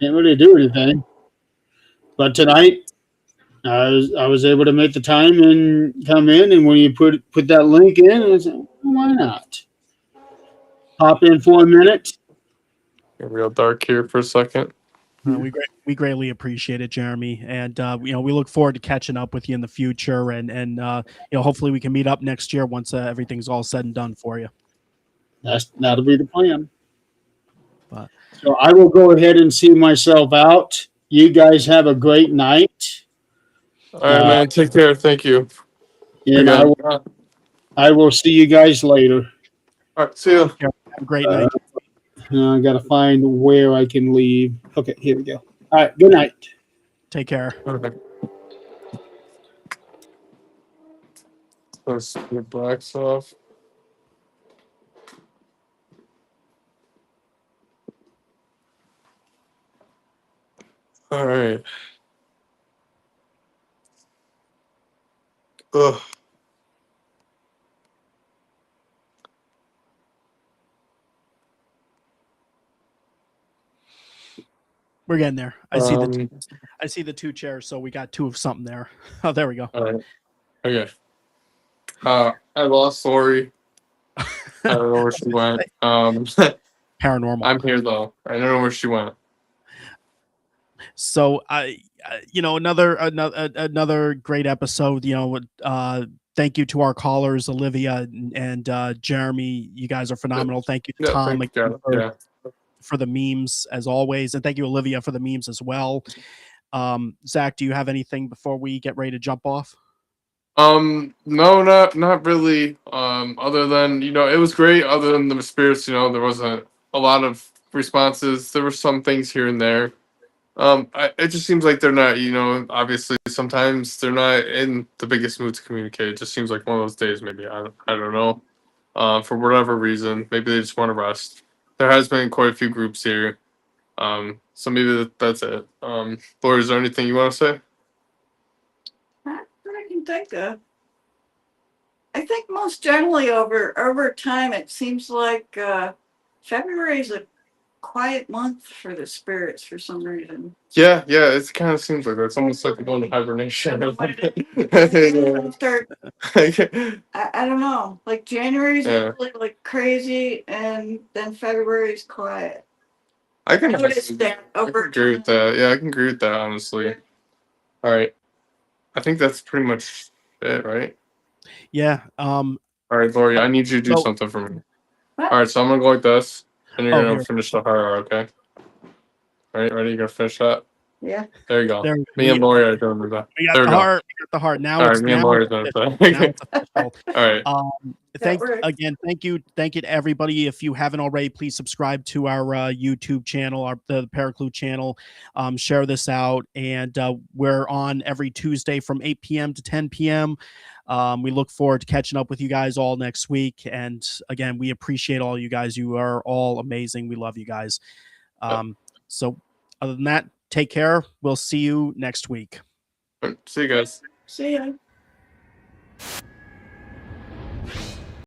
S6: can't really do anything. But tonight, I was able to make the time and come in, and when you put that link in, I said, well, why not? Hop in for a minute.
S2: Get real dark here for a second.
S1: We greatly appreciate it, Jeremy, and we look forward to catching up with you in the future, and hopefully we can meet up next year once everything's all said and done for you.
S6: That'll be the plan.
S1: But
S6: so I will go ahead and see myself out. You guys have a great night.
S2: All right, man. Take care. Thank you.
S6: And I will see you guys later.
S2: All right. See you.
S1: Have a great night.
S6: I got to find where I can leave. Okay, here we go. All right, good night.
S1: Take care.
S2: Okay. Let's get blacks off. All right. Ugh.
S1: We're getting there. I see the 2 chairs, so we got 2 of something there. Oh, there we go.
S2: All right. Okay. I lost Lori. I don't know where she went.
S1: Paranormal.
S2: I'm here though. I don't know where she went.
S1: So another great episode. Thank you to our callers, Olivia and Jeremy. You guys are phenomenal. Thank you to Tom
S2: thank you,
S1: again for the memes as always, and thank you, Olivia, for the memes as well. Zach, do you have anything before we get ready to jump off?
S2: No, not really. Other than it was great. Other than the spirits, there wasn't a lot of responses. There were some things here and there. It just seems like they're not. Obviously, sometimes they're not in the biggest mood to communicate. It just seems like one of those days. Maybe I don't know. For whatever reason, maybe they just want to rest. There has been quite a few groups here. So maybe that's it. Laura, is there anything you want to say?
S3: Not that I can think of. I think most generally over time, it seems like February is a quiet month for the spirits for some reason.
S2: Yeah, it kind of seems like that. It's almost like they're going to hibernation.
S3: I don't know. Like January's
S2: Yeah.
S3: usually like crazy, and then February's quiet.
S2: I can
S3: Noticed that over
S2: agree with that. Yeah, I can agree with that, honestly. All right. I think that's pretty much it, right?
S1: Yeah.
S2: All right, Lori, I need you to do
S1: So-
S2: something for me.
S3: What?
S2: All right, so I'm going to go like this, and you're
S1: Oh,
S2: going
S1: here.
S2: to finish the horror, okay? All right, ready? You're going to finish that?
S3: Yeah.
S2: There you go.
S1: There
S2: Me and Lori are doing that.
S1: we got
S2: There
S1: the
S2: we go.
S1: heart. We got the heart. Now
S2: All
S1: it's
S2: right, me and
S1: now
S2: Lori are
S1: it's
S2: doing
S1: official.
S2: that.
S1: Now it's official.
S2: All right.
S1: Thank
S3: works.
S1: you to everybody. If you haven't already, please subscribe to our YouTube channel, the Paraclue channel. Share this out, and we're on every Tuesday from 8 p.m. to 10 p.m. We look forward to catching up with you guys all next week. And again, we appreciate all you guys. You are all amazing. We love you guys. So other than that, take care. We'll see you next week.
S2: See you guys.
S3: See ya.